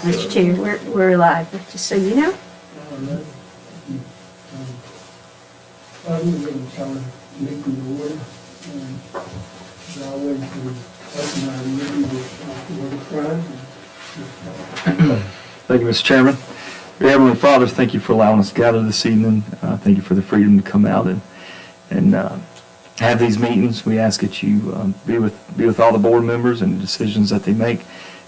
Mr. Chair, we're live, just so you know. Thank you, Mr. Chairman. Dear Heavenly Father, thank you for allowing us to gather this evening. Thank you for the freedom to come out and have these meetings. We ask that you be with all the board members and the decisions that they make.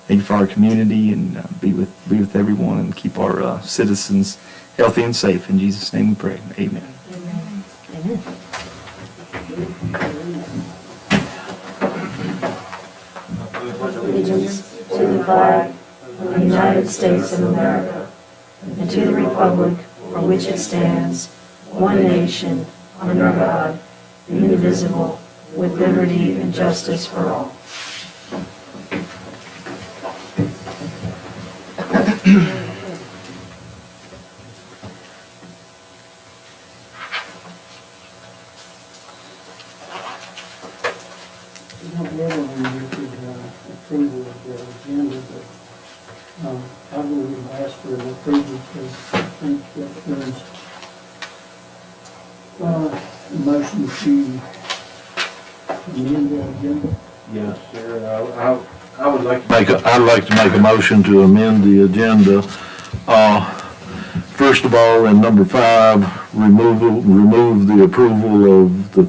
Thank you for our community and be with everyone and keep our citizens healthy and safe. In Jesus' name we pray. Amen. Amen. Allegiance to the flag of the United States of America and to the republic for which it stands, one nation, under God, indivisible, with liberty and justice for all. Approval of the agenda, but I will ask for an approval because I think that there's a motion to amend the agenda. Yes, sir. I would like to I'd like to make a motion to amend the agenda. First of all, in number 5, remove the approval of the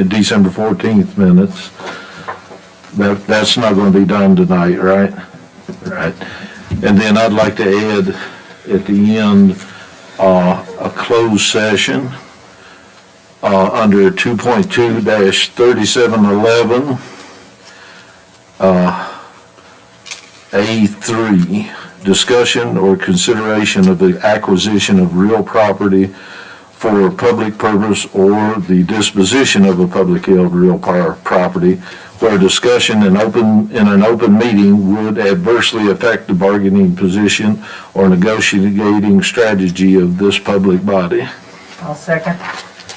December 14th minutes. That's not going to be done tonight, right? Right. And then I'd like to add at the end a closed session under 2.2-3711 A3, discussion or consideration of the acquisition of real property for public purpose or the disposition of a publicly held real property where discussion in an open meeting would adversely affect the bargaining position or negotiating strategy of this public body. I'll second.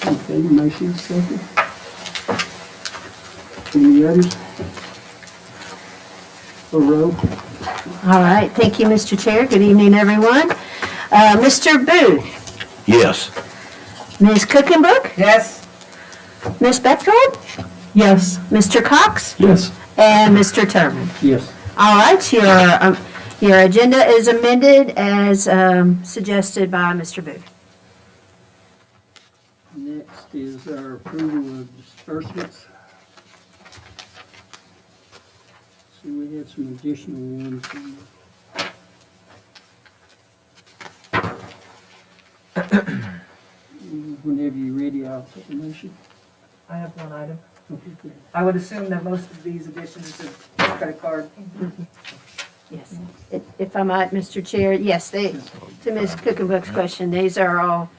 Okay, motion second. Any others? A roll. All right, thank you, Mr. Chair. Good evening, everyone. Mr. Booth, Yes. Ms. Cookenbook, Yes. Ms. Bechtold, Yes. Mr. Cox, Yes. and Mr. Turman. Yes. All right, your agenda is amended as suggested by Mr. Booth. Next is our approval of disbursements. So we had some additional ones. Whenever you're ready, I'll take a motion. I have one item. Okay, good. I would assume that most of these additions are credit card. Yes. If I might, Mr. Chair, yes, to Ms. Cookenbook's question, these are all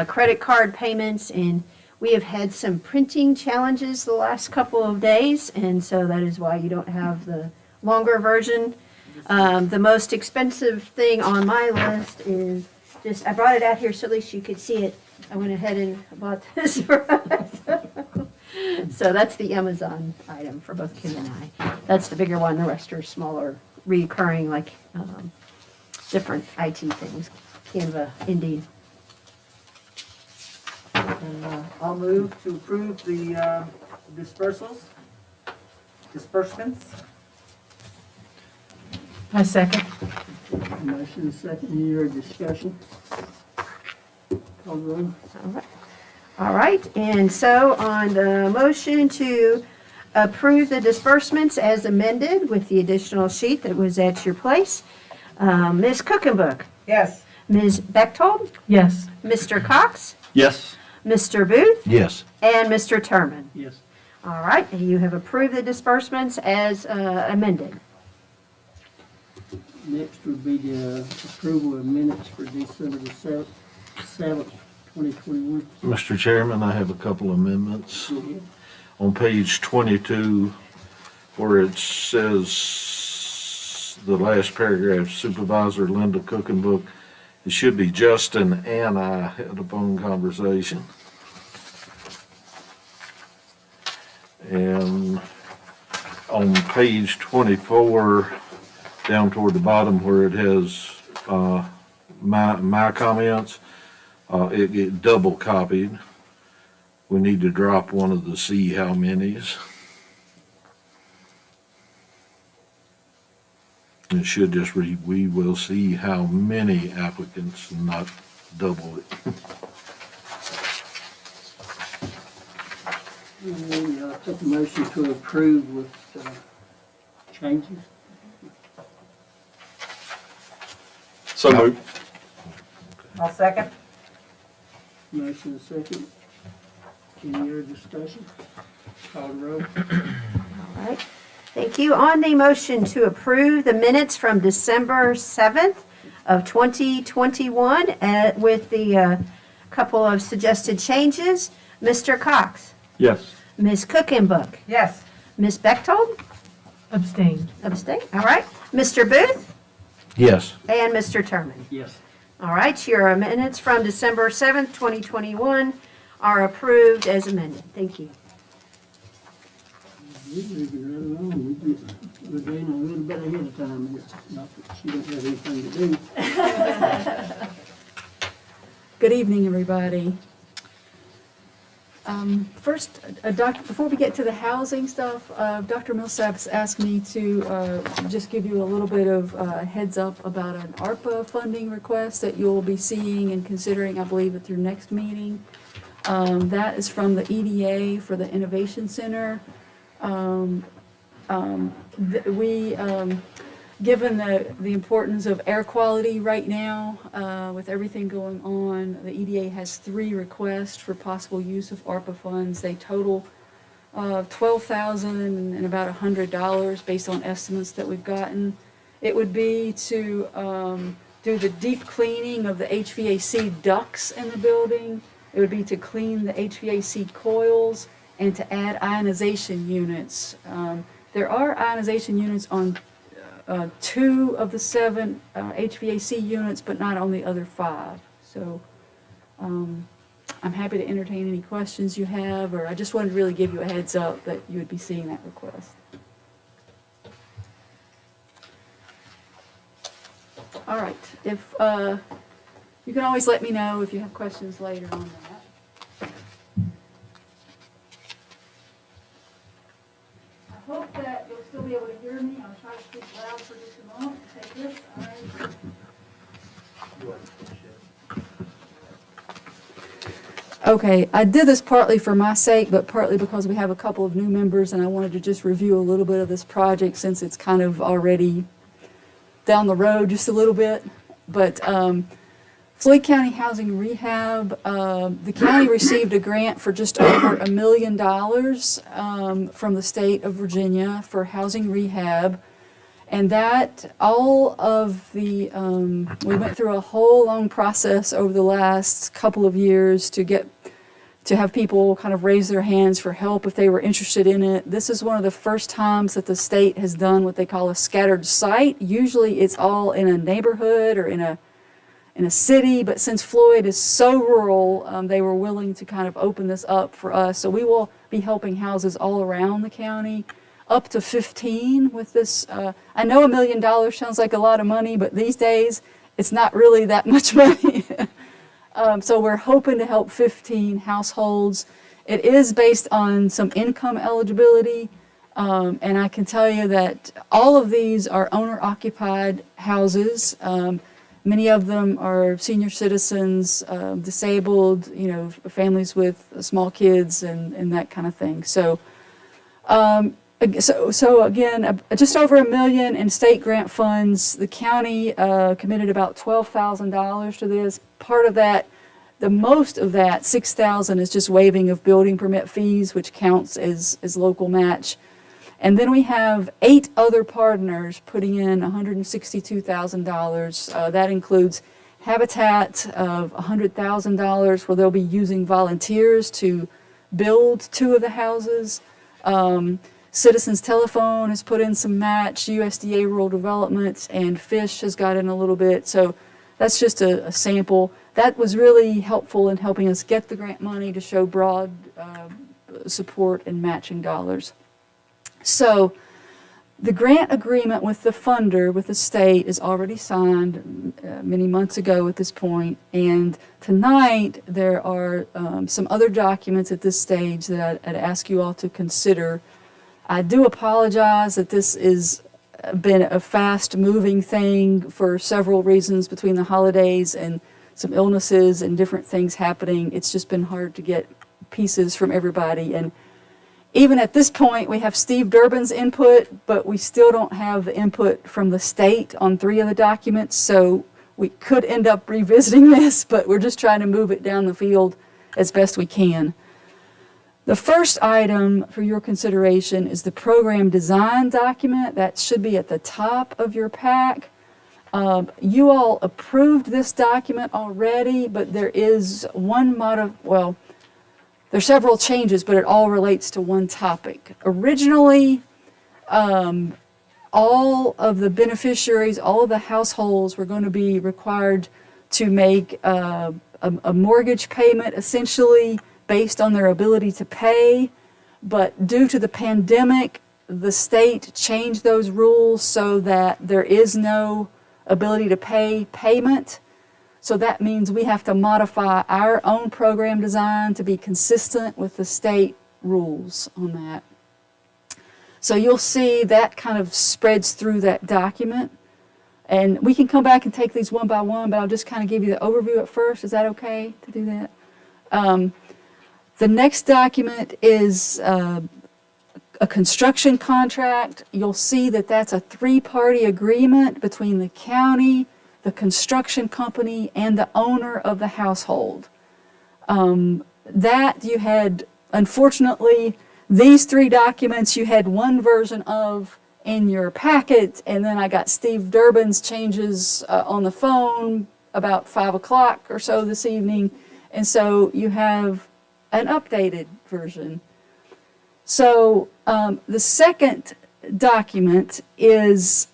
credit card payments, and we have had some printing challenges the last couple of days, and so that is why you don't have the longer version. The most expensive thing on my list is I brought it out here so at least you could see it. I went ahead and bought this for us. So that's the Amazon item for both Kim and I. That's the bigger one. The rest are smaller, recurring, like different IT things. Canva, Indeed. And I'll move to approve the disbursements. I second. Motion second, any other discussion? Call the roll. All right, and so on the motion to approve the disbursements as amended with the additional sheet that was at your place, Ms. Cookenbook, Yes. Ms. Bechtold, Yes. Mr. Cox, Yes. Mr. Booth, Yes. and Mr. Turman. Yes. All right, and you have approved the disbursements as amended. Next would be the approval of minutes for December the 7th, 2021. Mr. Chairman, I have a couple amendments. Go ahead. On page 22, where it says the last paragraph, Supervisor Linda Cookenbook. It should be Justin and I had a phone conversation. And on page 24, down toward the bottom where it has my comments, it double copied. We need to drop one of the see how many's. It should just read, we will see how many applicants, not double it. And take a motion to approve with changes. So moved. I'll second. Motion and second. Any other discussion? Call the roll. All right. Thank you. On the motion to approve the minutes from December 7th of 2021 with the couple of suggested changes, Mr. Cox, Yes. Ms. Cookenbook, Yes. Ms. Bechtold, Abstain. abstain, all right, Mr. Booth, Yes. and Mr. Terman. Yes. All right, your minutes from December 7th, 2021 are approved as amended. Thank you. We're moving right along. We're getting a little bit ahead of time here. Not that she don't have anything to do. Good evening, everybody. First, before we get to the housing stuff, Dr. Millsap's asked me to just give you a little bit of heads up about an ARPA funding request that you'll be seeing and considering, I believe, at your next meeting. That is from the EDA for the Innovation Center. Given the importance of air quality right now, with everything going on, the EDA has 3 requests for possible use of ARPA funds. They total $12,000 and about $100 based on estimates that we've gotten. It would be to do the deep cleaning of the HVAC ducts in the building. It would be to clean the HVAC coils and to add ionization units. There are ionization units on 2 of the 7 HVAC units, but not on the other 5. So I'm happy to entertain any questions you have, or I just wanted to really give you a heads up that you would be seeing that request. All right, if you can always let me know if you have questions later on that. I hope that you'll still be able to hear me. I'll try to speak loud for just a moment. Take this. All right. Okay, I did this partly for my sake, but partly because we have a couple of new members and I wanted to just review a little bit of this project since it's kind of already down the road just a little bit. But Floyd County Housing Rehab, the county received a grant for just over $1 million from the state of Virginia for housing rehab. And that, all of the, we went through a whole long process over the last couple of years to have people kind of raise their hands for help if they were interested in it. This is one of the first times that the state has done what they call a scattered site. Usually it's all in a neighborhood or in a city, but since Floyd is so rural, they were willing to kind of open this up for us. So we will be helping houses all around the county, up to 15 with this. I know $1 million sounds like a lot of money, but these days it's not really that much money. So we're hoping to help 15 households. It is based on some income eligibility, and I can tell you that all of these are owner-occupied houses. Many of them are senior citizens, disabled, families with small kids and that kind of thing. So again, just over $1 million in state grant funds. The county committed about $12,000 to this. Part of that, the most of that, $6,000, is just waiving of building permit fees, which counts as local match. And then we have 8 other partners putting in $162,000. That includes Habitat of $100,000, where they'll be using volunteers to build 2 of the houses. Citizens Telephone has put in some match, USDA Rural Development, and Fish has got in a little bit. So that's just a sample. That was really helpful in helping us get the grant money to show broad support and matching dollars. So the grant agreement with the funder, with the state, is already signed many months ago at this point. And tonight there are some other documents at this stage that I'd ask you all to consider. I do apologize that this has been a fast-moving thing for several reasons between the holidays and some illnesses and different things happening. It's just been hard to get pieces from everybody. And even at this point, we have Steve Durbin's input, but we still don't have the input from the state on 3 of the documents. So we could end up revisiting this, but we're just trying to move it down the field as best we can. The first item for your consideration is the program design document. That should be at the top of your pack. You all approved this document already, but there is there's several changes, but it all relates to one topic. Originally, all of the beneficiaries, all of the households were going to be required to make a mortgage payment, essentially based on their ability to pay, but due to the pandemic, the state changed those rules so that there is no ability to pay payment. So that means we have to modify our own program design to be consistent with the state rules on that. So you'll see that kind of spreads through that document. And we can come back and take these one by one, but I'll just kind of give you the overview at first. Is that okay to do that? The next document is a construction contract. You'll see that that's a 3-party agreement between the county, the construction company, and the owner of the household. That you had, unfortunately, these 3 documents you had one version of in your packet, and then I got Steve Durbin's changes on the phone about 5 o'clock or so this evening, and so you have an updated version. So the second document is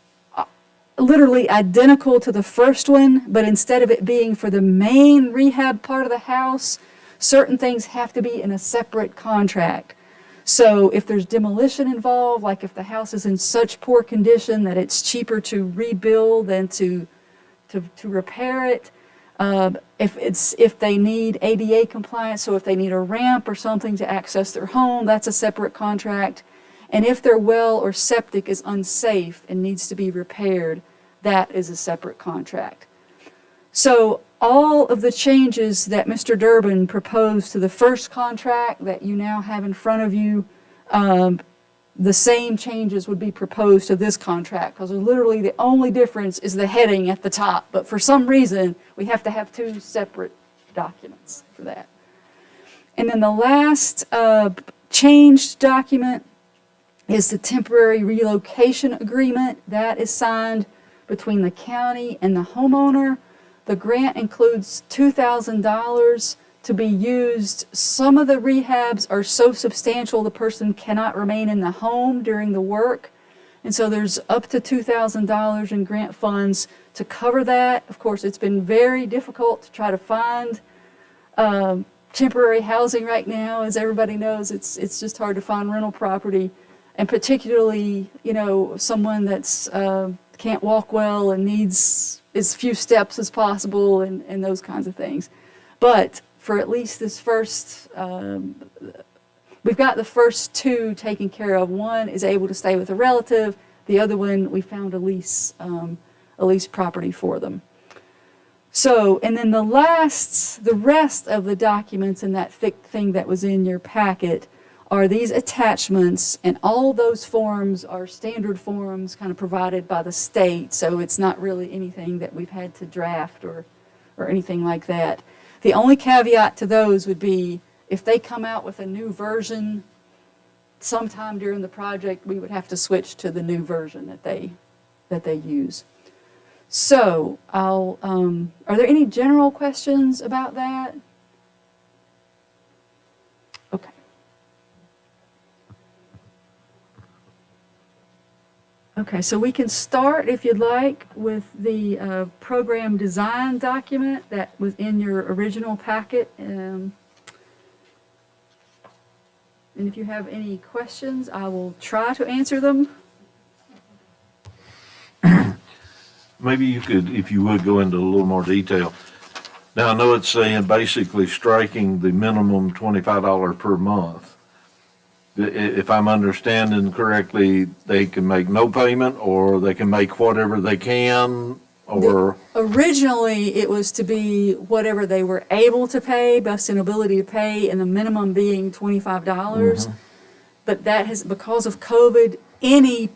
literally identical to the first one, but instead of it being for the main rehab part of the house, certain things have to be in a separate contract. So if there's demolition involved, like if the house is in such poor condition that it's cheaper to rebuild than to repair it, if they need ADA compliance, so if they need a ramp or something to access their home, that's a separate contract. And if their well or septic is unsafe and needs to be repaired, that is a separate contract. So all of the changes that Mr. Durbin proposed to the first contract that you now have in front of you, the same changes would be proposed to this contract, because literally the only difference is the heading at the top. But for some reason, we have to have 2 separate documents for that. And then the last changed document is the temporary relocation agreement. That is signed between the county and the homeowner. The grant includes $2,000 to be used. Some of the rehabs are so substantial the person cannot remain in the home during the work. And so there's up to $2,000 in grant funds to cover that. Of course, it's been very difficult to try to find temporary housing right now. As everybody knows, it's just hard to find rental property. And particularly, someone that's can't walk well and needs as few steps as possible and those kinds of things. But for at least this first, we've got the first 2 taken care of. One is able to stay with a relative. The other one, we found a lease property for them. So, and then the rest of the documents in that thick thing that was in your packet are these attachments, and all those forms are standard forms kind of provided by the state, so it's not really anything that we've had to draft or anything like that. The only caveat to those would be if they come out with a new version sometime during the project, we would have to switch to the new version that they use. So are there any general questions about that? Okay. Okay, so we can start, if you'd like, with the program design document that was in your original packet. And if you have any questions, I will try to answer them. Maybe you could, if you would, go into a little more detail. Now, I know it's saying basically striking the minimum $25 per month. If I'm understanding correctly, they can make no payment, or they can make whatever they can, or, Originally, it was to be whatever they were able to pay, best in ability to pay, and the minimum being $25. But that has, because of COVID, any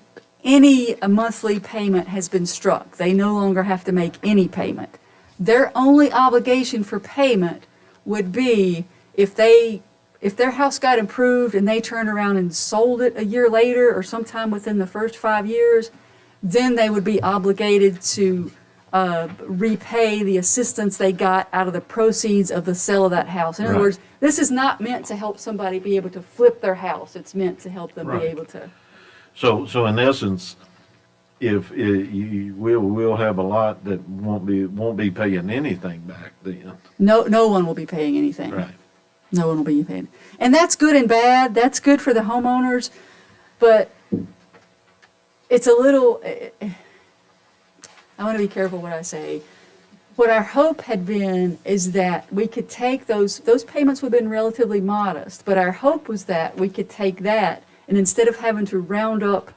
monthly payment has been struck. They no longer have to make any payment. Their only obligation for payment would be if their house got improved and they turned around and sold it a year later or sometime within the first 5 years, then they would be obligated to repay the assistance they got out of the proceeds of the sale of that house. In other Right. words, this is not meant to help somebody be able to flip their house. It's meant to help them Right. be able to. so in essence, we'll have a lot that won't be paying anything back then. No one will be paying anything. Right. No one will be paying. And that's good and bad. That's good for the homeowners, but it's a little, I want to be careful what I say. What our hope had been is that we could take those payments would have been relatively modest, but our hope was that we could take that, and instead of having to round up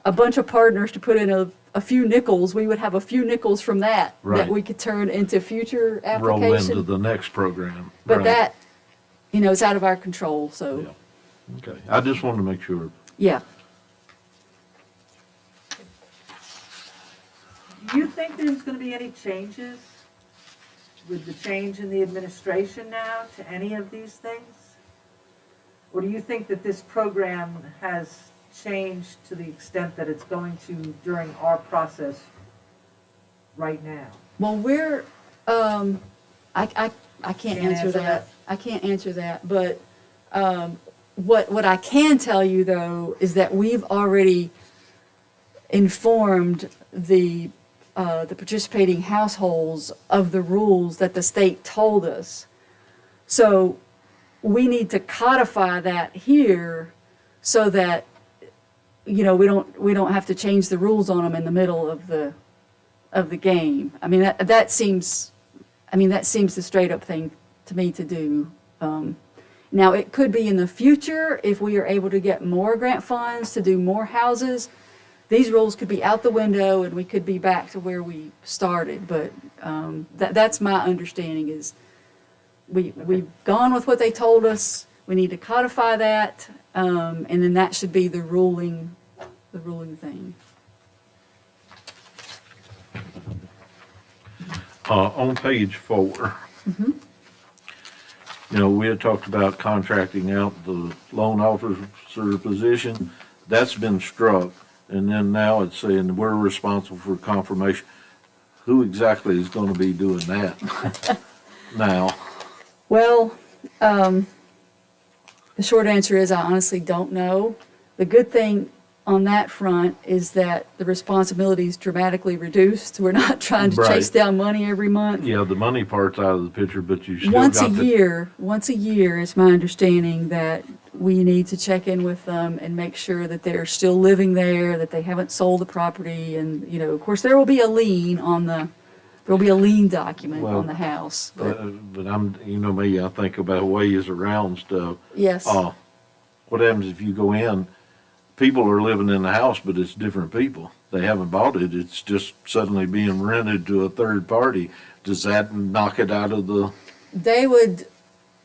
a bunch of partners to put in a few nickels, we would have a few nickels from that Right. we could turn into future Roll into application. the next program. But Right. that, is out of our control, so, Yeah. Okay, I just wanted to make sure. yeah. Do you think there's gonna be any changes with the change in the administration now to any of these things? Or do you think that this program has changed to the extent that it's going to during our process right now? Well, we're, I can't answer that. I can't answer that, but, what I can tell you though is that we've already informed the participating households of the rules that the state told us. So we need to codify that here so that, we don't have to change the rules on them in the middle of the game. I mean, that seems the straight up thing to me to do. Now, it could be in the future, if we are able to get more grant funds to do more houses, these rules could be out the window and we could be back to where we started. But that's my understanding is we've gone with what they told us. We need to codify that, and then that should be the ruling thing. On page 4, we had talked about contracting out the loan officer position. That's been struck. And then now it's saying we're responsible for confirmation. Who exactly is going to be doing that now? Well, the short answer is I honestly don't know. The good thing on that front is that the responsibility is dramatically reduced. We're not trying to chase Right. down money every month. Yeah, the money part's out of the picture, but you still Once a got the. year, it's my understanding that we need to check in with them and make sure that they're still living there, that they haven't sold the property, and, of course, there will be a lien document Well, on the house, but, But I'm, me, I think about ways around stuff. yes. What happens if you go in, people are living in the house, but it's different people. They haven't bought it, it's just suddenly being rented to a third party. Does that knock it out of the, They would,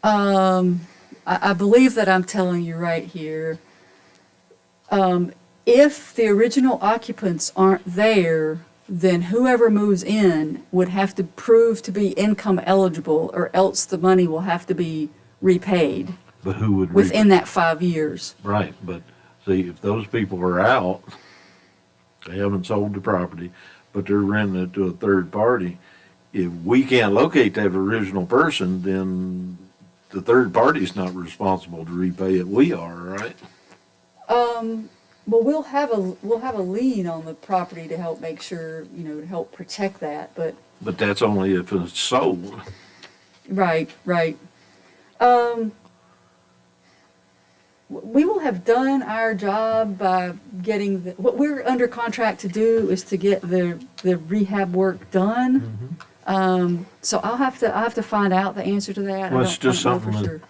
I believe that I'm telling you right here. If the original occupants aren't there, then whoever moves in would have to prove to be income eligible, or else the money will have to be repaid but who would? within that 5 years. Right, but see, if those people are out, they haven't sold the property, but they're renting it to a third party. If we can't locate that original person, then the third party's not responsible to repay it. We are, right? Well, we'll have a lien on the property to help make sure, to help protect that, but, But that's only if it's sold. right. We will have done our job by getting what we're under contract to do is to get the rehab work done. So I'll have to find out the answer to that. Well, I it's don't just know for something that- sure.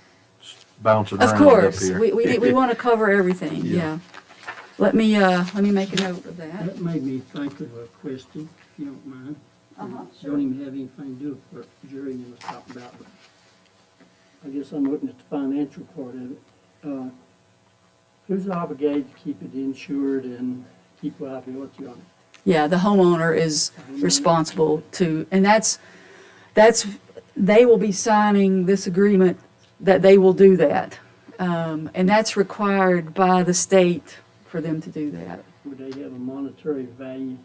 Bouncing Of around up course, here. we want to cover everything, Yeah. yeah. Let me make a note of that. That made me think of a question, if you don't mind. Uh-huh, Don't even have anything to do with what Jerry was talking about, but I guess I'm looking at the financial part of it. Who's obligated to keep it insured and keep liability on it? Yeah, the homeowner is responsible to, and that's, they will be signing this agreement that they will do that. And that's required by the state for them to do that. Would they have a monetary value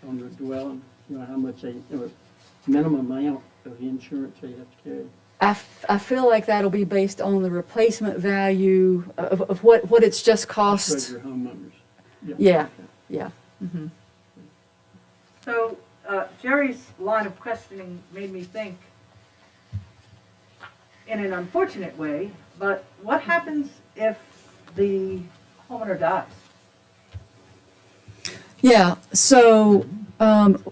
on their dwelling? How much minimum amount of insurance they have to carry? I feel like that'll be based on the replacement value of what it's just cost. Regular homeowners. Yeah. Mhm. So Jerry's line of questioning made me think in an unfortunate way, but what happens if the homeowner dies? Yeah, so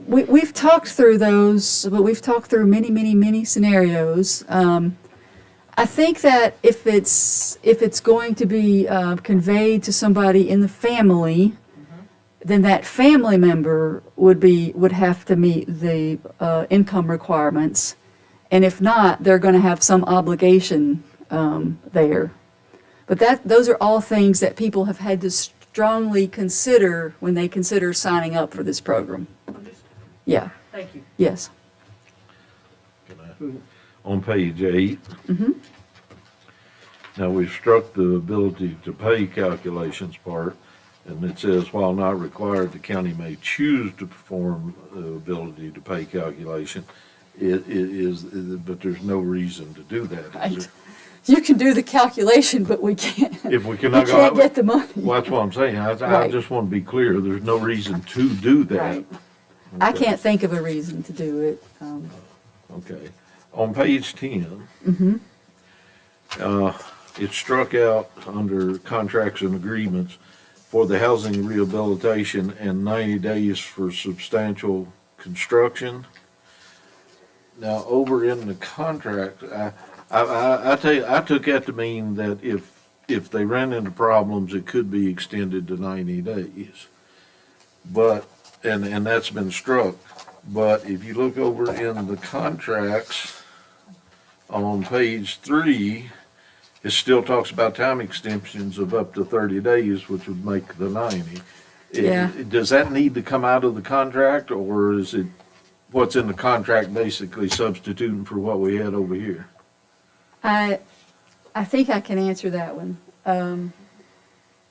we've talked through those, but we've talked through many scenarios. I think that if it's going to be conveyed to somebody in the family, then that family member would have to meet the income requirements, and if not, they're going to have some obligation there. But those are all things that people have had to strongly consider when they consider signing up for this program. Yeah, Thank you. yes. On page 8. Mhm. Now, we've struck the ability to pay calculations part, and it says, while not required, the county may choose to perform the ability to pay calculation. It is, but there's no reason to do that, is Right. there? You can do the calculation, but we can't, If we we cannot go can't out, get the money. well, that's what I'm saying. I Right. just want to be clear, there's no reason to do that. Right. I Okay. can't think of a reason to do it. Okay. On page 10, Mhm. It's struck out under contracts and agreements for the housing rehabilitation and 90 days for substantial construction. Now, over in the contract, I took that to mean that if they ran into problems, it could be extended to 90 days. But, and that's been struck. But if you look over in the contracts on page 3, it still talks about time extensions of up to 30 days, which would make the 90. Yeah. Does that need to come out of the contract, or is it what's in the contract basically substituting for what we had over here? I think I can answer that one.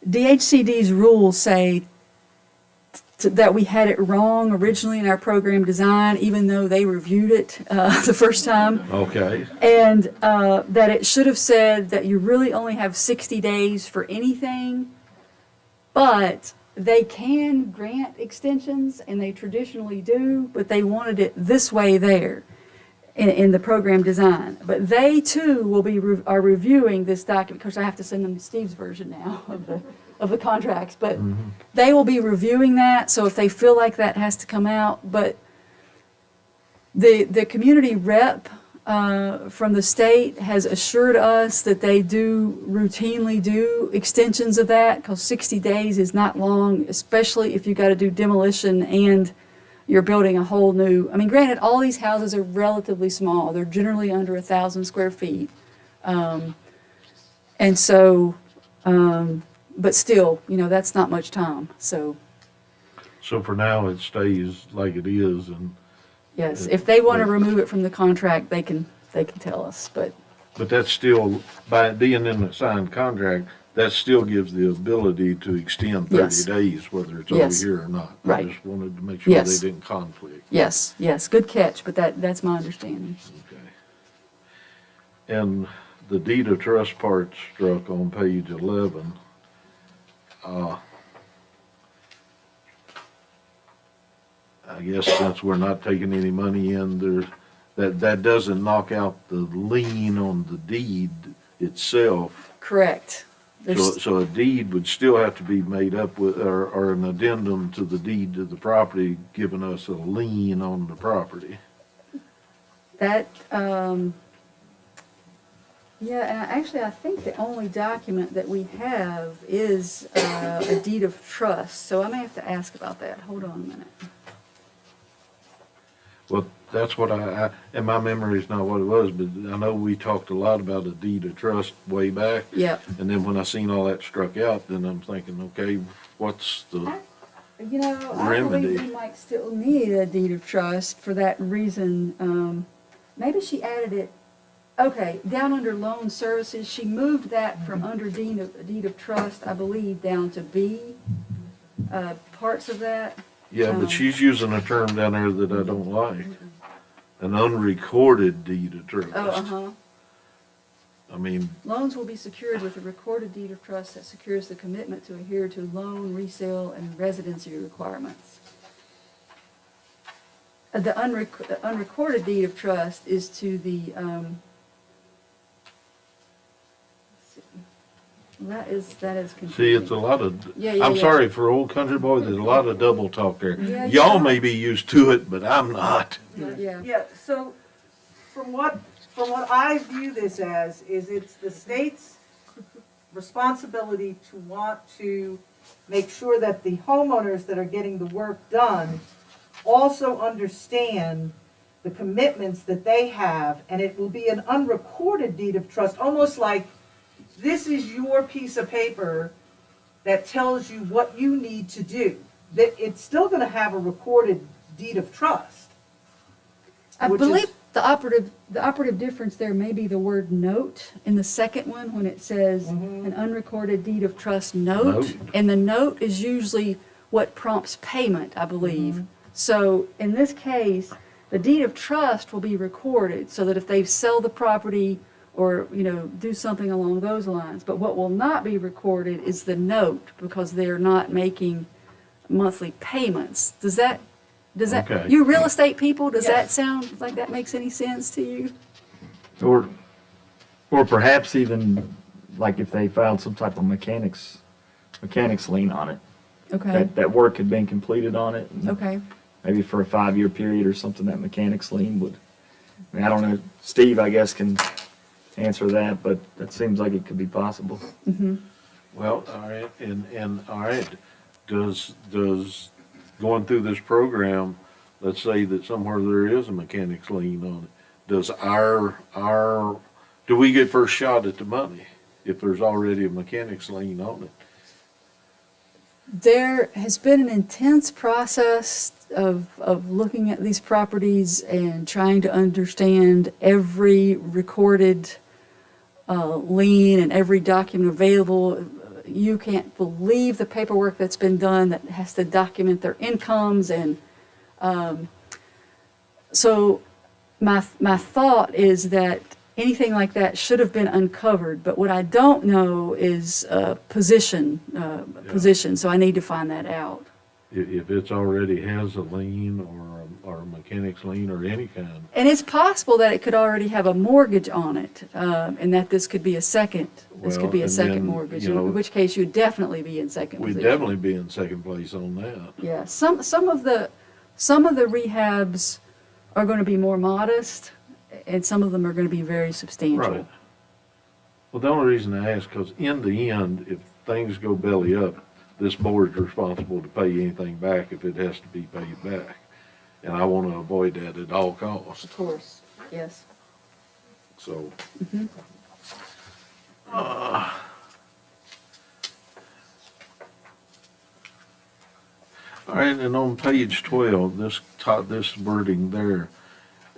DHCD's rules say that we had it wrong originally in our program design, even though they reviewed it the first time. Okay, And that it should have said that you really only have 60 days for anything, but they can grant extensions, and they traditionally do, but they wanted it this way there in the program design. But they too will be are reviewing this document, because I have to send them Steve's version now of the contracts, but they will be reviewing that. So if they feel like that has to come out, but the community rep from the state has assured us that they do routinely do extensions of that, because 60 days is not long, especially if you got to do demolition and you're building a whole new. I mean, granted, all these houses are relatively small. They're generally under 1,000 square feet. And so, but still, that's not much time. So, so for now, it stays like it is, and, yes, if they want to remove it from the contract, they can tell us, but that's still, by it being in the signed contract, that still gives the ability to extend 30 Yes. days, whether it's over Yes. here or not. I Right. just wanted to make sure they Yes. didn't conflict. yes, good catch, but that's my understanding. Okay. And the deed of trust part struck on page 11. I guess since we're not taking any money in, that doesn't knock out the lien on the deed itself. Correct. There's, So a deed would still have to be made up with, or an addendum to the deed to the property, giving us a lien on the property. that, yeah, and actually, I think the only document that we have is a deed of trust, so I may have to ask about that. Hold on a minute. Well, that's what and my memory is not what it was, but I know we talked a lot about a deed of trust way back. Yep. And then when I seen all that struck out, then I'm thinking, okay, what's the, You know, I Remedy. believe we might still need a deed of trust for that reason. Maybe she added it, okay, down under loan services, she moved that from under deed of trust, I believe, down to B, parts of that. yeah, but she's using a term down there that I don't like. An unrecorded deed of trust. Oh, uh-huh. I mean, Loans will be secured with a recorded deed of trust that secures the commitment to adhere to loan, resale, and residency requirements. The unrecorded deed of trust is to the, let's see. That is confusing. see, it's a lot of, Yeah, yeah, I'm yeah. sorry, for old country boy, there's a lot of double talk there. Yeah, Y'all yeah. may be used to it, but I'm not. Yeah, Yeah, so from what I view this as, is it's the state's responsibility to want to make sure that the homeowners that are getting the work done also understand the commitments that they have, and it will be an unrecorded deed of trust, almost like this is your piece of paper that tells you what you need to do. That it's still gonna have a recorded deed of trust. I Which is- believe the operative difference there may be the word note in the second one when it says an unrecorded deed of trust note. Note. And the note is usually what prompts payment, I believe. So in this case, the deed of trust will be recorded so that if they sell the property or, you know, do something along those lines. But what will not be recorded is the note because they're not making monthly payments. Does that, Okay. you real estate people, does that Yes. sound like that makes any sense to you? Or perhaps even like if they filed some type of mechanics lien on it. Okay, That work had been completed on it. And okay. maybe for a 5-year period or something, that mechanics lien would, I mean, I don't know, Steve, I guess, can answer that, but that seems like it could be possible. Well, all right, and all right, does going through this program, let's say that somewhere there is a mechanics lien on it, does do we get first shot at the money if there's already a mechanics lien on it? There has been an intense process of looking at these properties and trying to understand every recorded lien and every document available. You can't believe the paperwork that's been done that has to document their incomes. And so my thought is that anything like that should have been uncovered. But what I don't know is position, so I need to find that out. If it's already has a lien or a mechanics lien or any kind, And it's possible that it could already have a mortgage on it, and that this could be a second, Well, and then, mortgage, you know, in which case you'd definitely be in second we'd position. definitely be in second place on that. Yeah, some of the rehabs are gonna be more modest, and some of them are gonna be very substantial. Right. Well, the only reason I ask, because in the end, if things go belly up, this board's responsible to pay anything back if it has to be paid back. And I want to avoid that at all costs, Of course, yes. so. All right, and on page 12, this wording there,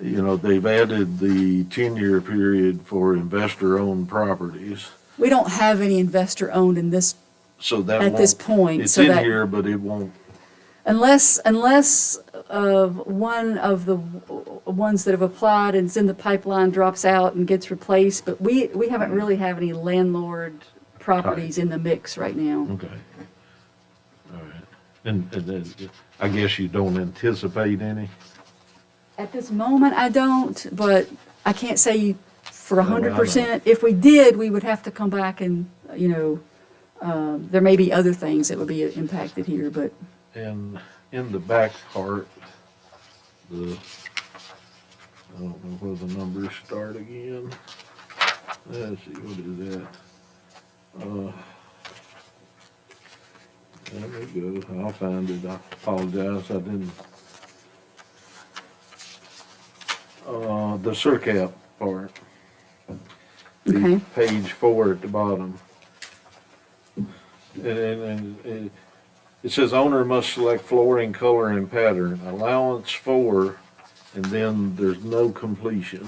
you know, they've added the 10-year period for investor-owned properties. We don't have any investor-owned in this, So that at this won't- point, It's so in that- here, but it won't, unless one of the ones that have applied and is in the pipeline drops out and gets replaced, but we haven't really have any landlord properties in the mix right now. Okay. All right. And then, I guess you don't anticipate any? At this moment, I don't, but I can't say for I know. 100%. If we did, we would have to come back and, there may be other things that would be impacted here, but And in the back part, I don't know where the numbers start again. Let's see, what is that? There we go, I'll find it, I apologize, I didn't. The CERCAP part. Okay. Page 4 at the bottom. And it says owner must select flooring, color, and pattern, allowance for, and then there's no completion.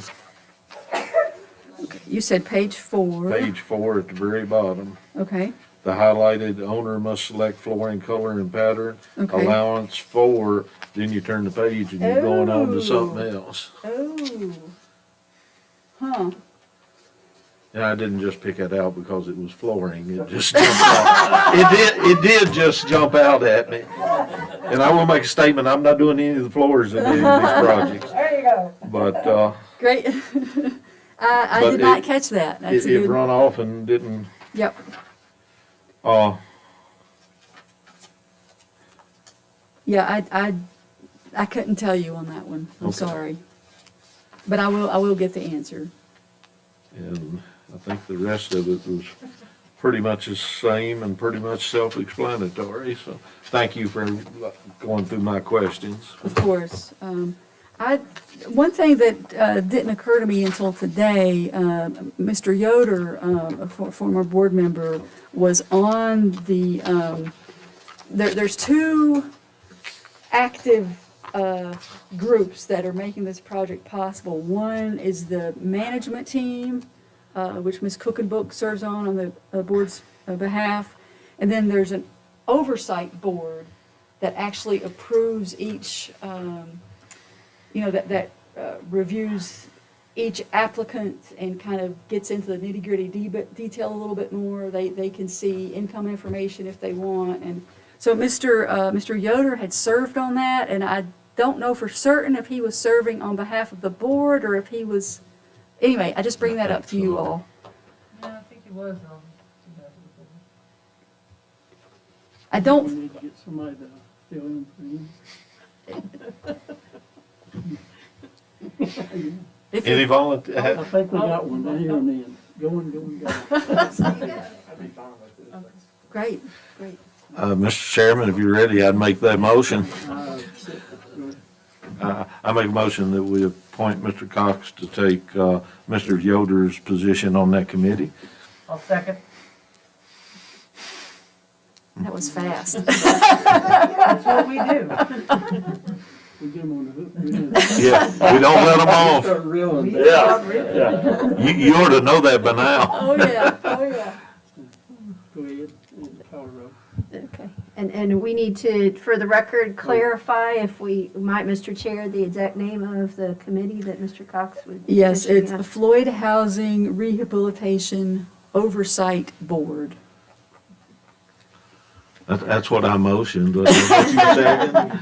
you said page 4. Page 4 at the very bottom. Okay, The highlighted owner must select flooring, color, and pattern, Okay. allowance for, then you turn the page and you're going on to something Oh. else. oh, huh, And I didn't just pick it out because it was flooring, it just jumped out. It did just jump out at me. And I will make a statement, I'm not doing any of the floors in any of these projects. There you go. But, great. I But did not it- catch that. That's it a good. run off and didn't, Yep, yeah, I couldn't tell you on that one, I'm Okay. sorry. But I will get the answer. and I think the rest of it was pretty much the same and pretty much self-explanatory, so thank you for going through my questions. Of course. One thing that didn't occur to me until today, Mr. Yoder, a former board member, was on the, there's two active groups that are making this project possible. One is the management team, which Ms. Cook serves on the board's behalf. And then there's an oversight board that actually approves each, that reviews each applicant and kind of gets into the nitty-gritty detail a little bit more. They can see income information if they want. And so Mr. Yoder had served on that, and I don't know for certain if he was serving on behalf of the board or if he was, anyway, I just bring that up to you all. No, I think it was on. I We don't, need to get somebody to fill in for him. if Any you, volunteer? I think we got one down here and then, going. great. Mr. Chairman, if you're ready, I'd make that motion. I make a motion that we appoint Mr. Cox to take Mr. Yoder's position on that committee. I'll second. That was fast. That's what we do. We get them on the hook. Yeah, we don't let them off. Start reeling. We are really. You ought to know that by now. Oh, yeah, oh, yeah. Go ahead and call the roll. Okay, and we need to, for the record, clarify if we might, Mr. Chair, the exact name of the committee that Mr. Cox would. Yes, potentially it's be on. Floyd Housing Rehabilitation Oversight Board. That's what I motioned, was that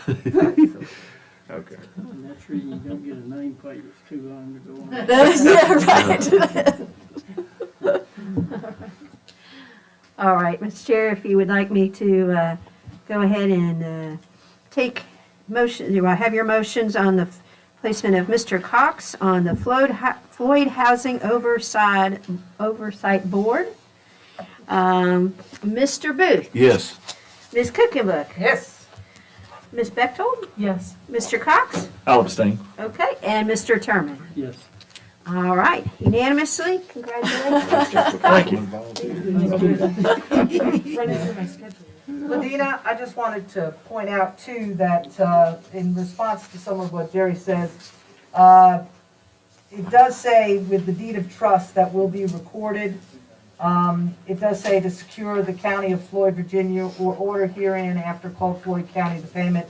what you second? Okay. And that's reason you don't get a nameplate that's too long to go on. Yeah, right. All right, Mr. Chair, if you would like me to go ahead and take motion, do I have your motions on the placement of Mr. Cox on the Floyd Housing Oversight Board? Mr. Booth, Yes. Ms. Cookenbook, Yes. Ms. Bechtold, Yes. Mr. Cox, I'll abstain. okay, and Mr. Turman. Yes. All right, unanimously, congratulations. Thank you. Ladina, I just wanted to point out too that in response to some of what Jerry says, it does say with the deed of trust that will be recorded, it does say to secure the county of Floyd, Virginia, or order herein after called Floyd County the payment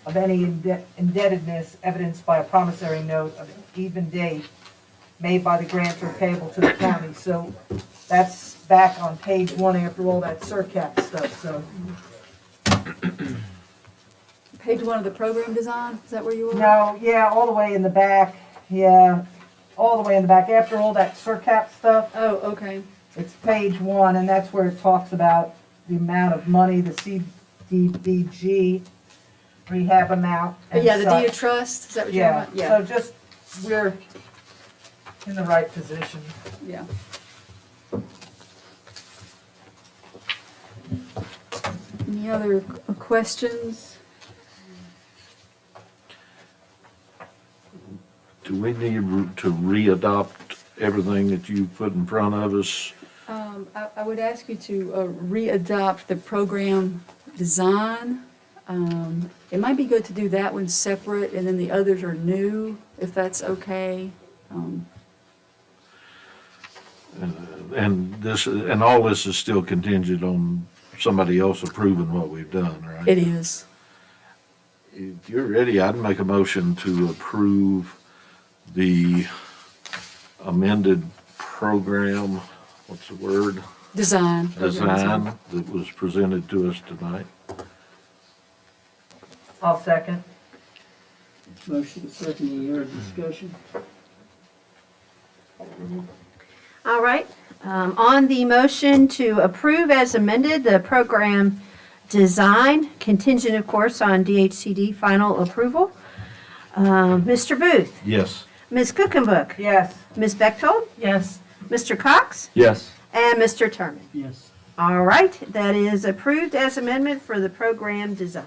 of any indebtedness evidenced by a promissory note of an even date made by the grantor payable to the county. So that's back on page 1 after all that CERCAP stuff, so. Page 1 of the program design, is that where you are? No, yeah, all the way in the back, yeah, all the way in the back, after all that CERCAP stuff, Oh, okay. it's page 1, and that's where it talks about the amount of money, the CDBG rehab amount. and Yeah, the deed of such. trust, is that what you're Yeah, talking about? so just, we're in the right position. Yeah. Any other questions? Do we need to re-adopt everything that you put in front of us? I would ask you to re-adopt the program design. It might be good to do that one separate, and then the others are new, if that's okay. And this, and all this is still contingent on somebody else approving what we've done, right? It is. If you're ready, I'd make a motion to approve the amended program, what's the word? Design. Design that was presented to us tonight. I'll second. Motion second, any other discussion? All right, on the motion to approve as amended, the program design, contingent, of course, on DHCD final approval. Mr. Booth, Yes. Ms. Cookenbook, Yes. Ms. Bechtold, Yes. Mr. Cox, Yes. and Mr. Terman. Yes. All right, that is approved as amendment for the program design.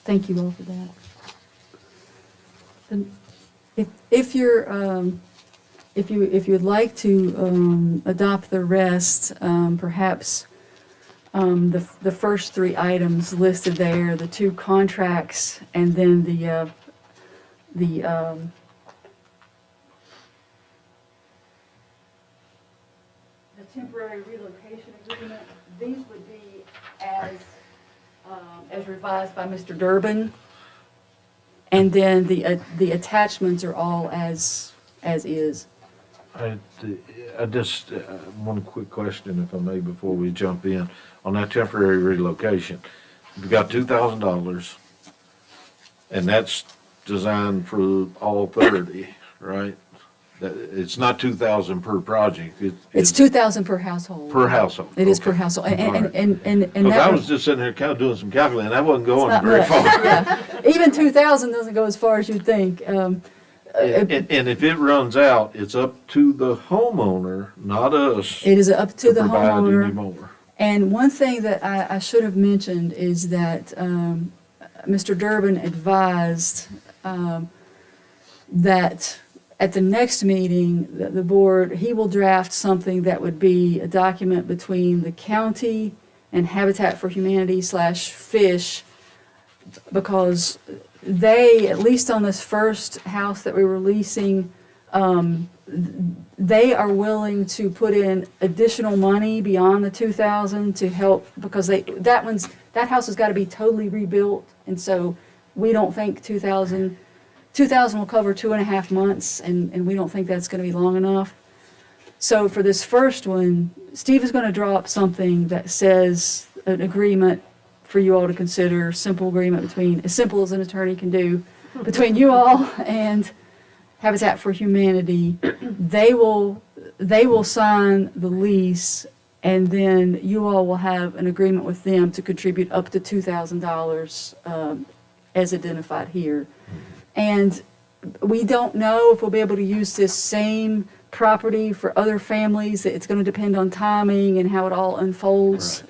Thank you all for that. And if you're, if you'd like to adopt the rest, perhaps the first 3 items listed there, the 2 contracts, and then the temporary relocation agreement, these would be as revised by Mr. Durbin. And then the attachments are all as is. I just, one quick question, if I may, before we jump in. On that temporary relocation, you've got $2,000, and that's designed for all 30, right? It's not 2,000 per project. It's 2,000 per household. Per household. It is per Okay. household. All right. And Because that I was just sitting there kind of doing some calculating, I wasn't going not very much. far. Yeah. Even 2,000 doesn't go as far as you'd think. And if it runs out, it's up to the homeowner, not us, It is up to to the provide homeowner. anymore. And one thing that I should have mentioned is that Mr. Durbin advised that at the next meeting, the board, he will draft something that would be a document between the county and Habitat for Humanity /Fish, because they, at least on this first house that we were leasing, they are willing to put in additional money beyond the 2,000 to help, because that house has got to be totally rebuilt, and so we don't think 2,000 will cover 2.5 months, and we don't think that's going to be long enough. So for this first one, Steve is going to draw up something that says an agreement for you all to consider, simple agreement between, as simple as an attorney can do, between you all and Habitat for Humanity. They will sign the lease, and then you all will have an agreement with them to contribute up to $2,000 as identified here. And we don't know if we'll be able to use this same property for other families. It's going to depend on timing and how it all unfolds.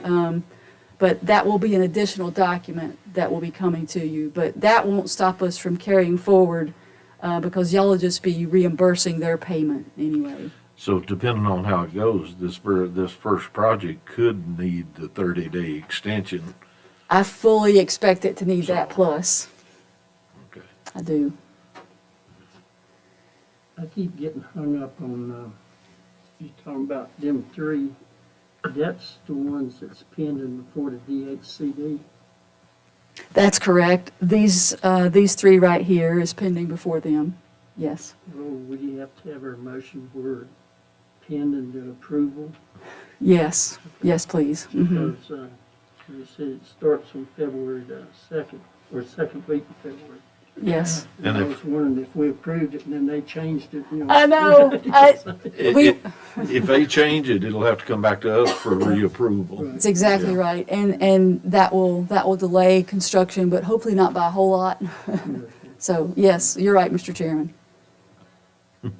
But that will be an additional document that will be coming to you. But that won't stop us from carrying forward because y'all will just be reimbursing their payment anyway. So depending on how it goes, this first project could need the 30-day extension. I fully expect it to need that plus. Okay. I do. I keep getting hung up on, you talking about them 3, that's the ones that's pending before the DHCD. That's correct. These 3 right here is pending before them. Yes. Well, we have to have our motion word pending the approval? Yes, yes, please. Mhm. Because, they said it starts on February the 2nd, or second week of February. Yes. And I And was wondering if we approved it and then they changed it, you know. I know. We- If they change it, it'll have to come back to us for reapproval. It's exactly right, and that will delay construction, but hopefully not by a whole lot. So, yes, you're right, Mr. Chairman. Can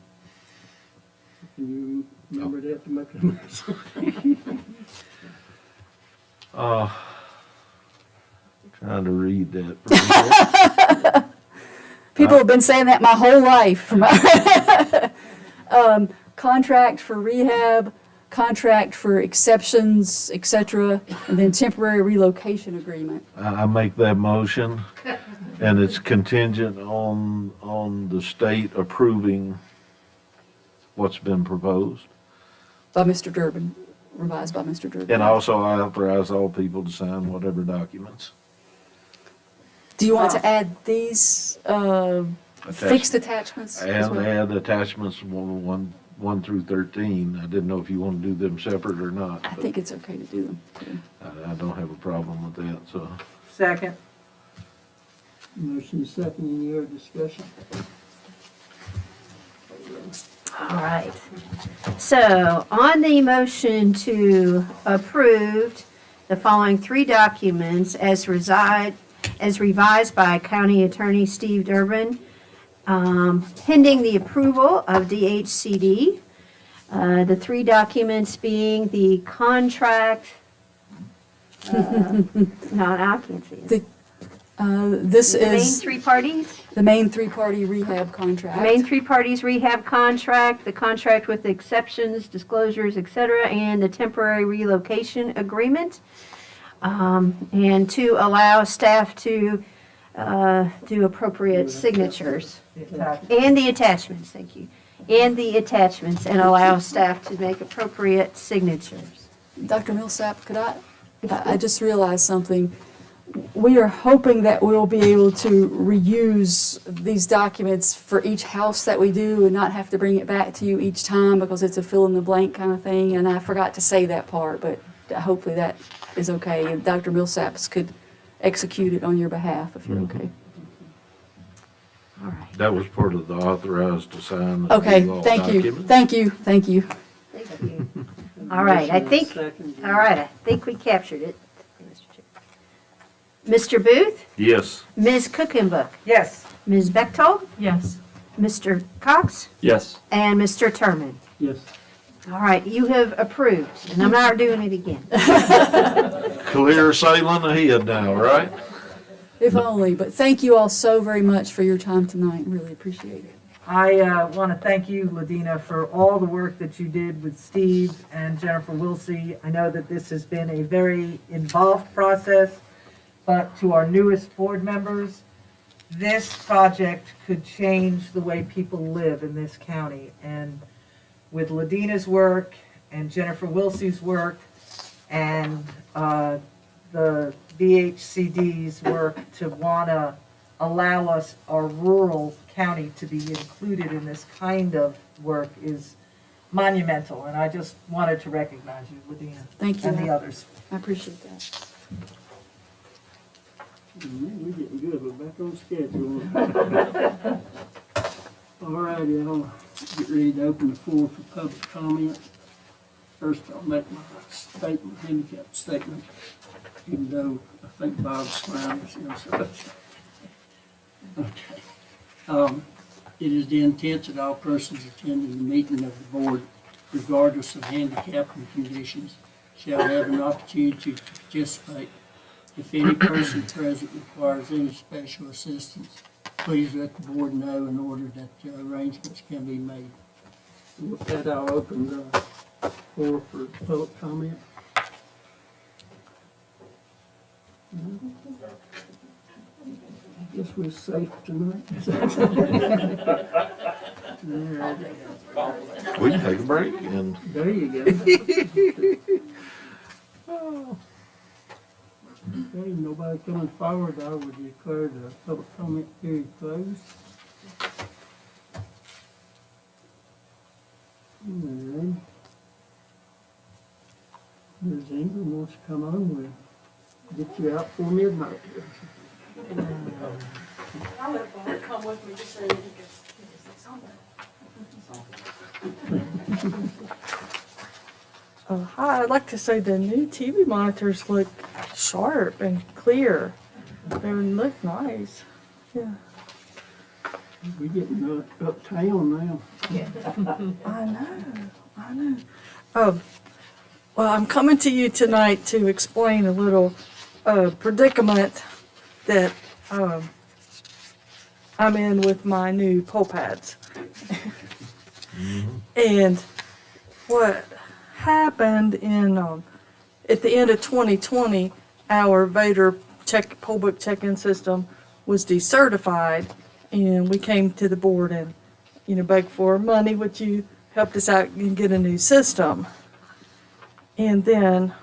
you remember that to make a motion? Trying to read that. People have been saying that my whole life. Contract for rehab, contract for exceptions, et cetera, and then temporary relocation agreement. I make that motion, and it's contingent on the state approving what's been proposed. By Mr. Durbin, revised by Mr. Durbin. And also I authorize all people to sign whatever documents. Do you want to add these fixed attachments as And well? add attachments 1 through 13. I didn't know if you want to do them separate or not. I but think it's okay to do them. I don't have a problem with that, so. Second. Motion second, any other discussion? All right. So on the motion to approve the following three documents as revised by County Attorney Steve Durbin, pending the approval of DHCD, the three documents being the contract, no, I can't see it. This The main is three parties? the main three-party rehab contract. The main three parties rehab contract, the contract with exceptions, disclosures, et cetera, and the temporary relocation agreement. And to allow staff to do appropriate signatures. And the attachments, thank you. And the attachments, and allow staff to make appropriate signatures. Dr. Millsap, I just realized something. We are hoping that we'll be able to reuse these documents for each house that we do and not have to bring it back to you each time because it's a fill-in-the-blank kind of thing, and I forgot to say that part, but hopefully that is okay, and Dr. Millsaps could execute it on your behalf if you're okay. All right. That was part of the authorized to sign. Okay, all thank you, documents. thank you, thank you. Thank you. All right, I think, all right, I think we captured it. Mr. Booth, Yes. Ms. Cookenbook, Yes. Ms. Bechtold, Yes. Mr. Cox, Yes. and Mr. Turman. Yes. All right, you have approved, and I'm not doing it again. Clear sailing ahead now, right? If only, but thank you all so very much for your time tonight, really appreciate it. I want to thank you, Ladina, for all the work that you did with Steve and Jennifer Wilsey. I know that this has been a very involved process, but to our newest board members, this project could change the way people live in this county. And with Ladina's work and Jennifer Wilsey's work and the BHCD's work to want to allow us, our rural county, to be included in this kind of work is monumental. And I just wanted to recognize you, Ladina. Thank you. And the others. I appreciate that. Man, we're getting good, we're back on schedule. All righty, I'll get ready to open the floor for public comment. First, I'll make my statement, handicap statement, even though I think Bob's smiling, so. Okay. It is the intent that all persons attending the meeting of the board, regardless of handicap and conditions, shall have an opportunity to participate. If any person present requires any special assistance, please let the board know in order that arrangements can be made. With that, I'll open the floor for public comment. I guess we're safe tonight. We can take a break and There you go. Okay, nobody coming forward, I would declare the public comment period closed. All right. Ms. Ingram wants to come on, we'll get you out for midnight. I'll let Bob come with me just so he can get this on there. Hi, I'd like to say the new TV monitors look sharp and clear. They look nice. Yeah, We getting uptown now. I know. Well, I'm coming to you tonight to explain a little predicament that I'm in with my new poll pads. And what happened at the end of 2020, our voter poll book check-in system was decertified, and we came to the board and, begged for money, which you helped us out and get a new system. And then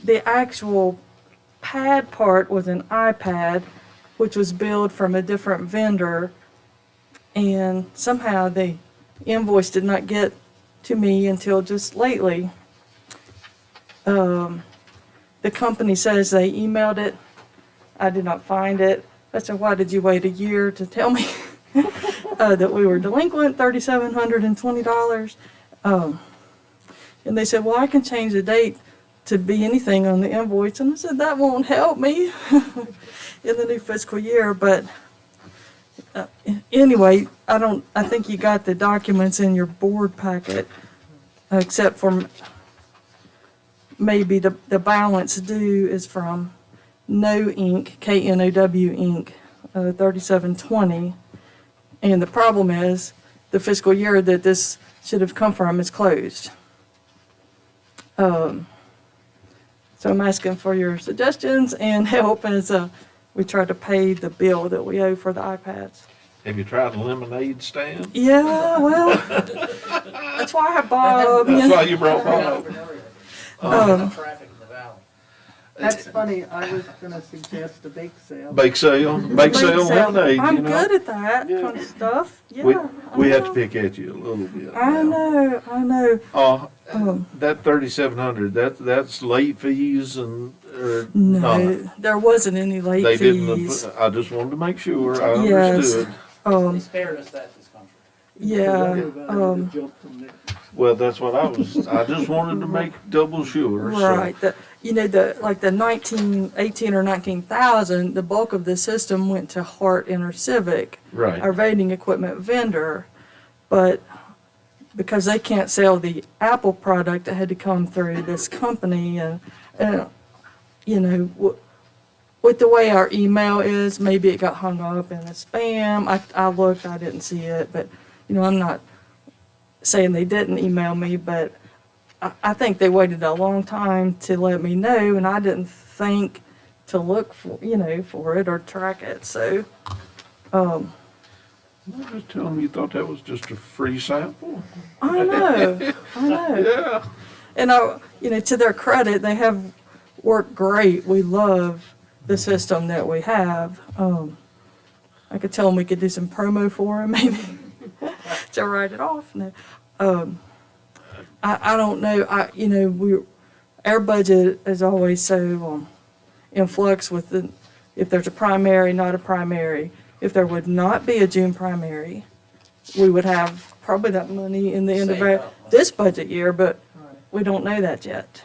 the actual pad part was an iPad, which was billed from a different vendor, and somehow the invoice did not get to me until just lately. The company says they emailed it. I did not find it. I said, why did you wait a year to tell me that we were delinquent, $3,720? And they said, well, I can change the date to be anything on the invoice. And I said, that won't help me in the new fiscal year. But anyway, I think you got the documents in your board packet, except for maybe the balance due is from No Inc., K-N-O-W Inc., 3720. And the problem is the fiscal year that this should have come from is closed. So I'm asking for your suggestions and help as we try to pay the bill that we owe for the iPads. Have you tried a lemonade stand? Yeah, well, that's why I have Bob. That's why you brought Bob. Traffic in the valley. That's funny, I was gonna suggest a bake sale. Bake sale lemonade, I'm you know? good at that Yeah. kind of stuff. Yeah, We I have to know. pick at you a little bit. I now. know. That 3,700, that's late fees and, or No, not? there wasn't any late They fees. didn't, I just wanted to make sure I Yes. understood. They spared us that discomfort. Yeah, Everybody jumped on that. Well, that's what I just wanted to make double sure, so. right. The 18 or 19,000, the bulk of the system went to Hart Civic, our Right, voting equipment vendor, but because they can't sell the Apple product, it had to come through this company, and with the way our email is, maybe it got hung up in a spam. I looked, I didn't see it, but I'm not saying they didn't email me, but I think they waited a long time to let me know, and I didn't think to look for it or track it. So, just tell them you thought that was just a free sample. I know. Yeah. And to their credit, they have worked great. We love the system that we have. I could tell them we could do some promo for them, maybe, to write it off. No. I don't know. Our budget is always so in flux with if there's a primary, not a primary. If there would not be a June primary, we would have probably that money in the end of this budget year, but we don't know that yet.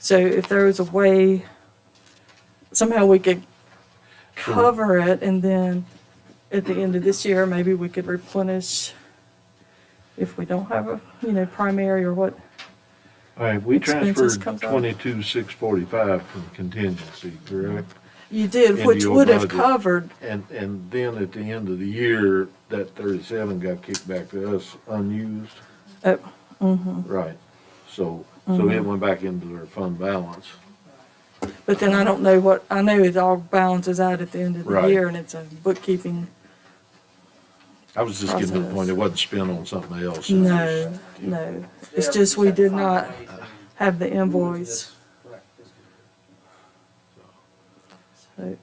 So if there was a way, somehow we could cover it, and then at the end of this year, maybe we could replenish if we don't have a, primary or what. All right, we Expenses transferred comes out. 22,645 from contingency, correct? You did, Into which your would have budget. covered, And then at the end of the year, that 37 got kicked back to us unused? Right, so it went back into their fund balance. but then I don't know I know it all balances out at the end of the Right. year, and it's a bookkeeping. I was just getting to the Process. point, it wasn't spent on something else. No. It's just we did not have the invoice. Correct. This- So, It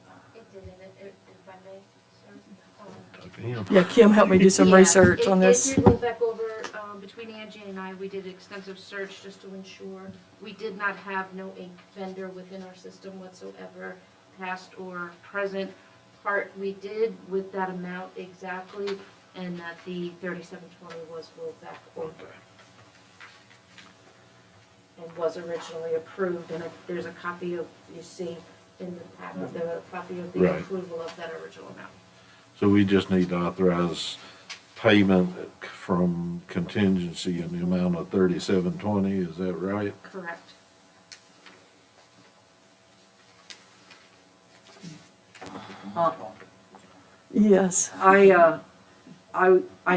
didn't, if I may, sir. Talk to him. yeah, Kim helped me do some Yeah, research on it this. did move back over, between between Angie and I, we did extensive search just to ensure we did not have no ink vendor within our system whatsoever, past or present. Part we did with that amount exactly, and that the 3720 was rolled back over. And was originally approved, and there's a copy of, you see in the packet, the copy of the Right. approval of that original amount. So we just need to authorize payment from contingency in the amount of 3720, is that right? Correct. Yes. I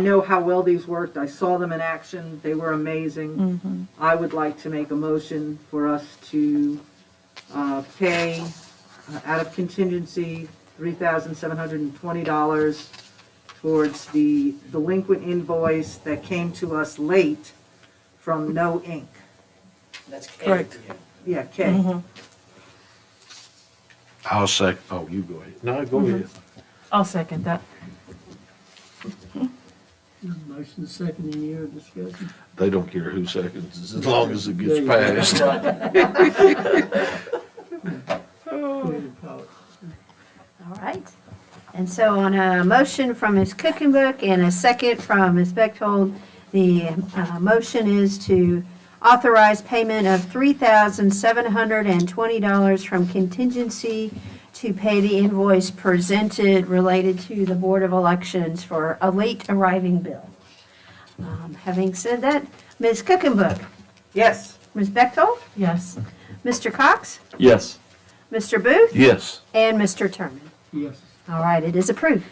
know how well these worked. I saw them in action. They were amazing. I would like to make a motion for us to pay out of contingency $3,720 towards the delinquent invoice that came to us late from No Ink. That's K. Correct. Yeah, K. I'll second, oh, you go ahead. No, go ahead. I'll second that. Motion second, any other discussion? They don't care who seconds, as long as it gets passed. Go ahead and call it. All right. And so on a motion from Ms. Cookenbook and a second from Ms. Bechtold, the motion is to authorize payment of $3,720 from contingency to pay the invoice presented related to the Board of Elections for a late arriving bill. Having said that, Ms. Cookenbook, Yes. Ms. Bechtold, Yes. Mr. Cox, Yes. Mr. Booth, Yes. and Mr. Turman. Yes. All right, it is approved.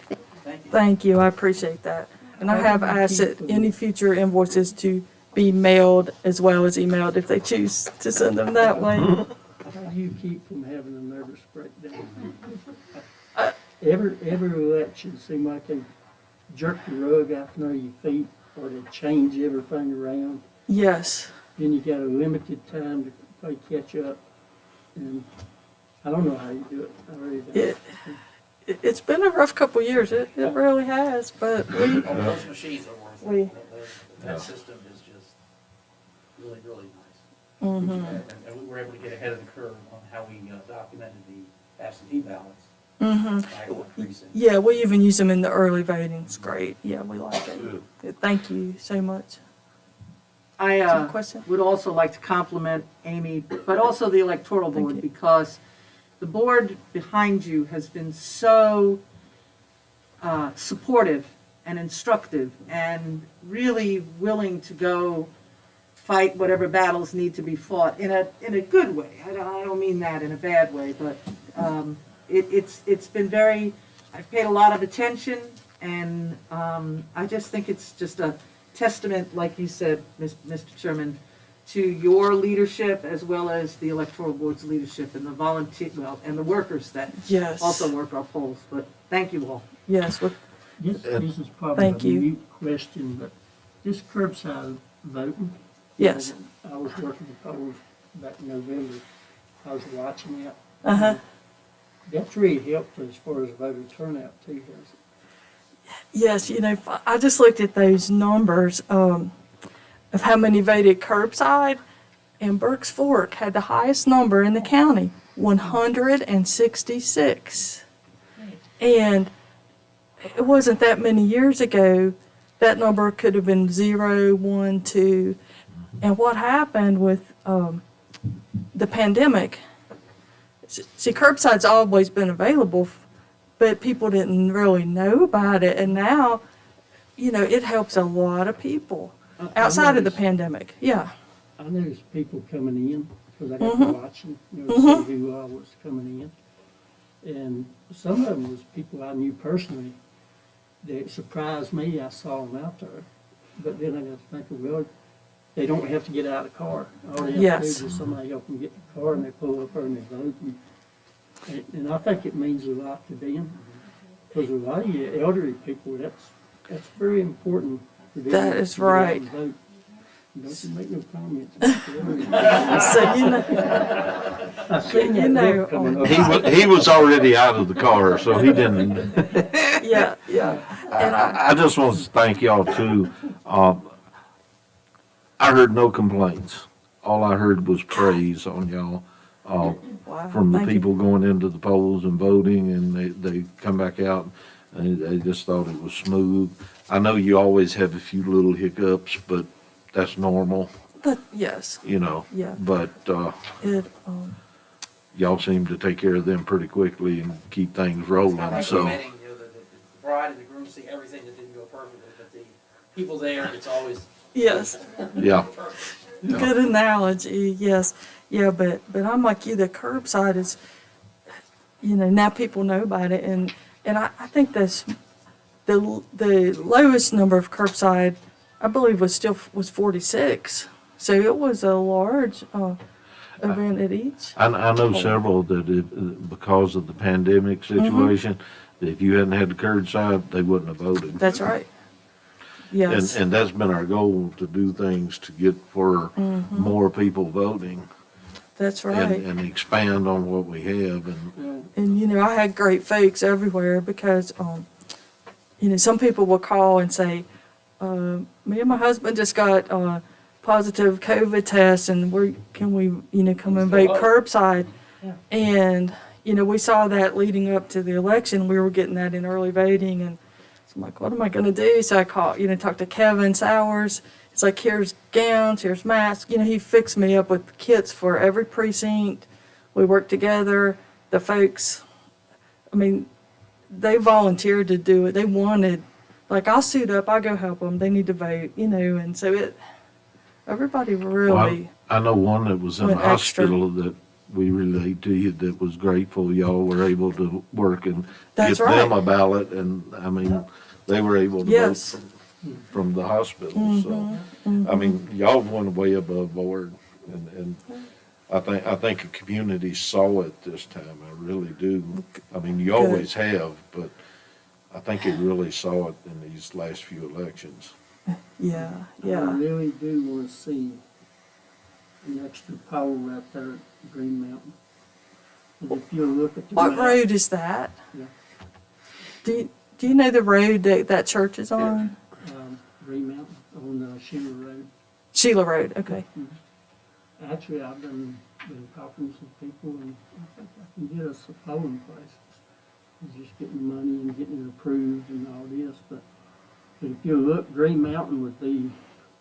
Thank you. Thank you, I appreciate that. And I have asked that any future invoices to be mailed as well as emailed if they choose to send them that way. How do you keep from having a nervous breakdown? Every election seems like they jerk the rug out from under your feet, or they change everything around. Yes, Then you got a limited time to play catch up, and I don't know how you do it. I really don't. it's been a rough couple years, it really has, but Oh, those machines are worth We- it. That system is just really, really nice. mhm. And we were able to get ahead of the curve on how we documented the absentee ballots Mhm. by the precinct. Yeah, we even use them in the early voting, it's great, yeah, we like it. Thank you so much. I Some question? would also like to compliment Amy, but also the electoral Thank board, you. because the board behind you has been so supportive and instructive and really willing to go fight whatever battles need to be fought in a good way. I don't mean that in a bad way, but it's been very, I've paid a lot of attention, and I just think it's just a testament, like you said, Mr. Chairman, to your leadership as well as the electoral board's leadership and the and the workers that Yes. also work our polls. But thank you all. Yes, This is probably a Thank you. mute question, but this curbside voting. yes, I was working the polls back in November. I was watching that. uh-huh. That's really helped as far as voter turnout too, hasn't it? Yes, I just looked at those numbers of how many voted curbside, and Berks Fork had the highest number in the county, 166. And it wasn't that many years ago, that number could have been 0, 1, 2. And what happened with the pandemic, see, curbside's always been available, but people didn't really know about it, and now, it helps a lot of people outside of the pandemic. Yeah. I noticed people coming in, because I got to watching, see who was coming in. And some of them was people I knew personally that surprised me. I saw them out there. But then I got to think, well, they don't have to get out of the car. All they have Yes. to do is somebody help them get in the car, and they pull up there and they vote. And I think it means a lot to them. Because a lot of you elderly people, that's very important for them. That to is get out right. and vote. Don't you make no comments about that. So, I seen that look coming up. He was already out of the car, so he didn't. yeah. And I just want to thank y'all too. I heard no complaints. All I heard was praise on y'all, Wow. from the thank you. people going into the polls and voting, and they come back out, and they just thought it was smooth. I know you always have a few little hiccups, but that's normal, But, yes, you know. yeah, But, it, y'all seem to take care of them pretty quickly and keep things It's rolling, not like so. wedding, you know, the bride and the groom see everything that didn't go perfectly, but the people there, it's always. yes. Yeah, Good analogy, yes. Yeah, but I'm like you, the curbside is, now people know about it, and I think that's the lowest number of curbside, I believe, was 46. So it was a large event at each. I know several that because of the pandemic situation, that if you hadn't had the curbside, they wouldn't have voted. That's right. Yes. And that's been our goal, to do things to get for more people voting That's right. and expand on what we have. And And, I had great folks everywhere because, some people will call and say, me and my husband just got a positive COVID test and can we, come and vote curbside? Yeah. And, we saw that leading up to the election. We were getting that in early voting, and so I'm like, what am I gonna do? So I called, talked to Kevin Sowers. It's like, here's gowns, here's masks. He fixed me up with kits for every precinct. We worked together. The folks, they volunteered to do it. They wanted, like, I'll suit up, I'll go help them. They need to vote, and so everybody really, I know one that was in the Went extra. hospital that we relayed to you that was grateful y'all were able to work and That's get them right. a ballot, and they were able to vote Yes. from the hospital. So y'all went way above board, and I think the community saw it this time. I really do. You always have, but I think it really saw it in these last few elections. yeah. I really do want to see an extra pole right there at Green Mountain. And if you look at the What map- road is that? Yeah. Do you know the road that church is on? Green Mountain on Sheila Road. Sheila Road, okay. Actually, I've been talking to some people, and I think I can get us a polling place. It's just getting money and getting it approved and all this, but if you look, Green Mountain would be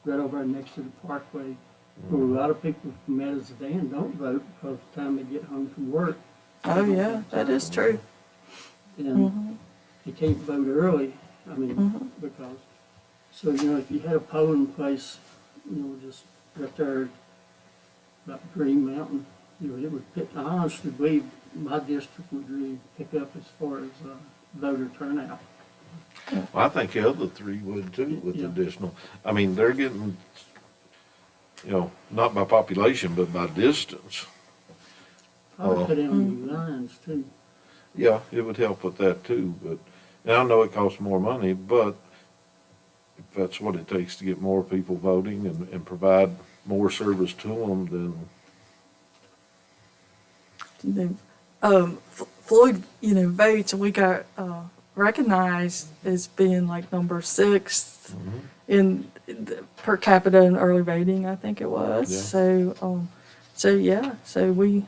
right over there next to the Parkway, where a lot of people from Medizan don't vote because the time they get home from work. Oh, yeah, that is true. And you can't vote early, because, so, if you had a polling place, just right there about Green Mountain, it would pick, I honestly believe my district would really pick up as far as voter turnout. Well, I think the other three would too, with Yeah. additional. They're getting, not by population, but by distance. I would put in new lines too. Yeah, it would help with that too, but, and I know it costs more money, but if that's what it takes to get more people voting and provide more service to them, then Floyd, votes, and we got recognized as being like number 6 in per capita in early voting, I think it was. Yeah. So we,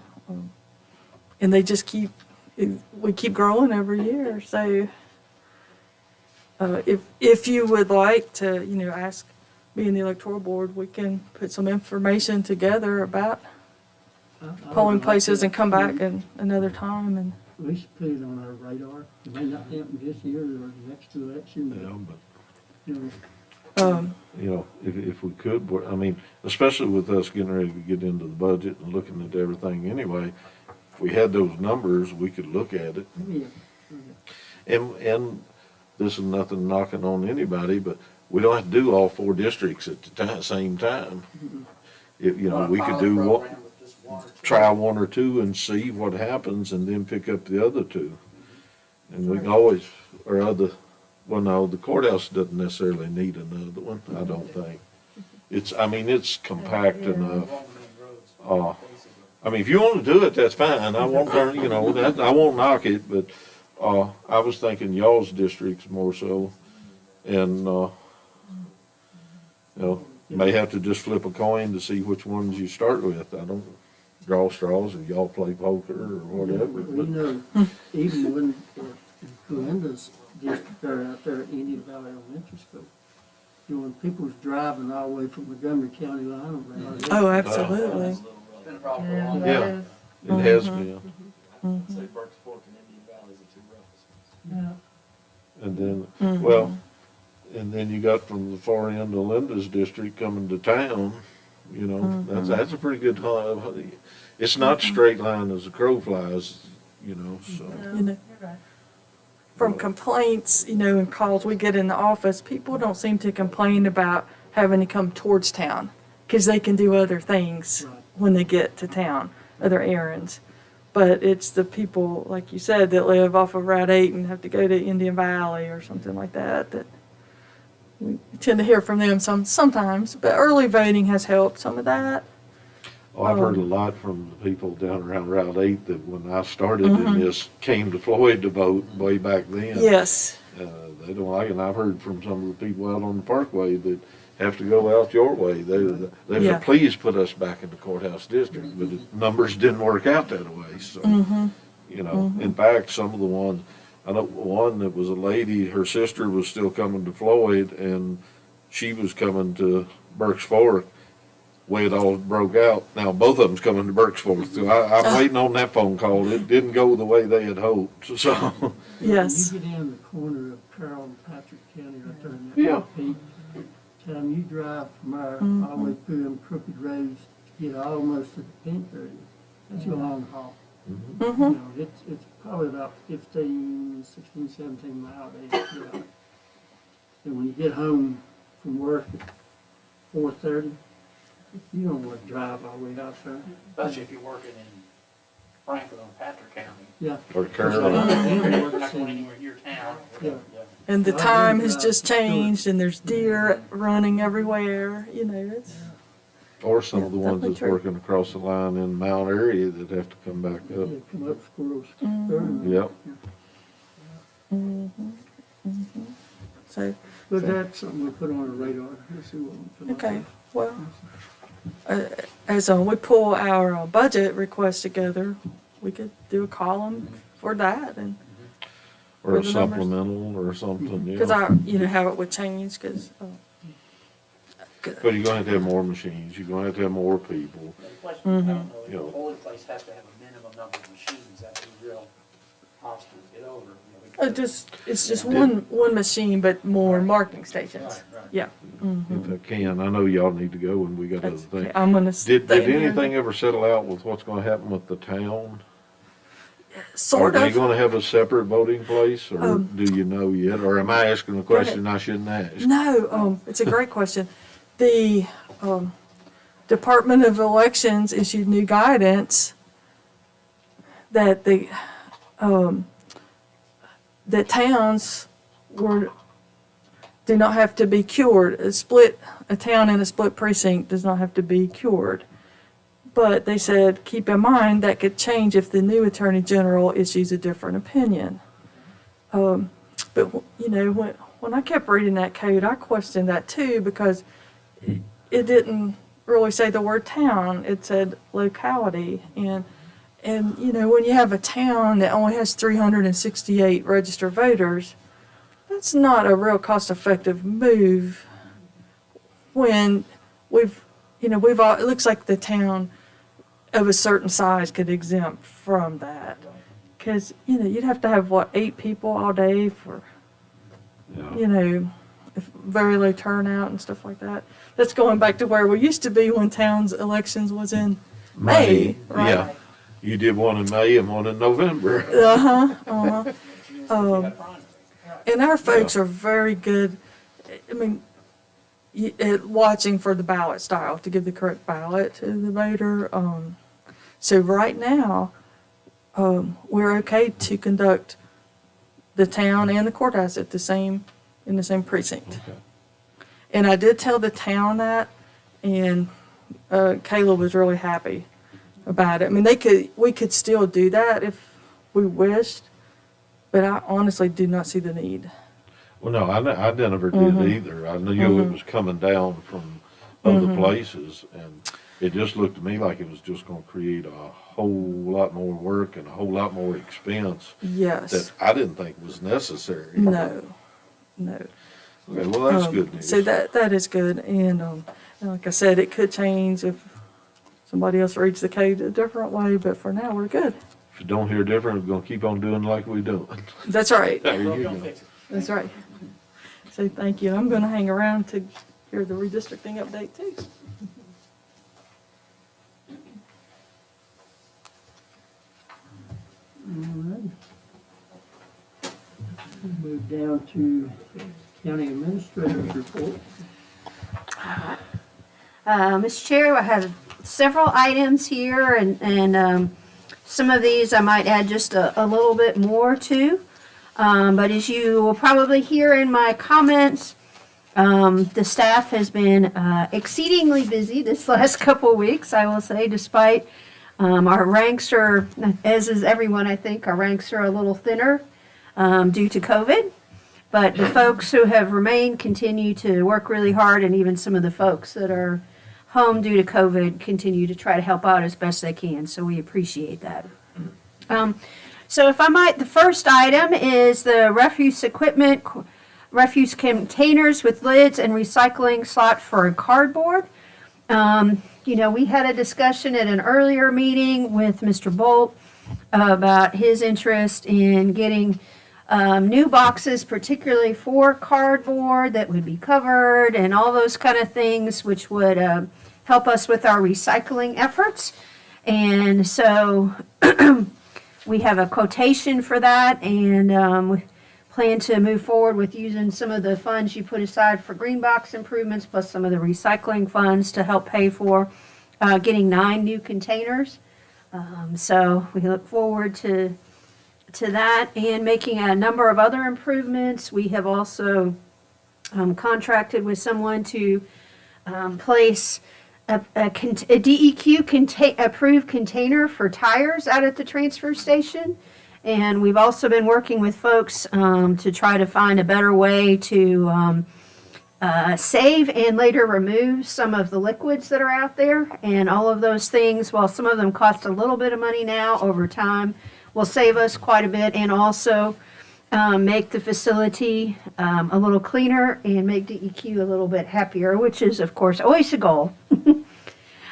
and they just we keep growing every year. So if you would like to, ask me and the electoral board, we can put some information together about I would polling like places to and come back in another time and. We should put it on our radar. It may not happen this year or the next election, but, if we could, especially with us getting ready to get into the budget and looking at everything anyway, if we had those numbers, we could look at it. yeah. And this is nothing knocking on anybody, but we don't have to do all 4 districts at the same time. If, we could do Program with just one or two. try 1 or 2 and see what happens, and then pick up the other 2. And we can always, the courthouse doesn't necessarily need another one, I don't think. It's compact enough. Along the main roads, basically. If you want to do it, that's fine. I won't turn, I won't knock it, but, I was thinking y'all's districts more so. And, May have to just flip a coin to see which ones you start with. I don't draw straws, or y'all play poker or whatever. We know, even when Glenda's district, they're out there at Indian Valley Elementary School, you know, when people's driving all the way from Montgomery County line around. Oh, absolutely. It's been a problem for a long Yeah, time. that is. It has been. Say Burke's Fork and Indian Valley is the two roughest ones. Yeah. And then, well, and then you got from the far end of Linda's district coming to town, you know, that's a pretty good, it's not straight line as a crow flies, you know, so. You know, You're right. from complaints, you know, and calls we get in the office, people don't seem to complain about having to come towards town because they can do other things Right. when they get to town, other errands. But it's the people, like you said, that live off of Route 8 and have to go to Indian Valley or something like that, that we tend to hear from them sometimes. But early voting has helped some of that. Oh, I've heard a lot from the people down around Route 8 that when I started in this, came to Floyd to vote way back then. Yes. They don't like it, and I've heard from some of the people out on the Parkway that have to go out your way. They Yeah. said, please put us back in the courthouse district, but the numbers didn't work out that way, so. You know, in fact, some of the ones, I know one that was a lady, her sister was still coming to Floyd, and she was coming to Burke's Fork. Way it all broke out. Now, both of them's coming to Burke's Fork, so I'm waiting on that phone call. It didn't go the way they had hoped, so. Yes. You get in the corner of Carroll and Patrick County right there in that Yeah. peak. Time you drive from our, all the way through them crooked roads to get almost to the pin 30, that's your long haul. You know, it's probably about 15, 16, 17 miles. And when you get home from work at 4:30, you don't want to drive all the way out there. Especially if you're working in Franklin or Patrick County. Yeah. Or You're Carolina. not going anywhere near town. Yeah. And the time has just changed, and there's deer running everywhere, you know, it's. Or some of the ones Definitely that's true. working across the line in Mount area that have to come back up. Yeah, come up Squirrel's Burn. Yep. So, But that's something we put on our radar. Let's see what we come up okay, with. well, as we pull our budget request together, we could do a column for that, and, Or a For the numbers. supplemental or something, because yeah. you know, how it would change, because, But you're gonna have to have more machines, you're gonna have to have more people. The question, I don't know, if You the know. polling place has to have a minimum number of machines, that would be real hostile to get over. You know, it's just one machine, but more marketing stations, Right, right. yeah. If I can, I know y'all need to go and we got other That's things. okay. I'm gonna Did stay in here. anything ever settle out with what's gonna happen with the town? Sort Are they of. gonna have a separate voting place, or do you know yet? Or am I asking a question I shouldn't ask? No, it's a great question. The Department of Elections issued new guidance that that towns do not have to be cured. A town in a split precinct does not have to be cured. But they said, keep in mind, that could change if the new Attorney General issues a different opinion. But, you know, when I kept reading that code, I questioned that too, because it didn't really say the word town, it said locality. And you know, when you have a town that only has 368 registered voters, that's not a real cost-effective move when it looks like the town of a certain size could exempt from that. Because, you know, you'd have to have, 8 people all day for, you know, very low turnout and stuff like that. That's going back to where we used to be when towns' elections was in May, right? Yeah, you did one in May and one in November. And our folks are very good, I mean, at watching for the ballot style, to give the correct ballot to the voter. So right now, we're okay to conduct the town and the courthouse in the same precinct. Okay. And I did tell the town that, and Kayla was really happy about it. I mean, we could still do that if we wished, but I honestly do not see the need. Well, no, I never did either. I knew it was coming down from other places. And it just looked to me like it was just gonna create a whole lot more work and a whole lot more expense Yes. that I didn't think was necessary. No. Okay, well, that's good news. So that is good, and like I said, it could change if somebody else reads the code a different way, but for now, we're good. If you don't hear different, we're gonna keep on doing like we doing. That's right, There Broke, you don't go. fix it. that's right. So thank you, I'm gonna hang around to hear the redistricting update too. All right. Move down to county administrator's report. Mr. Chair, I have several items here, and some of these I might add just a little bit more to. But as you will probably hear in my comments, the staff has been exceedingly busy this last couple of weeks, I will say, despite our ranks are, as is everyone, I think, our ranks are a little thinner due to COVID. But the folks who have remained continue to work really hard, and even some of the folks that are home due to COVID continue to try to help out as best they can, so we appreciate that. So if I might, the first item is the refuse equipment, refuse containers with lids and recycling slot for cardboard. We had a discussion at an earlier meeting with Mr. Bolt about his interest in getting new boxes, particularly for cardboard that would be covered and all those kind of things, which would help us with our recycling efforts. And so we have a quotation for that, and we plan to move forward with using some of the funds you put aside for green box improvements, plus some of the recycling funds to help pay for getting 9 new containers. So we look forward to that and making a number of other improvements. We have also contracted with someone to place a DEQ approved container for tires out at the transfer station. And we've also been working with folks to try to find a better way to save and later remove some of the liquids that are out there. And all of those things, while some of them cost a little bit of money now, over time will save us quite a bit, and also make the facility a little cleaner and make DEQ a little bit happier, which is, of course, always a goal.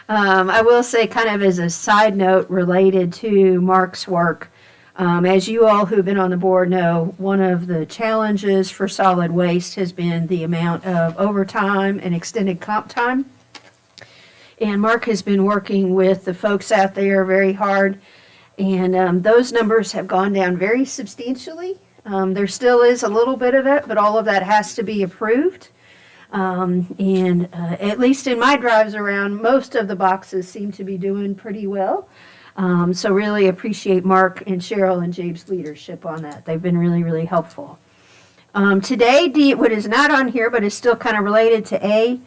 I will say, kind of as a side note related to Mark's work, as you all who've been on the board know, one of the challenges for solid waste has been the amount of overtime and extended comp time. And Mark has been working with the folks out there very hard, and those numbers have gone down very substantially. There still is a little bit of it, but all of that has to be approved. And at least in my drives around, most of the boxes seem to be doing pretty well. So really appreciate Mark and Cheryl and Jabe's leadership on that. They've been really, really helpful. Today, what is not on here, but is still kind of related to A,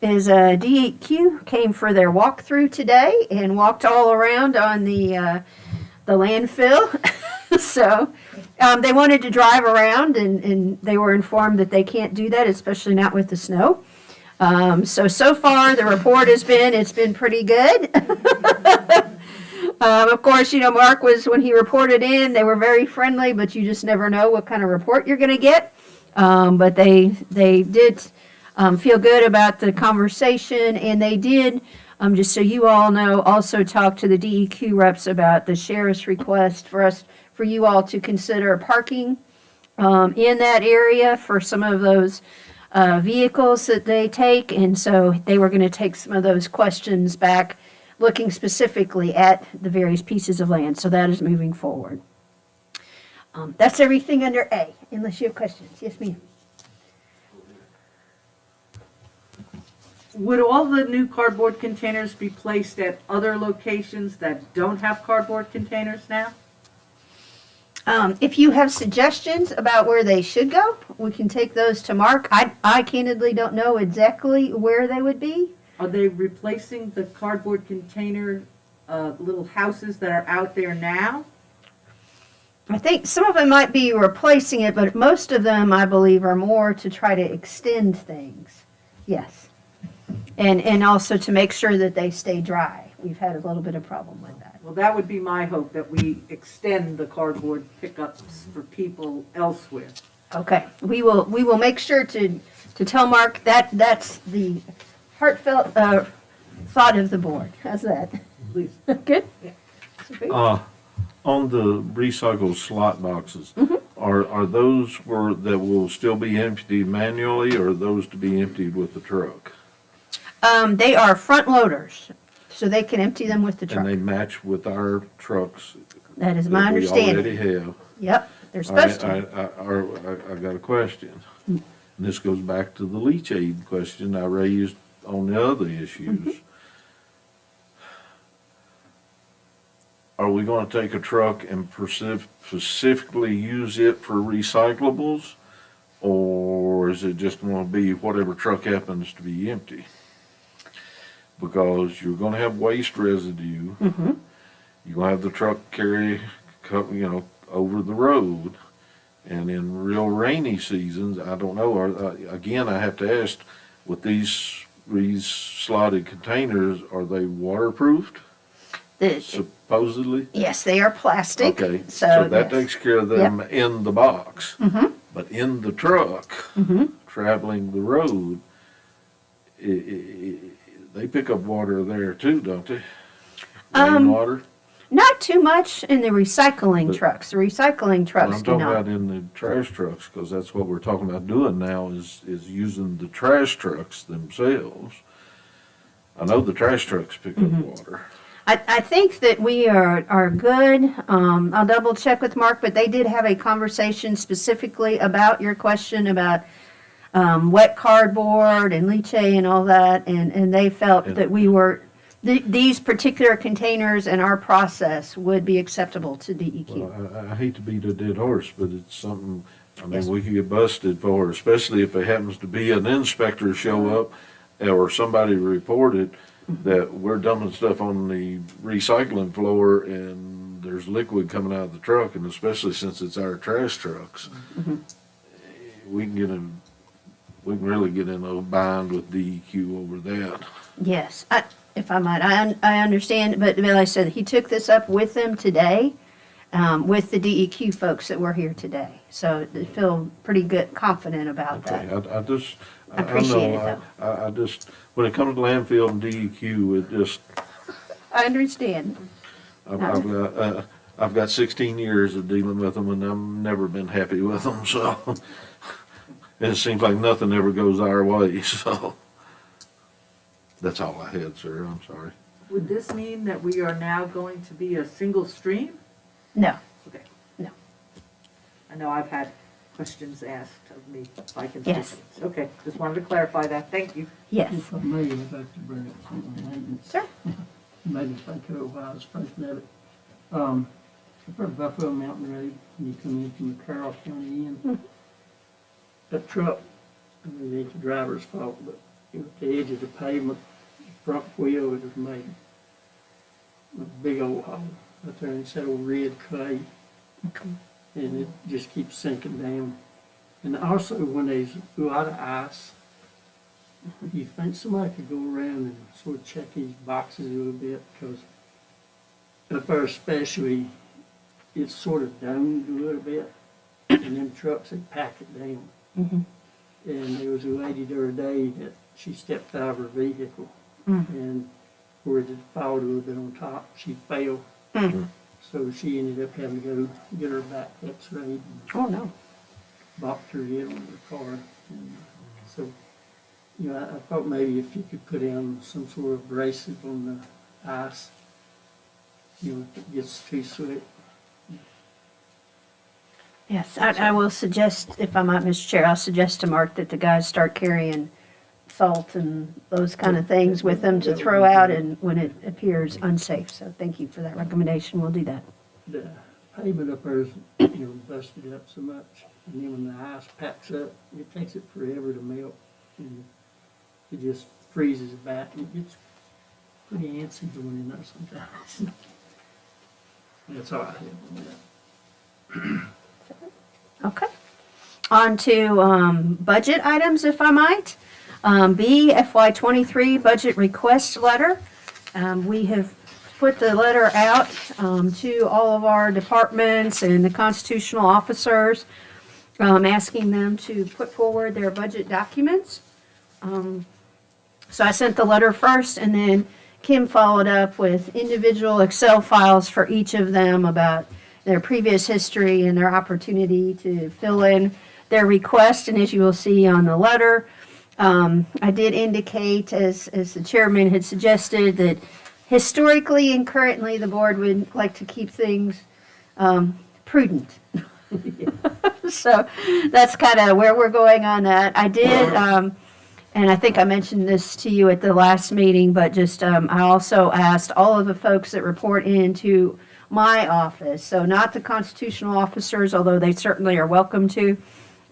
is DEQ came for their walkthrough today and walked all around on the landfill. So they wanted to drive around, and they were informed that they can't do that, especially not with the snow. So far, the report has been, it's been pretty good. Of course, Mark was, when he reported in, they were very friendly, but you just never know what kind of report you're going to get. But they did feel good about the conversation, and they did, just so you all know, also talk to the DEQ reps about the sheriff's request for you all to consider parking in that area for some of those vehicles that they take. And so they were going to take some of those questions back, looking specifically at the various pieces of land. So that is moving forward. That's everything under A, unless you have questions. Yes, ma'am. Would all the new cardboard containers be placed at other locations that don't have cardboard containers now? If you have suggestions about where they should go, we can take those to Mark. I candidly don't know exactly where they would be. Are they replacing the cardboard container little houses that are out there now? I think some of them might be replacing it, but most of them, I believe, are more to try to extend things. Yes. And also to make sure that they stay dry. We've had a little bit of problem with that. Well, that would be my hope, that we extend the cardboard pickups for people elsewhere. Okay, we will make sure to tell Mark that that's the heartfelt thought of the board. How's that? Please. Good? On the recycled slot boxes, are those that will still be emptied manually, or are those to be emptied with the truck? They are front loaders, so they can empty them with the And they truck. match with our trucks That is that my we already understanding. have? Yep, they're supposed to. I got a question. And this goes back to the leach aid question I raised on the other issues. Are we gonna take a truck and specifically use it for recyclables? Or is it just gonna be whatever truck happens to be empty? Because you're gonna have waste residue. You're gonna have the truck carry, over the road. And in real rainy seasons, I don't know, again, I have to ask, with these slotted containers, are they waterproofed? Supposedly? Yes, they are plastic. Okay, So so that yes. takes care of them in the box. But in the truck, traveling the road, they pick up water there too, don't they? Rainwater? Not too much in the recycling But- trucks. The recycling What trucks I'm do talking not. about in the trash trucks, because that's what we're talking about doing now, is using the trash trucks themselves. I know the trash trucks pick up water. I think that we are good. I'll double check with Mark, but they did have a conversation specifically about your question about wet cardboard and leachate and all that, and they felt Yeah. that we were, these particular containers and our process would be acceptable to DEQ. Well, I hate to beat a dead horse, but it's something, Yes. we could get busted for, especially if it happens to be an inspector show up or somebody reported that we're dumping stuff on the recycling floor and there's liquid coming out of the truck, and especially since it's our trash trucks, we can really get in a bind with DEQ over that. Yes, if I might, I understand, but like I said, he took this up with them today, with the DEQ folks that were here today. So I feel pretty good, confident about Okay, that. I Appreciate know, it, I just, when it comes to landfill and DEQ, it just, I understand. I've got 16 years of dealing with them, and I've never been happy with them, so. And it seems like nothing ever goes our way, so. That's all I had, sir, I'm sorry. Would this mean that we are now going to be a single stream? No, Okay. No. I know I've had questions asked of me by constituents. Yes. Okay, just wanted to clarify that, thank you. yes, If I may, I'd like to bring up something on maintenance. sir. Made me think of it while I was thinking of it. I've heard Buffalo Mountain Road, when you come in from the Carroll County end. That truck, I mean, it's the driver's fault, but it was at the edge of the pavement, front wheel was made a big old hole out there, and it's that old red clay. And it just keeps sinking down. And also, when there's a lot of ice, you think somebody could go around and sort of check these boxes a little bit, because up there especially, it's sort of domed a little bit, and them trucks, they pack it down. And there was a lady the other day that she stepped out of her vehicle, and where it had fallen a little bit on top, she fell. So she ended up having to go get her back x-rayed and Oh, no. bopped her head on her car. And so, I thought maybe if you could put down some sort of abrasive on the ice, if it gets too slick. Yes, I will suggest, if I might, Mr. Chair, I'll suggest to Mark that the guys start carrying salt and those kind of things with them to throw out and when it appears unsafe. So thank you for that recommendation. We'll do that. The pavement up there is, busted up so much, and then when the ice packs up, it takes it forever to melt, and it just freezes back, and it gets pretty antsy going in there sometimes. That's all I have on that. Okay. On to budget items, if I might. B, FY23 budget request letter. We have put the letter out to all of our departments and the constitutional officers, asking them to put forward their budget documents. So I sent the letter first, and then Kim followed up with individual Excel files for each of them about their previous history and their opportunity to fill in their request. And as you will see on the letter, I did indicate, as the chairman had suggested, that historically and currently the board would like to keep things prudent. So that's kind of where we're going on that. I did, and I think I mentioned this to you at the last meeting, but just I also asked all of the folks that report into my office, so not the constitutional officers, although they certainly are welcome to,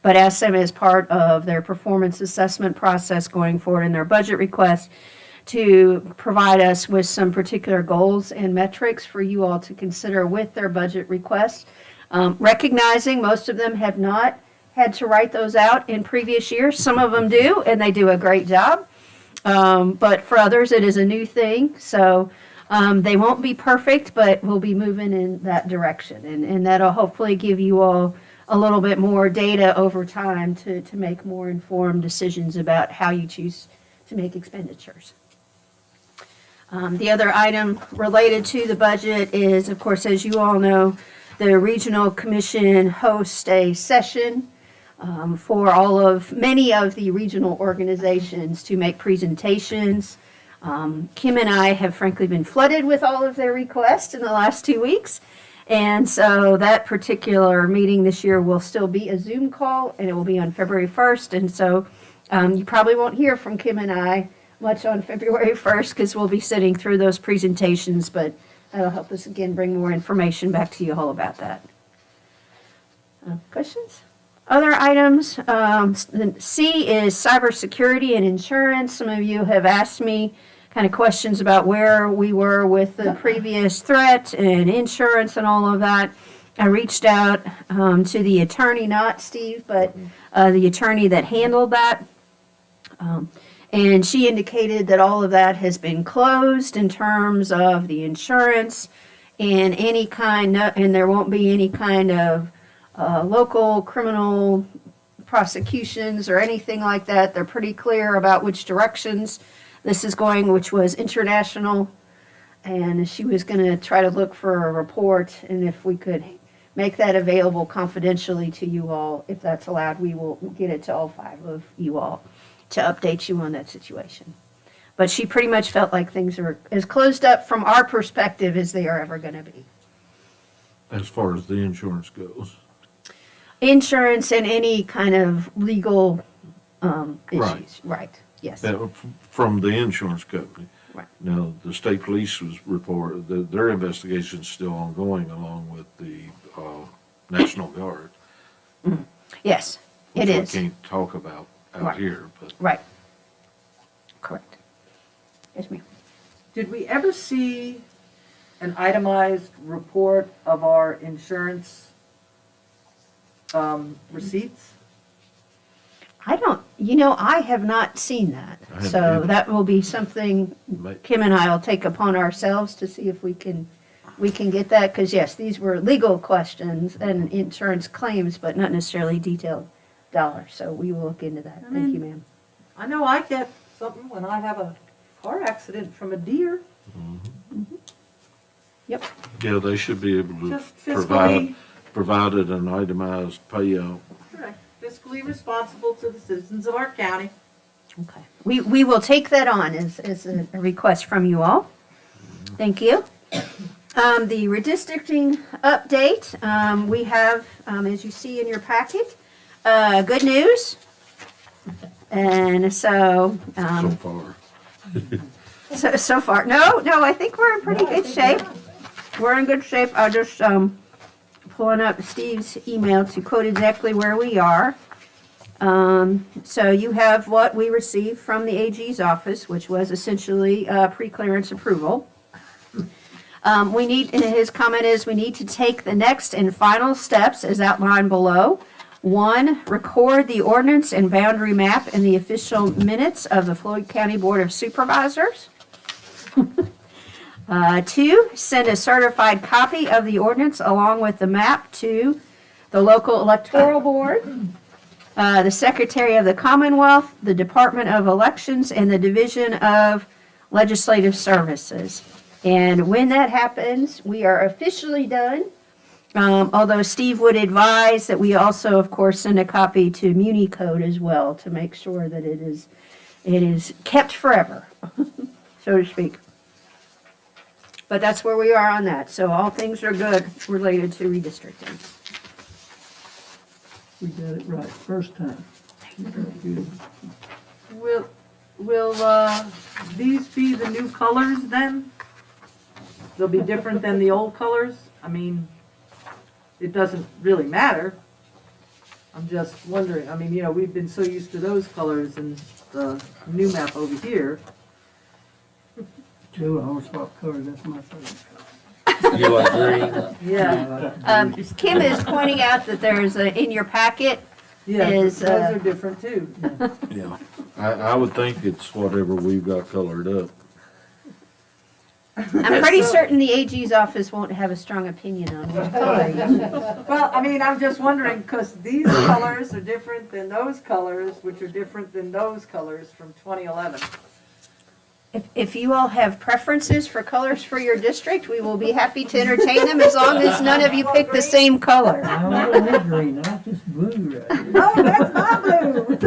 but asked them as part of their performance assessment process going forward in their budget request to provide us with some particular goals and metrics for you all to consider with their budget requests. Recognizing most of them have not had to write those out in previous years. Some of them do, and they do a great job. But for others, it is a new thing. So they won't be perfect, but we'll be moving in that direction. And that'll hopefully give you all a little bit more data over time to make more informed decisions about how you choose to make expenditures. The other item related to the budget is, of course, as you all know, the Regional Commission hosts a session for many of the regional organizations to make presentations. Kim and I have frankly been flooded with all of their requests in the last 2 weeks. And so that particular meeting this year will still be a Zoom call, and it will be on February 1st. And so you probably won't hear from Kim and I much on February 1st because we'll be sitting through those presentations, but that'll help us again bring more information back to you all about that. Questions? Other items, C is cybersecurity and insurance. Some of you have asked me kind of questions about where we were with the previous threat and insurance and all of that. I reached out to the attorney, not Steve, but the attorney that handled that. And she indicated that all of that has been closed in terms of the insurance and and there won't be any kind of local criminal prosecutions or anything like that. They're pretty clear about which directions this is going, which was international. And she was going to try to look for a report, and if we could make that available confidentially to you all, if that's allowed, we will get it to all 5 of you all to update you on that situation. But she pretty much felt like things are as closed up from our perspective as they are ever going to be. As far as the insurance goes. Insurance and any kind of legal issues. Right. Right, yes. From the insurance company. Right. Now, the state police was reported that their investigation's still ongoing along with the National Guard. Mm-hmm. Yes, it which is. we can't talk about out Right. here, but. Right. Correct. Yes, ma'am. Did we ever see an itemized report of our insurance receipts? I have not seen that. I haven't So either. that will be something Kim and I will take upon ourselves to see if we can get that. Because yes, these were legal questions and insurance claims, but not necessarily detailed dollars. So we will look into that. Thank you, ma'am. I know I get something when I have a car accident from a deer. Yep. Yeah, they should be able to Just fiscally, provided an itemized payout. correct, fiscally responsible to the citizens of our county. Okay. We will take that on as a request from you all. Thank you. The redistricting update, we have, as you see in your packet, good news. And so, So far. so far, no, I think we're in pretty good shape. We're in good shape. I just, pulling up Steve's email to quote exactly where we are. So you have what we received from the AG's office, which was essentially pre-clearance approval. And his comment is, we need to take the next and final steps as outlined below. 1, record the ordinance and boundary map in the official minutes of the Floyd County Board of Supervisors. 2, send a certified copy of the ordinance along with the map to the local electoral board, the Secretary of the Commonwealth, the Department of Elections, and the Division of Legislative Services. And when that happens, we are officially done. Although Steve would advise that we also, of course, send a copy to MuniCode as well to make sure that it is kept forever, so to speak. But that's where we are on that. So all things are good related to redistricting. We got it right first time. Good. Will these be the new colors then? They'll be different than the old colors? I mean, it doesn't really matter. I'm just wondering, I mean, we've been so used to those colors in the new map over here. Joe, I want to swap colors, that's my favorite. You like green? Yeah, Kim is pointing out that there's in your packet yeah, Is, those are different too. Yeah, I would think it's whatever we've got colored up. I'm pretty certain the AG's office won't have a strong opinion on what color you use. Well, I mean, I'm just wondering, because these colors are different than those colors, which are different than those colors from 2011. If you all have preferences for colors for your district, we will be happy to entertain them as long as none of you pick the same color. I don't need green, I want this blue right here. No, that's my blue.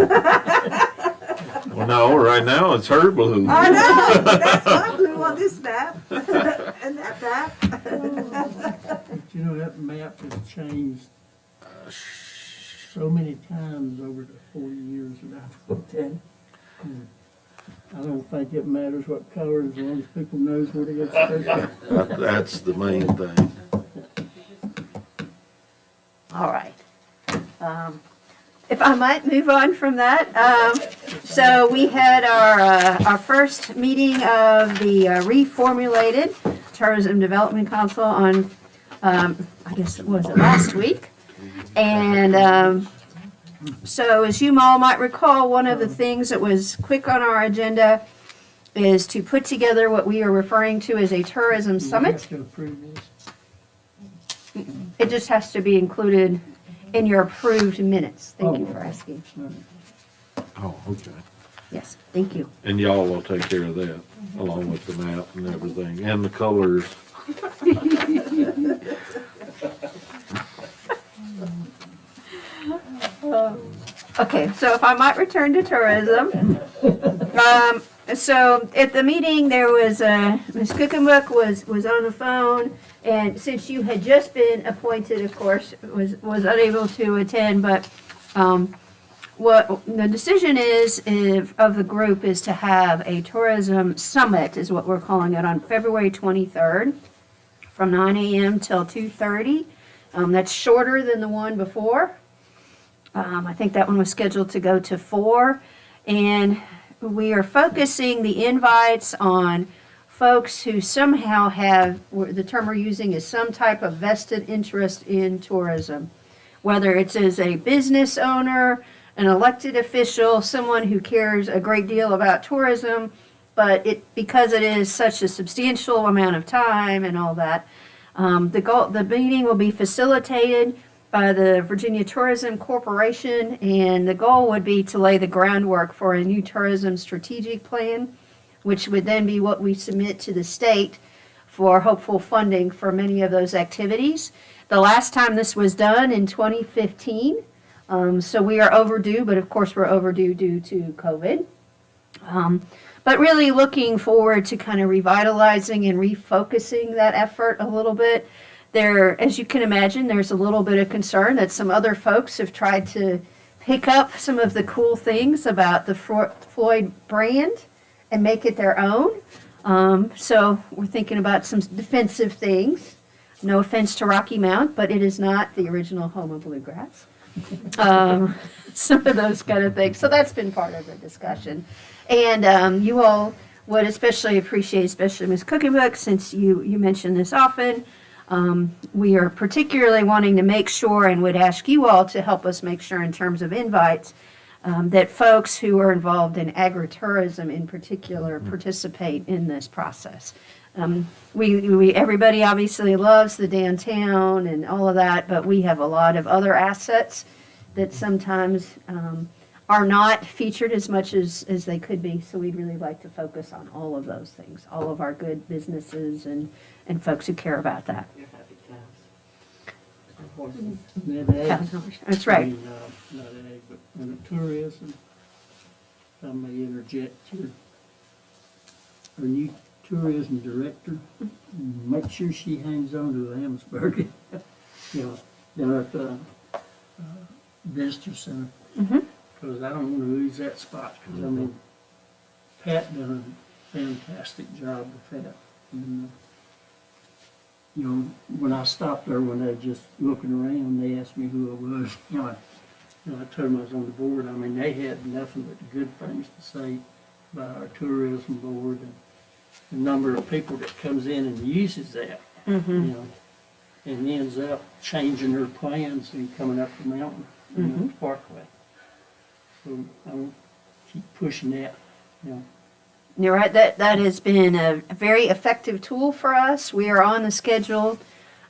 Well, no, right now it's her blue. I know, that's my blue on this map, and that map. But you know, that map has changed so many times over the 40 years that I've looked at it. I don't think it matters what color, as long as people knows what it is. That's the main thing. All right. If I might move on from that, so we had our first meeting of the reformulated Tourism Development Council on, I guess, was it last week? And so as you all might recall, one of the things that was quick on our agenda is to put together what we are referring to as a tourism We summit. have to approve this. It just has to be included in your approved minutes. Thank you for asking. Oh, okay. Yes, thank you. And y'all will take care of that, along with the map and everything, and the colors. Okay, so if I might return to tourism. So at the meeting, there was, Ms. Cookenbook was on the phone, and since you had just been appointed, of course, was unable to attend, but what the decision is of the group is to have a tourism summit, is what we're calling it, on February 23rd, from 9 a.m. till 2:30. That's shorter than the one before. I think that one was scheduled to go to 4, and we are focusing the invites on folks who somehow have, the term we're using is some type of vested interest in tourism, whether it's as a business owner, an elected official, someone who cares a great deal about tourism, but because it is such a substantial amount of time and all that, the meeting will be facilitated by the Virginia Tourism Corporation, and the goal would be to lay the groundwork for a new tourism strategic plan, which would then be what we submit to the state for hopeful funding for many of those activities. The last time this was done in 2015, so we are overdue, but of course we're overdue due to COVID. But really looking forward to kind of revitalizing and refocusing that effort a little bit. There, as you can imagine, there's a little bit of concern that some other folks have tried to pick up some of the cool things about the Floyd brand and make it their own. So we're thinking about some defensive things. No offense to Rocky Mount, but it is not the original home of bluegrass. Some of those kind of things. So that's been part of the discussion. And you all would especially appreciate, especially Ms. Cookenbook, since you mention this often, We are particularly wanting to make sure and would ask you all to help us make sure in terms of invites that folks who are involved in agritourism in particular participate in this process. Everybody obviously loves the downtown and all of that, but we have a lot of other assets that sometimes are not featured as much as they could be. So we'd really like to focus on all of those things, all of our good businesses and folks who care about that. You're happy cows. And horses. That's right. Not ag, but in tourism, if I may interject here. Our new tourism director, make sure she hangs on to the Amsburg, down at the visitor center. Because I don't want to lose that spot, because I mean, Pat done a fantastic job with that. And, when I stopped there, when they were just looking around, they asked me who I was. I told them I was on the board. I mean, they had nothing but good things to say about our tourism board and the number of people that comes in and uses that, and ends up changing their plans and coming up the mountain, the parkway. So I'll keep pushing that, You're right, that has been a very effective tool for us. We are on the schedule.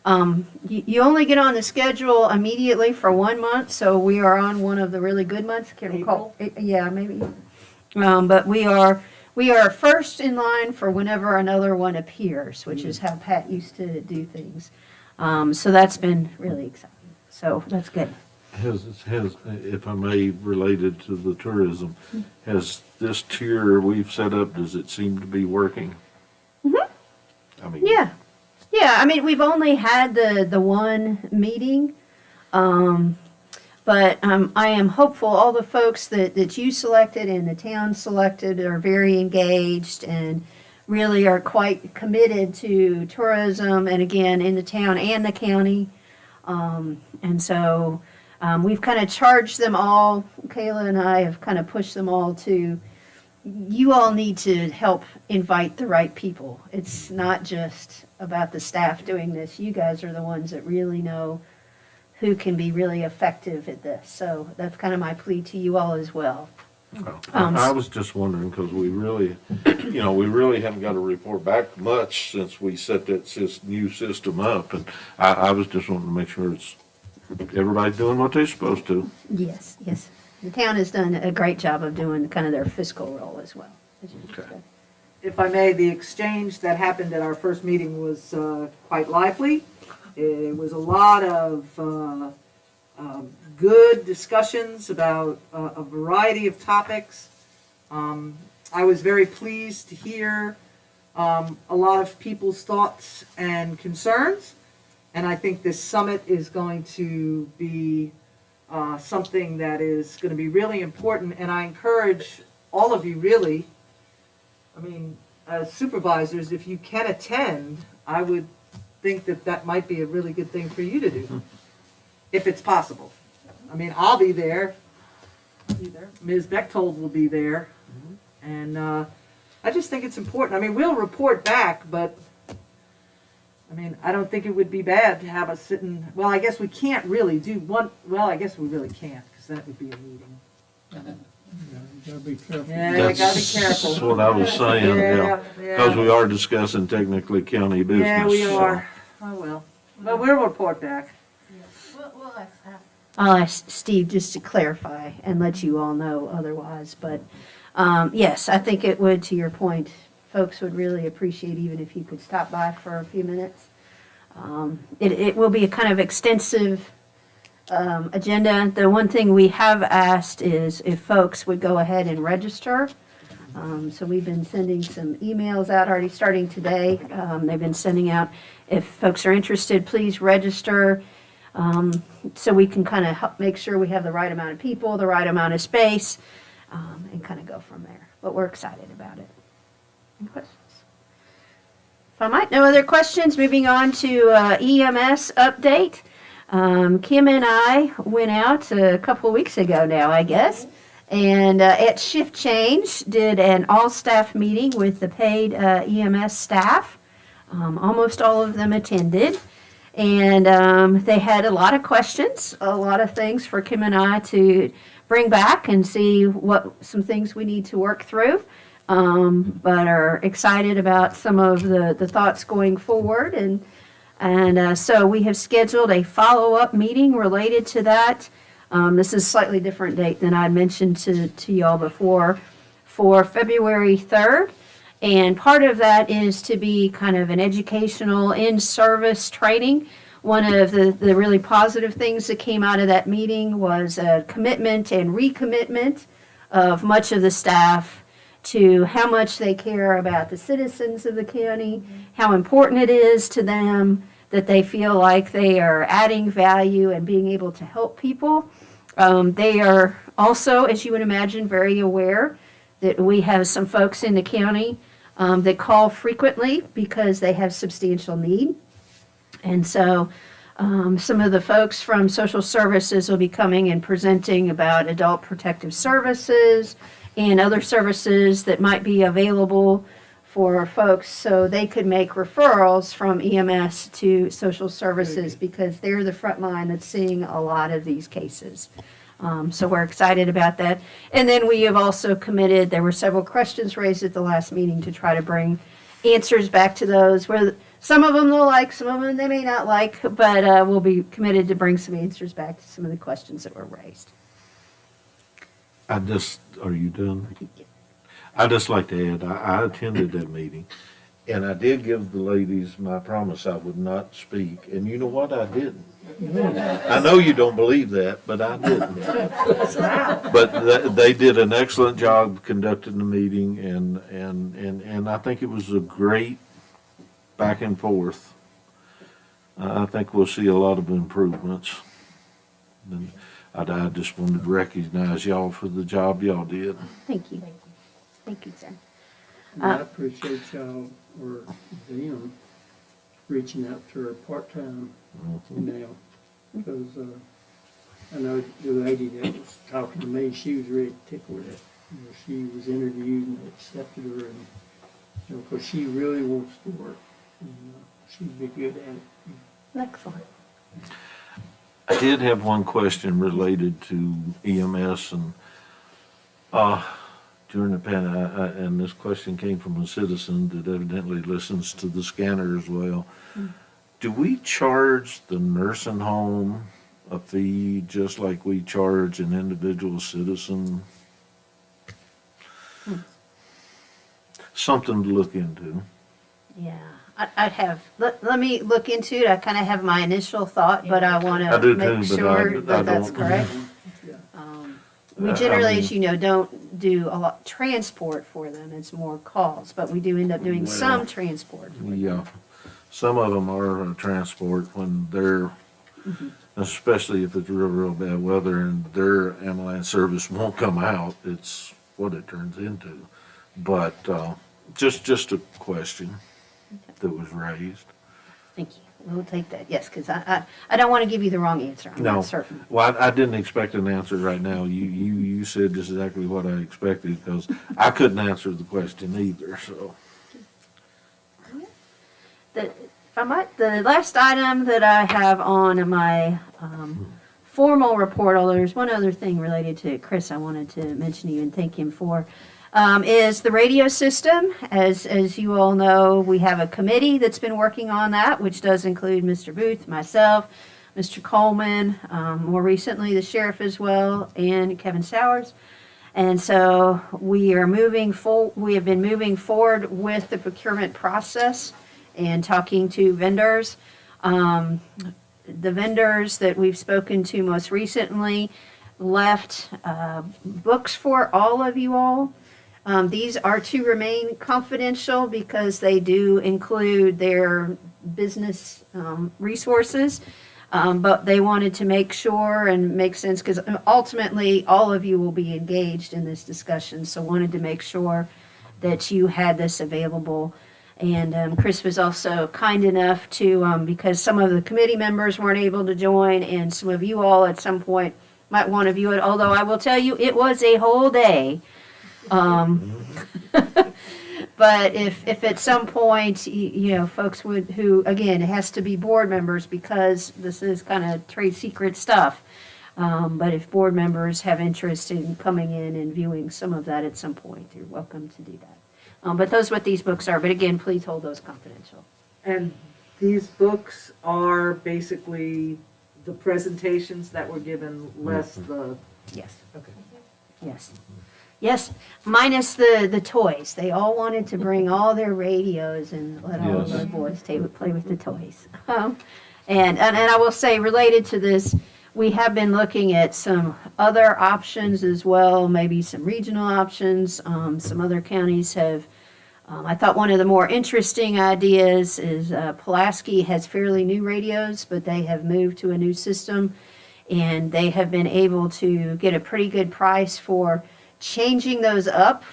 You only get on the schedule immediately for 1 month, so we are on one of the really good months. Can't recall. Yeah, maybe. But we are first in line for whenever another one appears, which is how Pat used to do things. So that's been really exciting. So that's good. Has, if I may, related to the tourism, has this tier we've set up, does it seem to be working? I mean, Yeah. I mean, we've only had the one meeting, but I am hopeful all the folks that you selected and the town selected are very engaged and really are quite committed to tourism and again in the town and the county. And so we've kind of charged them all, Kayla and I have kind of pushed them all to, you all need to help invite the right people. It's not just about the staff doing this. You guys are the ones that really know who can be really effective at this. So that's kind of my plea to you all as well. I was just wondering, because we really haven't got a report back much since we set that new system up, and I was just wanting to make sure everybody's doing what they're supposed to. Yes. The town has done a great job of doing kind of their fiscal role as well. Okay. If I may, the exchange that happened at our first meeting was quite lively. It was a lot of good discussions about a variety of topics. I was very pleased to hear a lot of people's thoughts and concerns, and I think this summit is going to be something that is going to be really important, and I encourage all of you really, I mean, as supervisors, if you can attend, I would think that might be a really good thing for you to do, if it's possible. I mean, I'll be there. Ms. Bechtold will be there. And I just think it's important. I mean, we'll report back, but I mean, I don't think it would be bad to have us sitting, well, I guess we can't really do one, well, I guess we really can't, because then it would be a meeting. You gotta be careful. Yeah, you gotta be careful. That's what I was saying, yeah. Because we are discussing technically county business. Yeah, we so. are. Oh, well. But we'll report back. I'll ask Steve just to clarify and let you all know otherwise. But yes, I think it would, to your point, folks would really appreciate even if you could stop by for a few minutes. It will be a kind of extensive agenda. The one thing we have asked is if folks would go ahead and register. So we've been sending some emails out already starting today. They've been sending out, if folks are interested, please register. So we can kind of help make sure we have the right amount of people, the right amount of space, and kind of go from there. But we're excited about it. Any questions? If I might, no other questions. Moving on to EMS update. Kim and I went out a couple of weeks ago now, I guess, and at Shift Change did an all-staff meeting with the paid EMS staff. Almost all of them attended. And they had a lot of questions, a lot of things for Kim and I to bring back and see some things we need to work through. But are excited about some of the thoughts going forward. And so we have scheduled a follow-up meeting related to that. This is a slightly different date than I mentioned to y'all before, for February 3rd. And part of that is to be kind of an educational in-service training. One of the really positive things that came out of that meeting was a commitment and recommitment of much of the staff to how much they care about the citizens of the county, how important it is to them, that they feel like they are adding value and being able to help people. They are also, as you would imagine, very aware that we have some folks in the county that call frequently because they have substantial need. And so some of the folks from social services will be coming and presenting about adult protective services and other services that might be available for folks so they could make referrals from EMS to social services because they're the front line that's seeing a lot of these cases. So we're excited about that. And then we have also committed, there were several questions raised at the last meeting to try to bring answers back to those where some of them they'll like, some of them they may not like, but we'll be committed to bring some answers back to some of the questions that were raised. Are you done? I'd just like to add, I attended that meeting, and I did give the ladies my promise I would not speak, and you know what, I didn't. I know you don't believe that, but I didn't. But they did an excellent job conducting the meeting, and I think it was a great back and forth. I think we'll see a lot of improvements. And I just wanted to recognize y'all for the job y'all did. Thank you. Thank you, sir. And I appreciate y'all or them reaching out to her part-time now. Because I know the lady that was talking to me, she was really tickled that she was interviewed and they accepted her, and because she really wants to work, and she'd be good at it. Excellent. I did have one question related to EMS and during the pandemic, and this question came from a citizen that evidently listens to the scanner as well. Do we charge the nursing home a fee just like we charge an individual citizen? Something to look into. Yeah, I'd have, let me look into it. I kind of have my initial thought, but I want I to do make too, but sure I that that's don't- correct. Yeah. We generally, as you know, don't do a lot transport for them. It's more calls, but we do end up doing some transport. Yeah, some of them are transport when they're, especially if it's real bad weather and their ambulance service won't come out, it's what it turns into. But just a question that was raised. Thank you. We'll take that, yes, because I don't want to give you the wrong answer. I'm No. not certain. Well, I didn't expect an answer right now. You said just exactly what I expected because I couldn't answer the question either, so. The last item that I have on my formal report, although there's one other thing related to Chris I wanted to mention to you and thank him for, is the radio system. As you all know, we have a committee that's been working on that, which does include Mr. Booth, myself, Mr. Coleman, more recently the sheriff as well, and Kevin Sowers. And so we have been moving forward with the procurement process and talking to vendors. The vendors that we've spoken to most recently left books for all of you all. These are to remain confidential because they do include their business resources. But they wanted to make sure and make sense because ultimately all of you will be engaged in this discussion. So wanted to make sure that you had this available. And Chris was also kind enough to, because some of the committee members weren't able to join and some of you all at some point might want to view it, although I will tell you it was a whole day. But if at some point, folks who, again, it has to be board members because this is kind of trade secret stuff. But if board members have interest in coming in and viewing some of that at some point, you're welcome to do that. But those are what these books are. But again, please hold those confidential. And these books are basically the presentations that were given, less the, Yes. okay. Yes. Yes, minus the toys. They all wanted to bring all their radios and let all of Yes. our boys play with the toys. And I will say, related to this, we have been looking at some other options as well, maybe some regional options. Some other counties have, I thought one of the more interesting ideas is Pulaski has fairly new radios, but they have moved to a new system. And they have been able to get a pretty good price for changing those up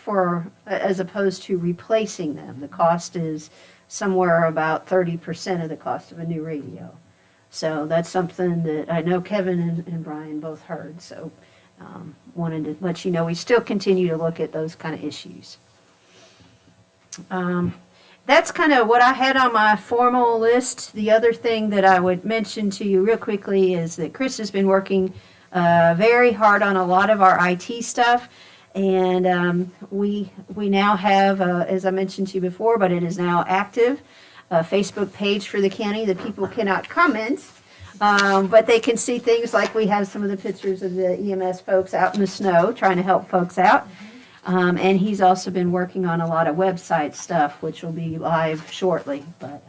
as opposed to replacing them. The cost is somewhere about 30% of the cost of a new radio. So that's something that I know Kevin and Brian both heard. So wanted to let you know we still continue to look at those kind of issues. That's kind of what I had on my formal list. The other thing that I would mention to you real quickly is that Chris has been working very hard on a lot of our IT stuff. And we now have, as I mentioned to you before, but it is now active, a Facebook page for the county that people cannot comment, but they can see things like we have some of the pictures of the EMS folks out in the snow trying to help folks out. And he's also been working on a lot of website stuff, which will be live shortly. But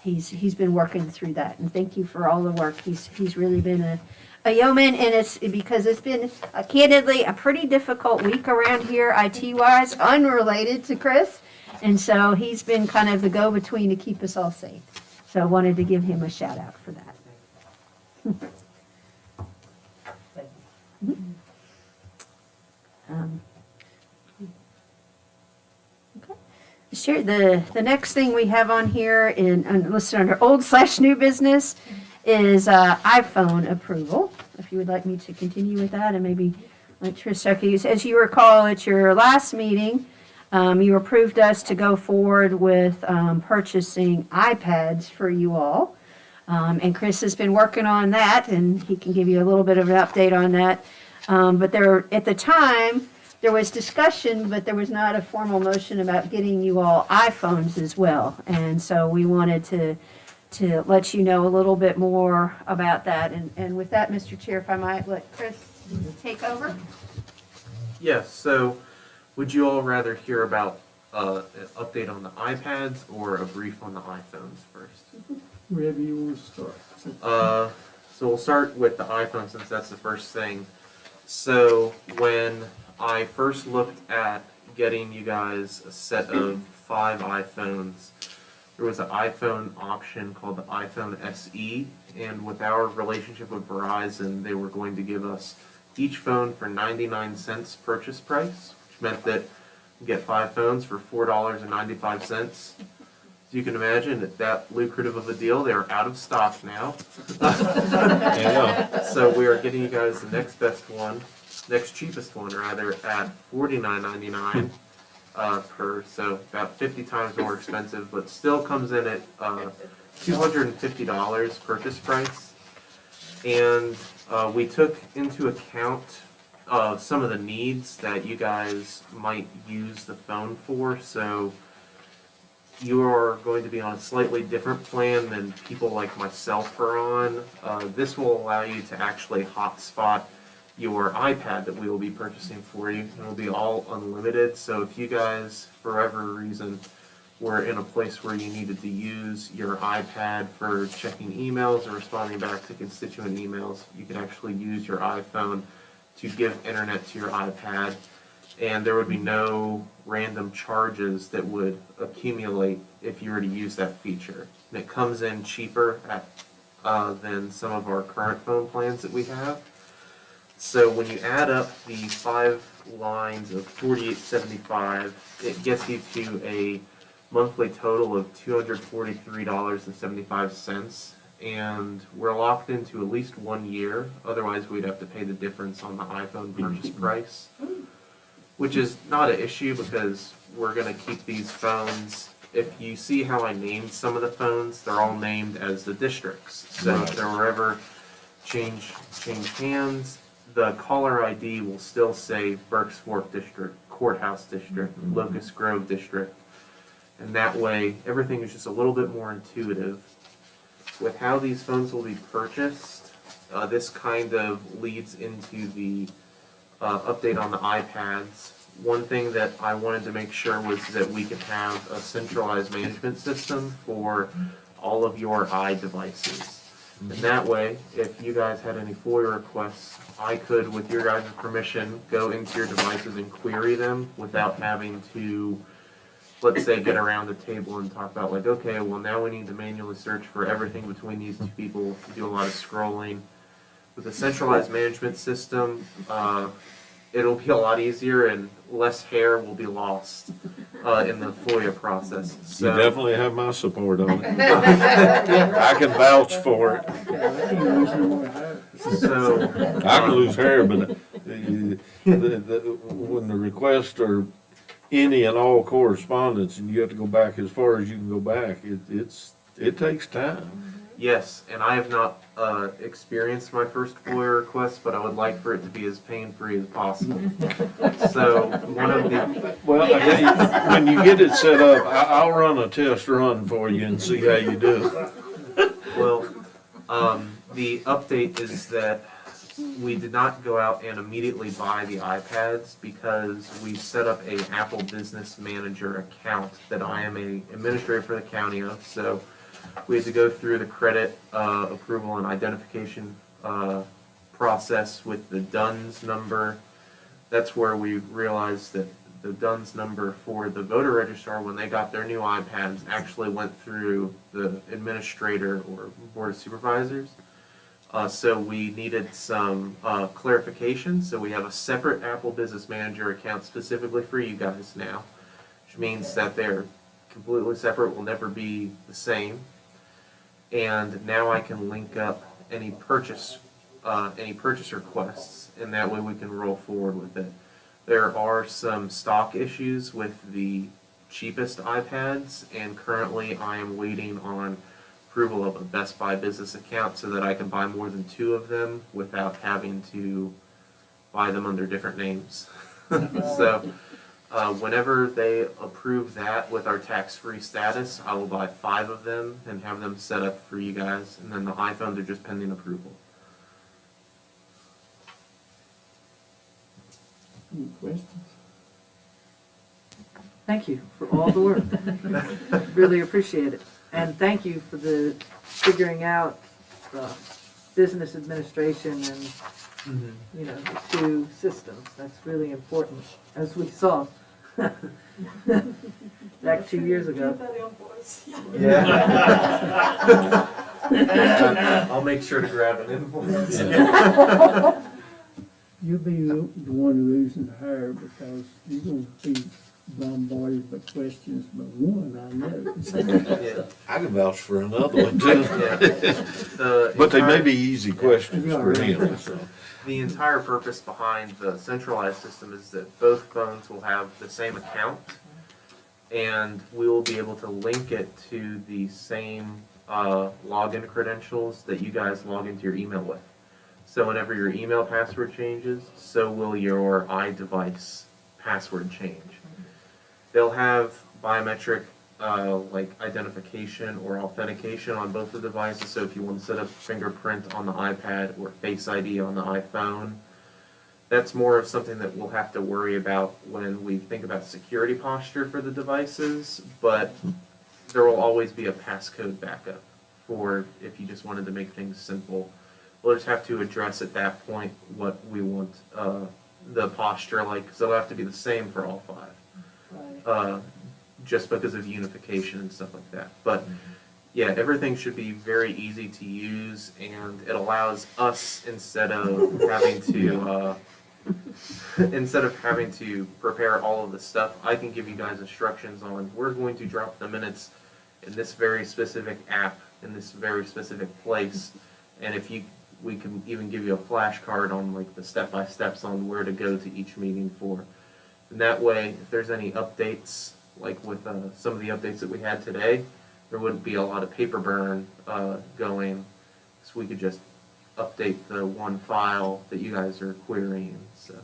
he's been working through that. And thank you for all the work. He's really been a yeoman, and it's because it's been candidly a pretty difficult week around here IT-wise, unrelated to Chris. And so he's been kind of the go-between to keep us all safe. So I wanted to give him a shout out for that. Sure. The next thing we have on here listed under old/new business is iPhone approval. If you would like me to continue with that, and maybe let Trish, as you recall at your last meeting, you approved us to go forward with purchasing iPads for you all. And Chris has been working on that, and he can give you a little bit of an update on that. But at the time, there was discussion, but there was not a formal motion about getting you all iPhones as well. And so we wanted to let you know a little bit more about that. And with that, Mr. Chair, if I might let Chris take over. Yes, so would you all rather hear about an update on the iPads or a brief on the iPhones first? Wherever you want to start. So we'll start with the iPhone since that's the first thing. So when I first looked at getting you guys a set of 5 iPhones, there was an iPhone option called the iPhone SE, and with our relationship with Verizon, they were going to give us each phone for 99 cents purchase price, which meant that you get 5 phones for $4.95. As you can imagine, at that lucrative of a deal, they are out of stock now. So we are getting you guys the next cheapest one rather, at $49.99 per, so about 50 times more expensive, but still comes in at $250 purchase price. And we took into account some of the needs that you guys might use the phone for, so you are going to be on a slightly different plan than people like myself are on. This will allow you to actually hotspot your iPad that we will be purchasing for you. It will be all unlimited, so if you guys, for whatever reason, were in a place where you needed to use your iPad for checking emails or responding back to constituent emails, you can actually use your iPhone to give internet to your iPad, and there would be no random charges that would accumulate if you were to use that feature. And it comes in cheaper than some of our current phone plans that we have. So when you add up the 5 lines of $48.75, it gets you to a monthly total of $243.75, and we're locked into at least 1 year. Otherwise, we'd have to pay the difference on the iPhone purchase price. which is not an issue because we're gonna keep these phones. If you see how I named some of the phones, they're all named as the districts. So if there were ever change hands, the caller ID will still say Berks Fork District, Courthouse District, Locust Grove District. And that way, everything is just a little bit more intuitive. With how these phones will be purchased, this kind of leads into the update on the iPads. One thing that I wanted to make sure was that we could have a centralized management system for all of your iDevices. And that way, if you guys had any FOIA requests, I could, with your guys' permission, go into your devices and query them without having to, let's say, get around the table and talk about like, okay, well now we need to manually search for everything between these two people, do a lot of scrolling. With a centralized management system, it'll be a lot easier and less hair will be lost in the FOIA process. You So, definitely have my support on it. I can vouch for it. I can't lose no more hair. so I can lose hair, but when the requests are any and all correspondence, and you have to go back as far as you can go back, it takes time. yes, and I have not experienced my first FOIA request, but I would like for it to be as pain-free as possible. So one of the Well, when you get it set up, I'll run a test run for you and see how you do. Well, the update is that we did not go out and immediately buy the iPads because we set up a Apple Business Manager account that I am a administrator for the county of. So we had to go through the credit approval and identification process with the DUNS number. That's where we realized that the DUNS number for the voter registrar, when they got their new iPads, actually went through the administrator or board of supervisors. So we needed some clarification. So we have a separate Apple Business Manager account specifically for you guys now, which means that they're completely separate, will never be the same. And now I can link up any purchase requests, and that way we can roll forward with it. There are some stock issues with the cheapest iPads, and currently I am waiting on approval of a Best Buy business account so that I can buy more than 2 of them without having to buy them under different names. So whenever they approve that with our tax-free status, I will buy 5 of them and have them set up for you guys, and then the iPhones are just pending approval. Any questions? thank you for all the work. Really appreciate it. And thank you for the figuring out the business administration and, you know, the 2 systems. That's really important, as we saw back 2 years ago. Yeah. I'll make sure to grab an invoice. You'll be the one losing hair because you're gonna be bombarded by questions by one, I know. Yeah. I can vouch for another one too. The But they may entire- be easy questions for him, so. The entire purpose behind the centralized system is that both phones will have the same account, and we will be able to link it to the same login credentials that you guys log into your email with. So whenever your email password changes, so will your iDevice password change. They'll have biometric like identification or authentication on both the devices. So if you want to set up fingerprint on the iPad or Face ID on the iPhone, that's more of something that we'll have to worry about when we think about security posture for the devices, but there will always be a passcode backup for if you just wanted to make things simple. We'll just have to address at that point what we want the posture like, because it'll have to be the same for all 5. Just because of unification and stuff like that. But yeah, everything should be very easy to use, and it allows us, instead of having to prepare all of the stuff, I can give you guys instructions on, we're going to drop the minutes in this very specific app, in this very specific place, and we can even give you a flashcard on like the step-by-steps on where to go to each meeting for And that way, if there's any updates, like with some of the updates that we had today, there wouldn't be a lot of paper burn going, so we could just update the one file that you guys are querying, so.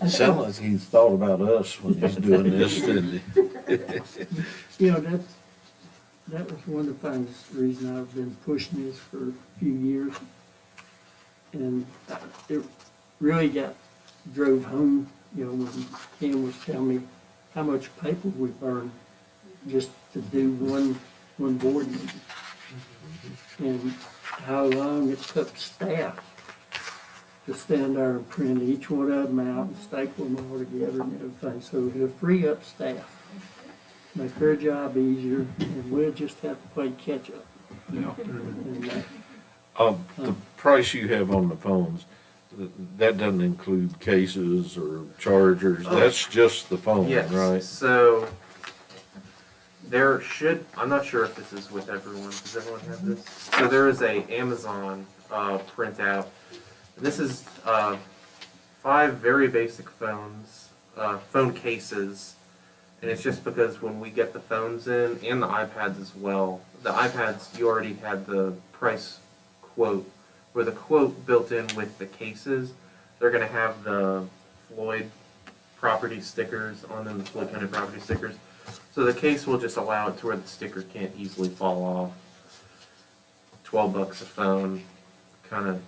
Sound like he's thought about us when he's doing this, didn't he? You know, that was one of the things, the reason I've been pushing this for a few years. And it really drove home, you know, when Ken was telling me how much paper we burned just to do one board meeting. And how long it took staff to stand there and print each one of them out and staple them all together and everything. So it'll free up staff, make their job easier, and we'll just have to play catch up. Yeah. And, The price you have on the phones, that doesn't include cases or chargers, that's just the phone, Yes, right? so there should, I'm not sure if this is with everyone, does everyone have this? So there is a Amazon printout. This is 5 very basic phones, phone cases, and it's just because when we get the phones in, and the iPads as well, the iPads, you already had the price quote, where the quote built in with the cases, they're going to have the Floyd property stickers on them, the Floyd County property stickers. So the case will just allow it to where the sticker can't easily fall off. $12 a phone, kind of.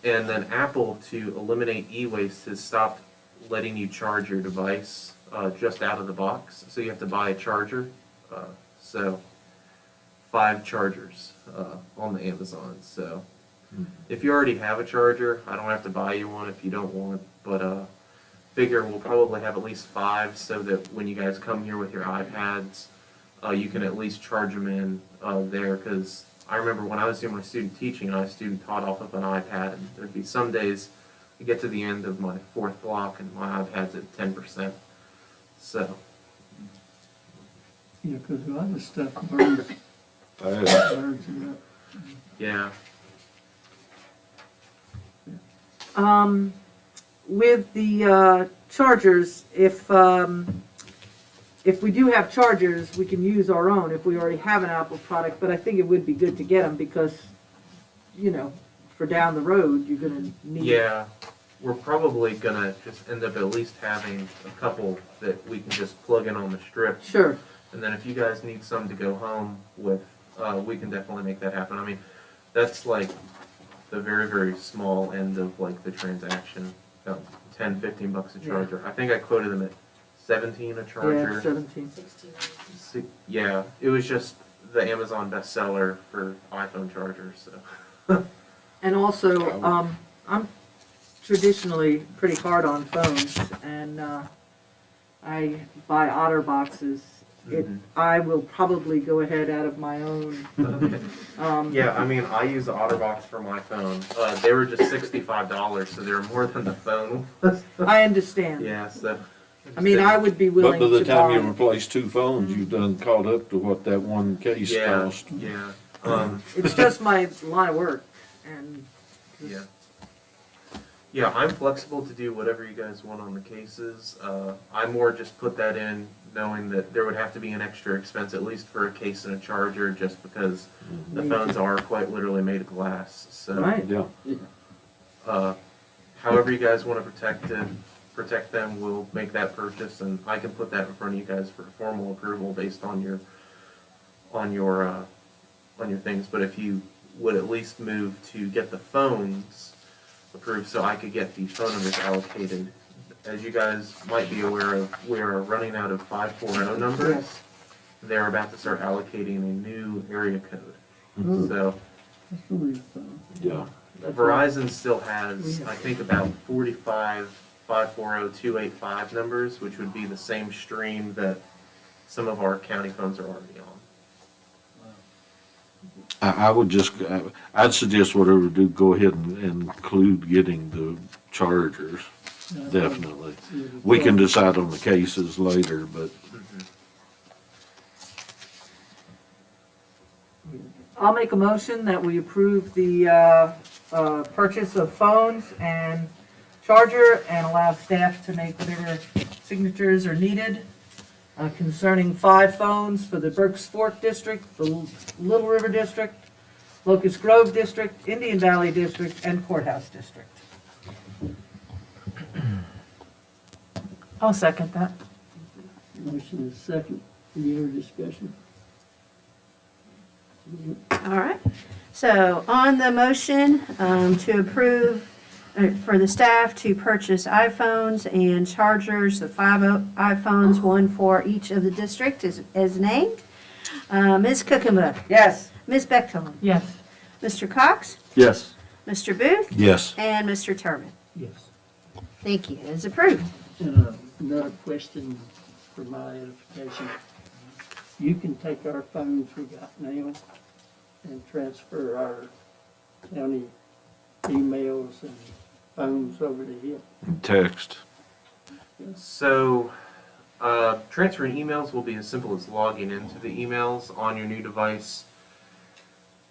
And then Apple, to eliminate e-waste, has stopped letting you charge your device just out of the box. So you have to buy a charger. So 5 chargers on the Amazon. So if you already have a charger, I don't have to buy you one if you don't want. But figure we'll probably have at least 5 so that when you guys come here with your iPads, you can at least charge them in there. Because I remember when I was doing my student teaching, I was student taught off of an iPad, and there'd be some days I get to the end of my 4th block and my iPad's at 10%. So. yeah, because a lot of stuff burns it up. Yeah. With the chargers, if we do have chargers, we can use our own if we already have an Apple product, but I think it would be good to get them because, you know, for down the road, you're gonna need. Yeah, we're probably gonna just end up at least having a couple that we can just plug in on the strip. Sure. And then if you guys need some to go home with, we can definitely make that happen. I mean, that's like the very, very small end of like the transaction. $10, $15 a charger. I think I quoted them at 17 a charger. Yeah, 17. Yeah, it was just the Amazon bestseller for iPhone chargers. So. And also, I'm traditionally pretty hard on phones, and I buy Otter boxes. I will probably go ahead out of my own. Okay. Yeah, I mean, I use the OtterBox for my phone. They were just $65, so they were more than the phone was. I understand. Yeah, so. I mean, I would be But willing by the to time you buy. replace 2 phones, you've done caught up to what that one case Yeah, cost. yeah. It's just my line of work, and Yeah. Yeah, I'm flexible to do whatever you guys want on the cases. I more just put that in knowing that there would have to be an extra expense, at least for a case and a charger, just because the phones are quite literally made of glass. So, right. Yeah. however you guys want to protect them, we'll make that purchase, and I can put that in front of you guys for formal approval based on your things. But if you would at least move to get the phones approved so I could get the phone numbers allocated. As you guys might be aware of, we are running out of 540 numbers. Yes. They're about to start allocating a new area code. So That's really fun. Yeah. Verizon still has, I think, about 45 540-285 numbers, which would be the same stream that some of our county phones are already on. I would just, I'd suggest whatever we do, go ahead and include getting the chargers, definitely. We can decide on the cases later, but I'll make a motion that we approve the purchase of phones and charger and allow staff to make whatever signatures are needed concerning 5 phones for the Berks Fork District, the Little River District, Locust Grove District, Indian Valley District, and Courthouse District. I'll second that. Motion is second. Any other discussion? All right. So on the motion to approve for the staff to purchase iPhones and chargers, the 5 iPhones, 1 for each of the district as named. Ms. Cookenbook, Yes. Ms. Bechtold, Yes. Mr. Cox, Yes. Mr. Booth, Yes. and Mr. Turbin. Yes. Thank you. It's approved. And another question for my edification. You can take our phones we got now and transfer our county emails and phones over to him. Text. So, transferring emails will be as simple as logging into the emails on your new device.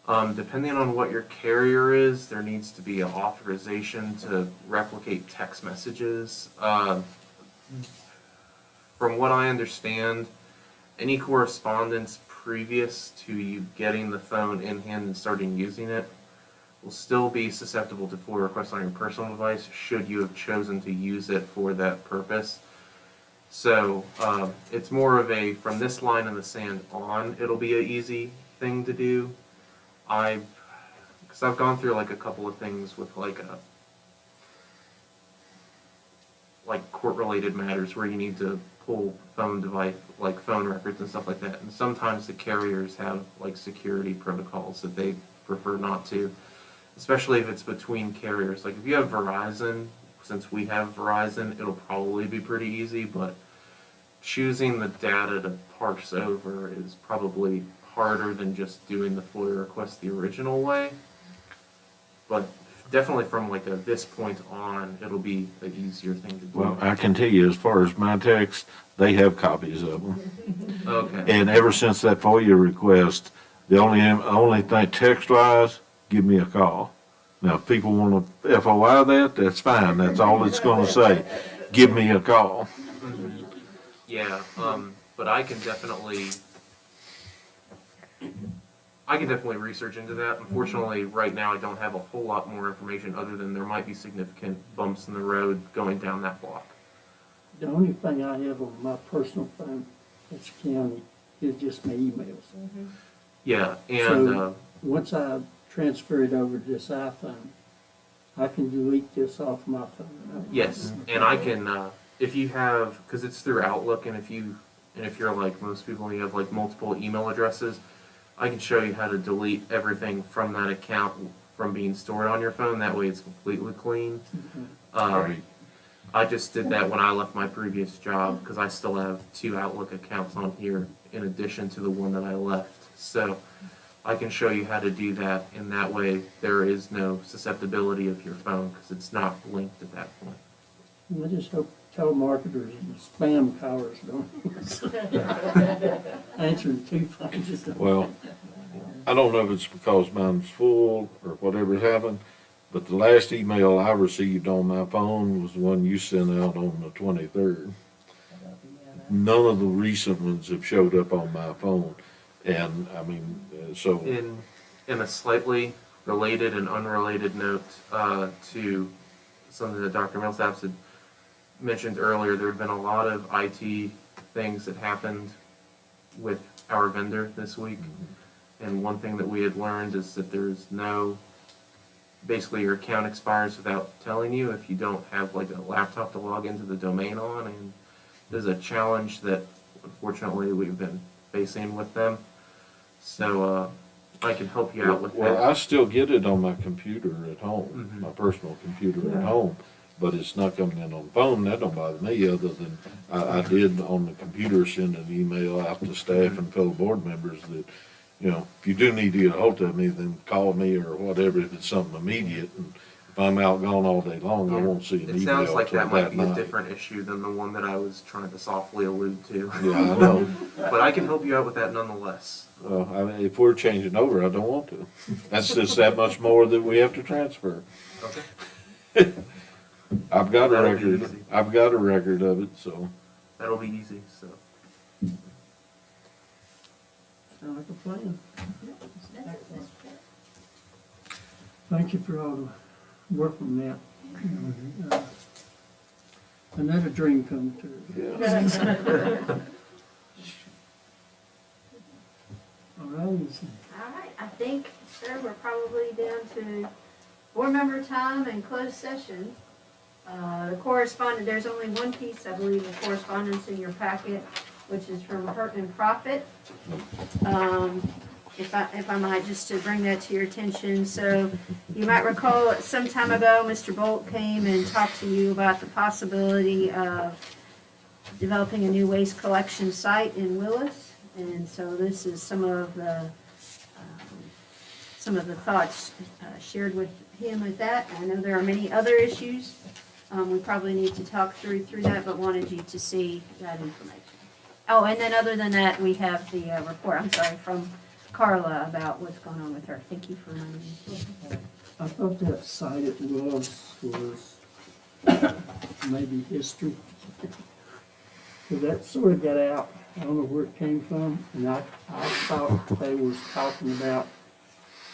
Depending on what your carrier is, there needs to be an authorization to replicate text messages. From what I understand, any correspondence previous to you getting the phone in hand and starting using it will still be susceptible to FOIA requests on your personal device should you have chosen to use it for that purpose. So it's more of a, from this line in the sand on, it'll be an easy thing to do. Because I've gone through like a couple of things with like court-related matters where you need to pull phone device, like phone records and stuff like that. And sometimes the carriers have like security protocols that they prefer not to, especially if it's between carriers. Like if you have Verizon, since we have Verizon, it'll probably be pretty easy, but choosing the data to parse over is probably harder than just doing the FOIA request the original way. But definitely from like this point on, it'll be an easier thing to do. Well, I can tell you, as far as my text, they have copies of them. Okay. And ever since that FOIA request, the only thing text-wise, give me a call. Now, if people want to FOI that, that's fine. That's all it's going to say. Give me a call. Yeah, but I can definitely research into that. Unfortunately, right now I don't have a whole lot more information other than there might be significant bumps in the road going down that block. The only thing I have on my personal phone that's county is just my emails. Yeah, and So once I transfer it over to this iPhone, I can delete this off my phone. Right? yes, and I can if you have, because it's through Outlook, and if you're like most people, you have like multiple email addresses, I can show you how to delete everything from that account from being stored on your phone. That way it's completely clean. Right. I just did that when I left my previous job because I still have 2 Outlook accounts on here in addition to the one that I left. So I can show you how to do that, and that way there is no susceptibility of your phone because it's not linked at that point. I just hope telemarketers and spam callers don't answering 2 phones. Just don't- Well, I don't know if it's because mine's full or whatever's happened, but the last email I received on my phone was the one you sent out on the 23rd. None of the recent ones have showed up on my phone. And, I mean, so, In a slightly related and unrelated note to something that Dr. Millsaps had mentioned earlier, there had been a lot of IT things that happened with our vendor this week. And one thing that we had learned is that there's basically your account expires without telling you if you don't have like a laptop to log into the domain on. And there's a challenge that unfortunately we've been facing with them. So I can help you out with well, that. I still get it on my computer at home, Mhm. my personal computer at home, but it's not coming in on the phone. That don't bother me, other than I did on the computer send an email out to staff and fellow board members that, you know, if you do need to get a hold of me, then call me or whatever if it's something immediate. And if I'm out gone all day long, I won't see an It email sounds like till that might be a night. different issue than the one that I was trying to softly allude to. Yeah, I know. But I can help you out with that nonetheless. Well, I mean, if we're changing over, I don't want to. That's just that much more that we have to transfer. Okay. I've got a That'll be record, easy. I've got a record of it, so. That'll be easy, so. Sound like a plan. Thank you for all the work on that. Another dream come true. All right, All right, I think, sir, we're probably down to board member time and closed session. The correspondence, there's only one piece, I believe, of correspondence in your packet, which is from Hurt and Profit. If I might, just to bring that to your attention. So you might recall some time ago, Mr. Bolt came and talked to you about the possibility of developing a new waste collection site in Willis. And so this is some of the thoughts shared with him with that. I know there are many other issues. We probably need to talk through that, but wanted you to see that information. Oh, and then other than that, we have the report, from Carla about what's going on with her. Thank you for reminding me. I thought that site it was maybe history. Because that sort of got out, I don't know where it came from, and I thought they was talking about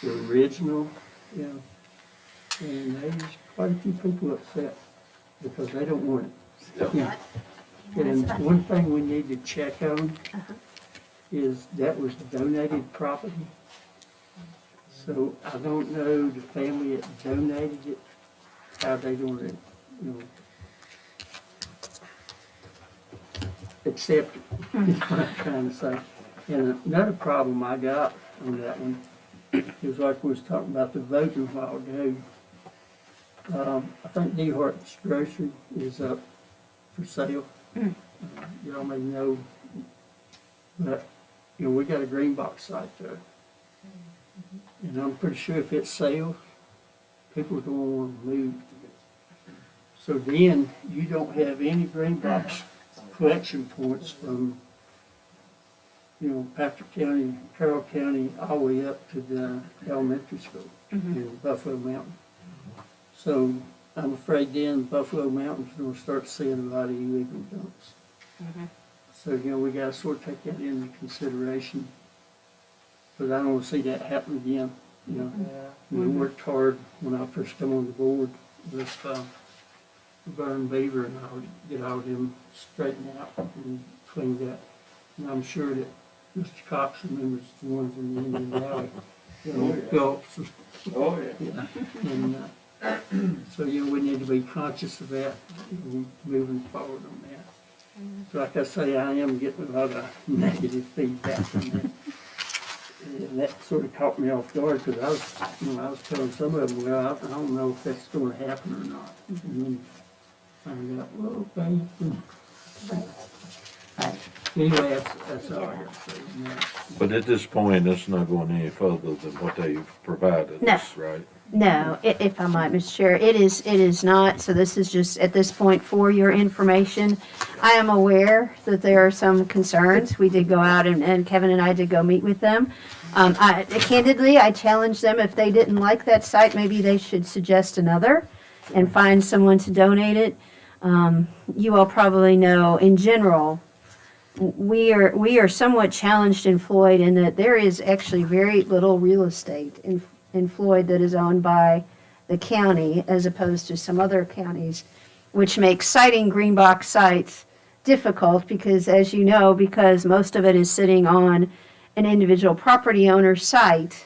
the original, and there's quite a few people upset because they don't want it. Yeah. And one thing we need to check on is that was donated property. So I don't know the family that donated it, how they gonna, accept it, is what I'm trying to say. And another problem I got on that one is like we was talking about the voting a while ago. I think DeHart's Grocery is up for sale. Y'all may know, but, we got a green box site there. And I'm pretty sure if it sells, people are gonna want to move. So then, you don't have any green box collection points from, Patrick County, Carroll County, all the way up to the elementary school in Buffalo Mountain. So I'm afraid then Buffalo Mountain's gonna start seeing a lot of illegal dumps. So, we gotta sort of take that into consideration. Because I don't want to see that happen again, We worked hard when I first come on the board with Vern Beaver, and I would get all of them straightened out and cleaned up. And I'm sure that Mr. Cox remembers the ones in the Indian Valley, Gulps. Oh, yeah. And so, we need to be conscious of that, moving forward on that. So like I say, I am getting a lot of negative feedback from that. And that sort of caught me off guard, because I was telling some of them, well, I don't know if that's going to happen or not. And then find out, well, okay. Anyway, that's all I got to say. But at this point, it's not going any further than what they've provided No. us, right? No, if I might, Mr. Chair, it is not, so this is just at this point for your information. I am aware that there are some concerns. We did go out and Kevin and I did go meet with them. Candidly, I challenged them, if they didn't like that site, maybe they should suggest another and find someone to donate it. You all probably know, in general, we are somewhat challenged in Floyd in that there is actually very little real estate in Floyd that is owned by the county as opposed to some other counties, which makes siting green box sites difficult because, as you know, because most of it is sitting on an individual property owner's site,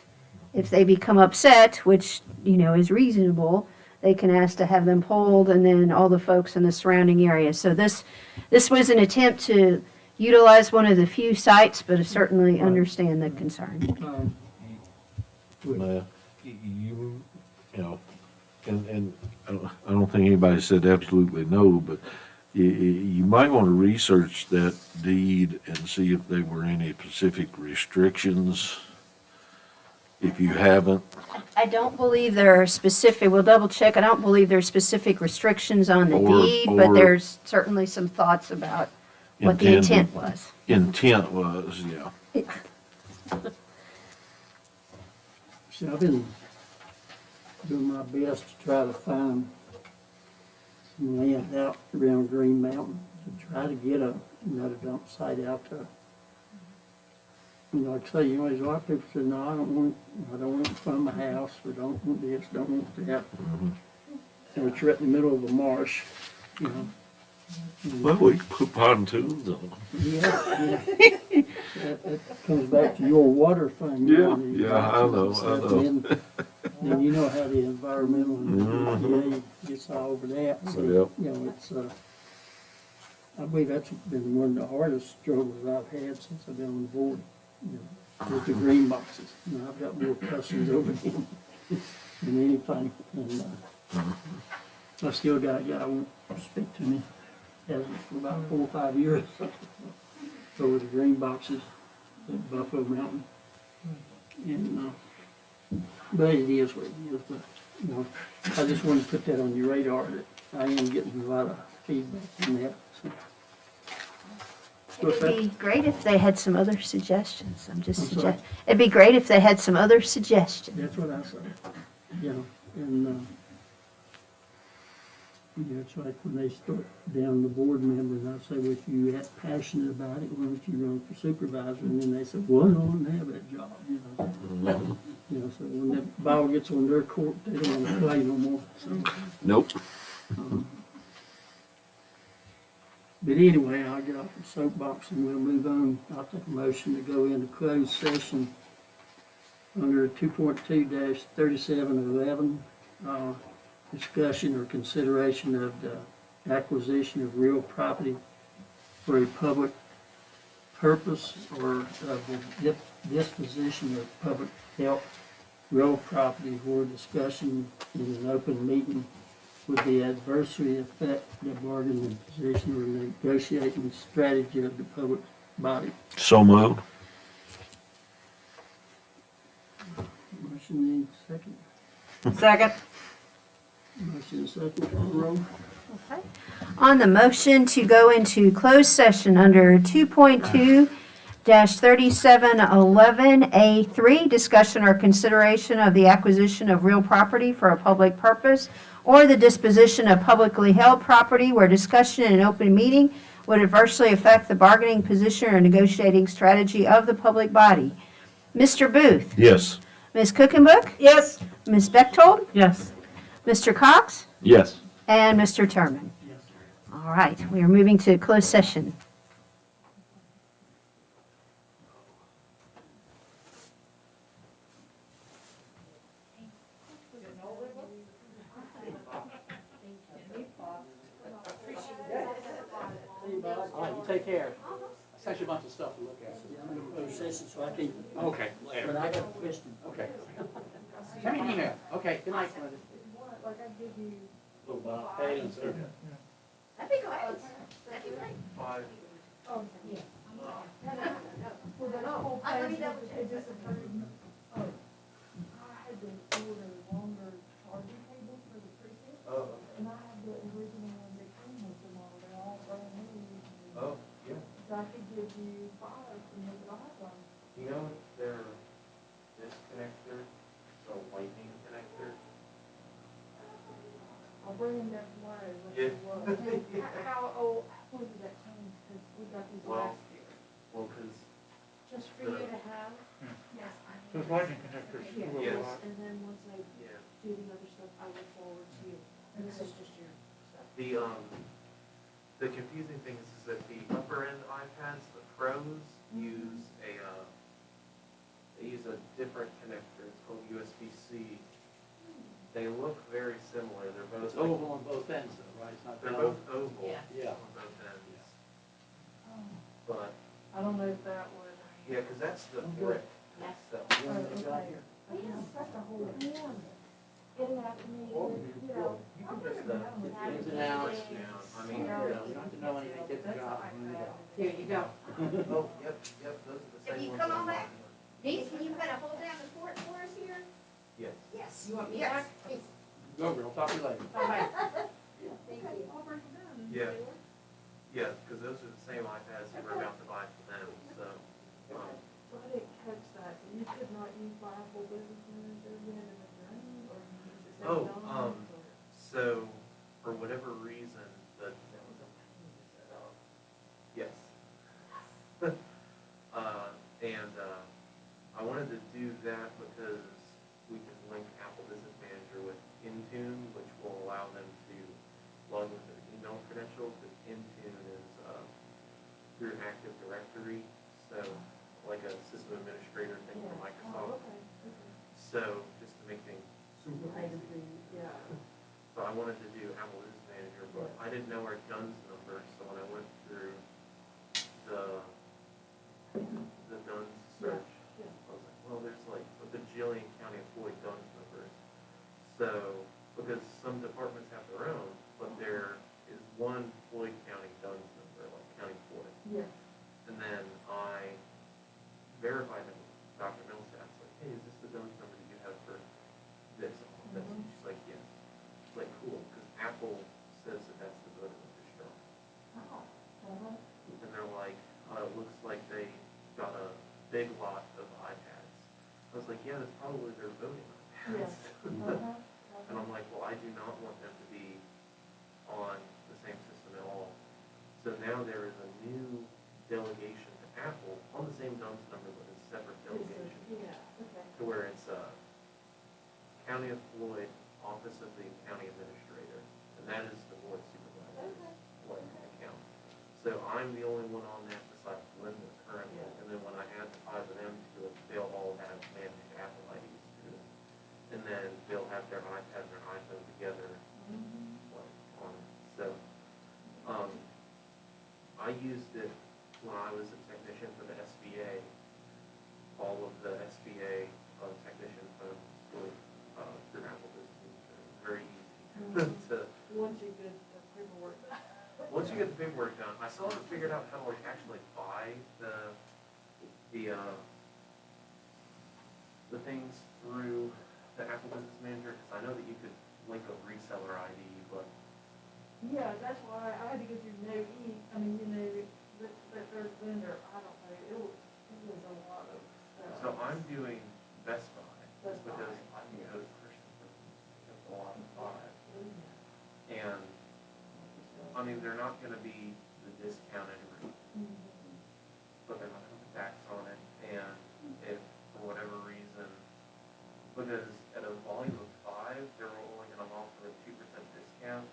if they become upset, which, is reasonable, they can ask to have them pulled, and then all the folks in the surrounding area. So this was an attempt to utilize one of the few sites, but I certainly understand the concern. And I don't think anybody said absolutely no, but you might want to research that deed and see if there were any specific restrictions. If you haven't, I don't believe there are specific, we'll double check, I don't believe there are specific restrictions on the deed, but there's certainly some thoughts about what the intent was. Intent was, yeah. See, I've been doing my best to try to find some land out around Green Mountain to try to get another dump site out there. Like I say, there's a lot of people say, no, I don't want it in front of my house, or don't want this, don't want that. And it's right in the middle of a marsh, you know. Well, we can put pontoons on them. Yeah. That comes back to your water thing. Yeah, you know, the yeah, I know, documents I and stuff, know. and you know how the environmental and EPA gets all over that. So, Yep. you know, it's, I believe that's been one of the hardest struggles I've had since I've been on the board, you know, with the green boxes. You know, I've got more questions over them than anything. And, I still got a guy who won't speak to me, hasn't for about 4 or 5 years, over the green boxes at Buffalo Mountain. And, but it is what it is, but, you know, I just wanted to put that on your radar that I am getting a lot of feedback from that, so. It'd be great if they had some other suggestions. I'm just I'm sorry? suggesting. It'd be great if they had some other suggestions. That's what I say, you know, and, yeah, it's like when they start down the board members, I say, well, if you that passionate about it, why don't you run for supervisor? And then they say, well, I don't want to have that job, you know. You know, so when that ball gets on their court, they don't want to play no more, so. Nope. But anyway, I'll get off the soapbox and we'll move on. I'll take a motion to go into closed session under 2.2-3711, discussion or consideration of the acquisition of real property for a public purpose or of the disposition of public health real property where discussion in an open meeting would be adversely affect the bargaining position or negotiating strategy of the public body. So moved. Motion needs second. Second. Motion second, call the roll. Okay. On the motion to go into closed session under 2.2-3711A3, discussion or consideration of the acquisition of real property for a public purpose or the disposition of publicly held property where discussion in an open meeting would adversely affect the bargaining position or negotiating strategy of the public body. Mr. Booth, Yes. Ms. Cookenbook, Yes. Ms. Bechtold, Yes. Mr. Cox, Yes. and Mr. Terman. All right, we are moving to closed session. All right, you take care. I sent you a bunch of stuff to look at. Yeah, I'm in closed session, so I can't, Okay, but later. I got a question. Okay. Send me an email. Okay, good night. Little Bob. Hey, and sir. That'd be great. That'd be great. And I have the original ones that came with them all, they're all brand new. Oh, yeah. So I could give you 5 and you could have one. You know, they're this connector, so lightning connector. I'll bring them there tomorrow. Yeah. How old, when did that change? Because we got these Well, last year. Well, because, Just for you to have? Yes. I Those lightning connectors. Yeah, Yes. and then once I yeah, do the other stuff, I will forward to you. And this is just your stuff. the confusing thing is that the upper end iPads, the Pros, use they use a different connector. It's called USB-C. They look very similar. They're both It's oval on both ends though, right? It's not They're round. both oval Yeah. on both ends. Oh, But I don't know if that would. yeah, because that's the brick stuff. Oh, okay. Yeah, that's a whole one. Get it out to me, you know. You can just Ins and outs. I mean, You don't have to know anything, get the job. Here you go. oh, yep, those are the If same you ones. come on I'm back. on. Denise, can you kind of hold down the fort for us here? Yes. Yes. You want me Yes. back? Go girl, talk to you later. Bye-bye. Thank you. Yeah. Yeah, because those are the same iPads we were about to buy for them, so. So I didn't catch that. You could not use Bible business manager yet in the dream, or you use the same Oh, numbers, or? So, for whatever reason, yes. I wanted to do that because we can link Apple Business Manager with Intune, which will allow them to log with their email credentials, because Intune is through Active Directory, so like a system administrator thing for Microsoft. So just to make things super easy. So I wanted to do Apple Business Manager, but I didn't know our DUNS number, so when I went through the DUNS search, I was like, well, there's like a bajillion County of Floyd DUNS numbers. So, because some departments have their own, but there is one Floyd County DUNS number, like County Floyd. And then I verified it with Dr. Millsap, like, hey, is this the DUNS number that you have for this office? And she's like, yes. It's like, cool, because Apple says that that's the voter registrar. And they're like, it looks like they got a big lot of iPads. I was like, yeah, that's probably their voting iPads. And I'm like, well, I do not want them to be on the same system at all. So now there is a new delegation to Apple on the same DUNS number, but a separate delegation. To where it's County of Floyd, Office of the County Administrator, and that is the board supervisor's account. So I'm the only one on that besides Linda currently, and then when I add the 5 of them to it, they'll all have managed Apple IDs to it. And then they'll have their iPad and their iPhone together, like, on it. So, I used it when I was a technician for the SBA. All of the SBA technician phones were through Apple Business Manager. Very easy to. Once you get the paperwork done. Once you get the paperwork done, I still haven't figured out how to like actually buy the things through the Apple Business Manager, because I know that you could link a reseller ID, but Yeah, that's why I had to get your that third vendor, I don't know, it was a lot of stuff. so I'm doing Best Buy Best Buy, because I can go to Christian for a lot of buy. And I mean, they're not going to be the discounted rate, but they're not going to put tax on it. And if for whatever reason, because at a volume of 5, they're only going to offer a 2% discount.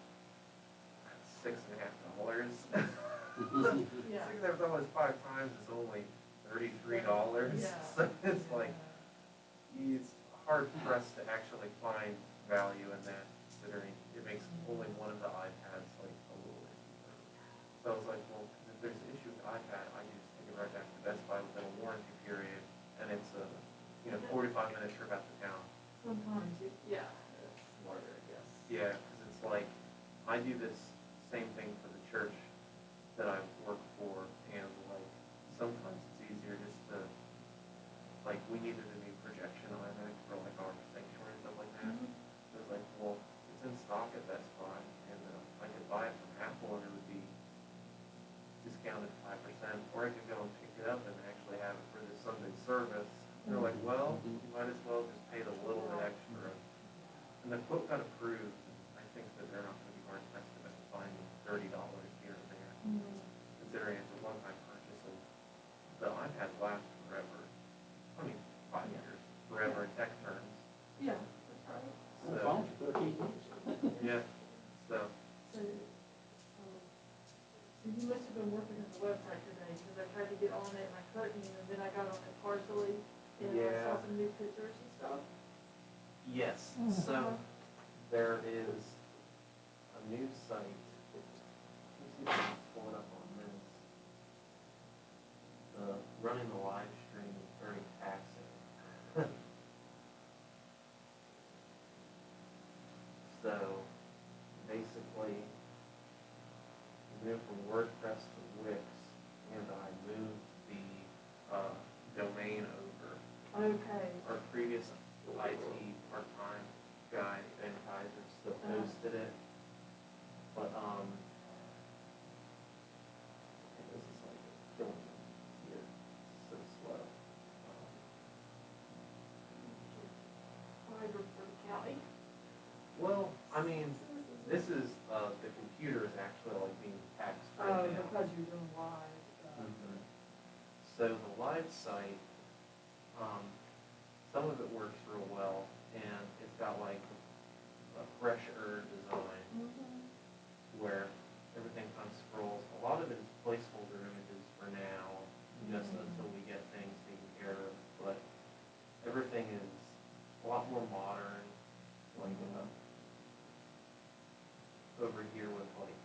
That's $6.50. Yeah. $6.50 5 times is only $33. So it's like, it's hard pressed to actually find value in that, considering it makes only one of the iPads like a little bit cheaper. So I was like, well, if there's an issue with the iPad, I can just take it right back to Best Buy within a warranty period, and it's a 45-minute trip out to town. Sometimes, it's smarter, I guess. Yeah, because it's like, I do this same thing for the church that I work for, and like, sometimes it's easier just to, like, we needed a new projection iMac for like our sanctuary and stuff like that. So it's like, well, it's in stock at Best Buy, and I could buy it from Apple and it would be discounted 5%, or I could go and pick it up and actually have it for this Sunday service. And they're like, well, you might as well just pay the little bit extra. And the quote got approved. I think that they're not going to be hard pressed to find $30 here or there, considering it's a one-time purchase. And the iPads last forever. I mean, 5 years, forever in tech terms. Yeah, that's right. The So, phone's 13 years. yeah, so, So you must have been working on the website today, because I tried to get on it and I couldn't, and then I got on it partially, and I Yeah. saw some new pictures and stuff. yes, so there is a new site. Let's see if I can pull it up on this. Running the live stream is very taxing. So basically, we moved from WordPress to Wix, and I moved the domain over. Okay. Our previous IT part-time guy, Ben Kaiser, still posted it, but, this is like killing me here, it's so slow. Fiber for the county. Well, I mean, This is, the computer is actually like being taxed Oh, right now. because you're doing live. Mhm. So the live site, some of it works real well, and it's got like a fresher design where everything kind of scrolls. A lot of it is placeholder images for now, just until we get things taken care of. But everything is a lot more modern, like over here with like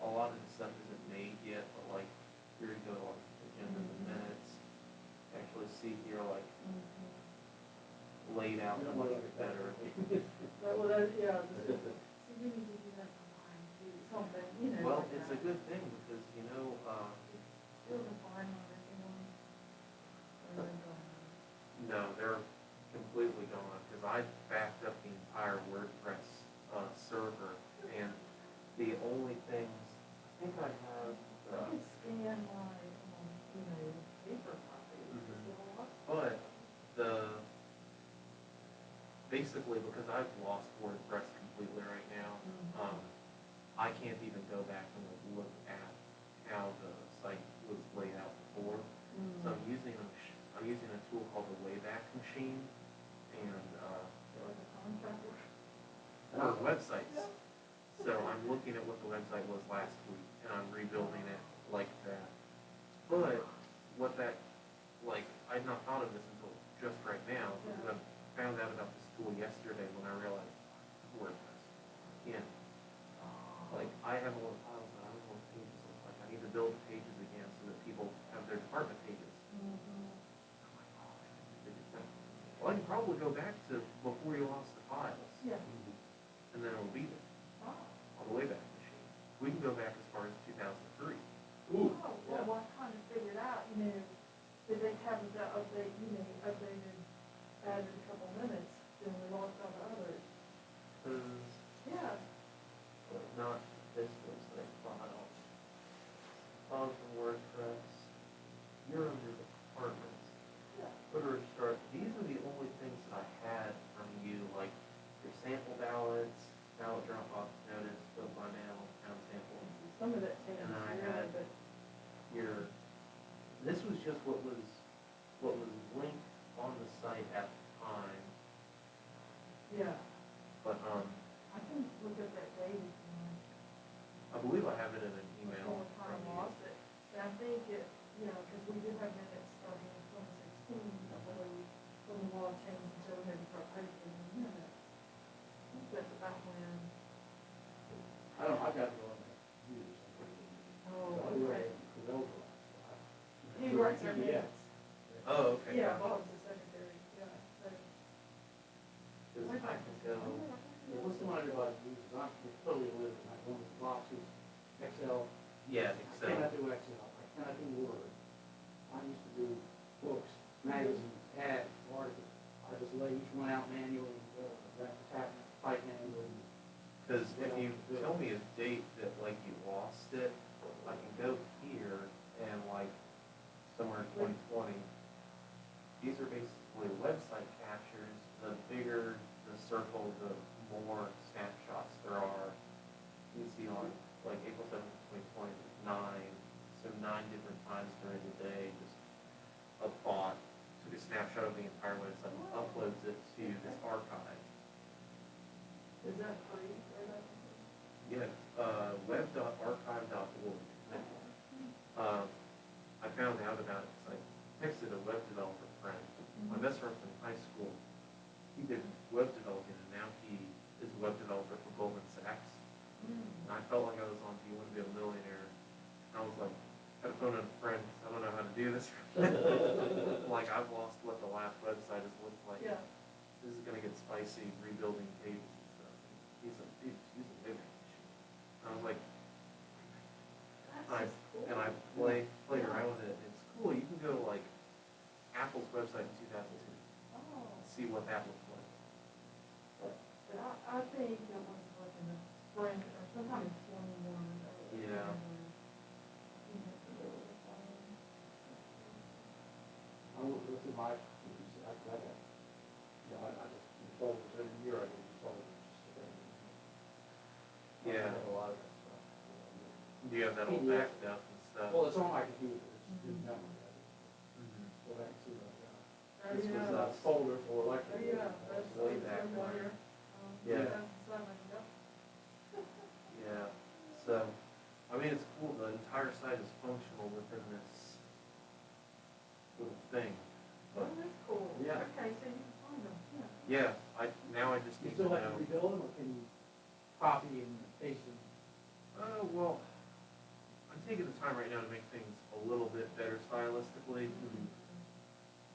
a lot of the stuff isn't made yet, but like here you go to like agenda and minutes. Actually see here like laid out much better. Well, that, yeah. So you need to do that online too, something, you know. Well, like it's a that. good thing because, you know, Still define on everyone. Or they're gone. no, they're completely gone because I backed up the entire WordPress server, and the only things, I think I have, I can scan my, you know, paper copies. but basically because I've lost WordPress completely right now, I can't even go back and look at how the site was laid out before. So I'm using a tool called the Wayback Machine, and for websites. So I'm looking at what the website was last week, and I'm rebuilding it like that. But what that, like, I'd not thought of this until just right now, because I found out about this tool yesterday when I realized WordPress. Yeah. Like, I have a lot of files that I don't want pages of. Like, I need to build the pages again so that people have their department pages. I'm like, oh, I should figure this out. Well, I can probably go back to before you lost the files. Yeah. And then it'll be there on the Wayback Machine. We can go back as far as 2003. Oh, well, I kind of figured out, you know, that they haven't update, you know, updated, added a couple minutes, then we lost all the others. Yeah. But not this website file. Files from WordPress. You're under departments. Yeah. Footer start. These are the only things that I had from you, like your sample ballots, ballot drop-off notice, vote by mail, town sample. Some of that changes, And then I yeah, had but. this was just what was linked on the site at the time. Yeah, But I can look at that date if you want. I believe I have it in an email Before from time you. lost it, and I think it, you know, because we did have minutes starting in 2016, I believe, when the law changed, and so we had to start posting the minutes. I think that's about when, I don't, I've got to go on that computer oh, somewhere. okay. He He writes our minutes. Oh, okay. Yeah, Bob's the secretary, yeah, so. Because I can go. What's the one everybody uses? I'm totally illiterate. I go with boxes, Excel. Yeah, I Excel. cannot do Excel. I cannot do Word. I used to do books, magazines, ads, articles. I just lay each one out manually, type manually. Because if you tell me a date that like you lost it, I can go here and like somewhere in 2020. These are basically website captures. The bigger the circle, the more snapshots there are. You can see on like April 7th, 2020, there's 9. So 9 different times during the day, just a bot took a snapshot of the entire website and uploads it to this archive. Is that free, or that? Yeah, web.archive.org. I found out about it because I texted a web developer friend. My best friend from high school, he did web developing, and now he is a web developer for Goldman Sachs. And I felt like I was on Do You Want to Be a Millionaire? I was like, I had to phone in a friend, I don't know how to do this. Like, I've lost what the last website has looked like. Yeah. This is gonna get spicy, rebuilding pages and stuff. He's a big machine. I was like, I played around with it. It's cool. You can go to like Apple's website in 2002, see what that looked like. But I think it was like in the spring, or sometime in 21. Yeah. I looked at my, I got, I just installed it every year. I just installed it. Do you have that all PDF. backed up and stuff? Well, it's on my computer, it's been done. Mhm. Go back and see what I got. Oh, This was yeah. a folder for electric. Yeah, that's Way back somewhere. Yeah. 2007, yep. Yeah, so, I mean, it's cool, the entire site is functional within this little thing, Oh, but, that's cool. Yeah. Okay, so you can find them, yeah. now I just You need to still have to know. rebuild them, or can you copy and paste them? Well, I'm taking the time right now to make things a little bit better stylistically,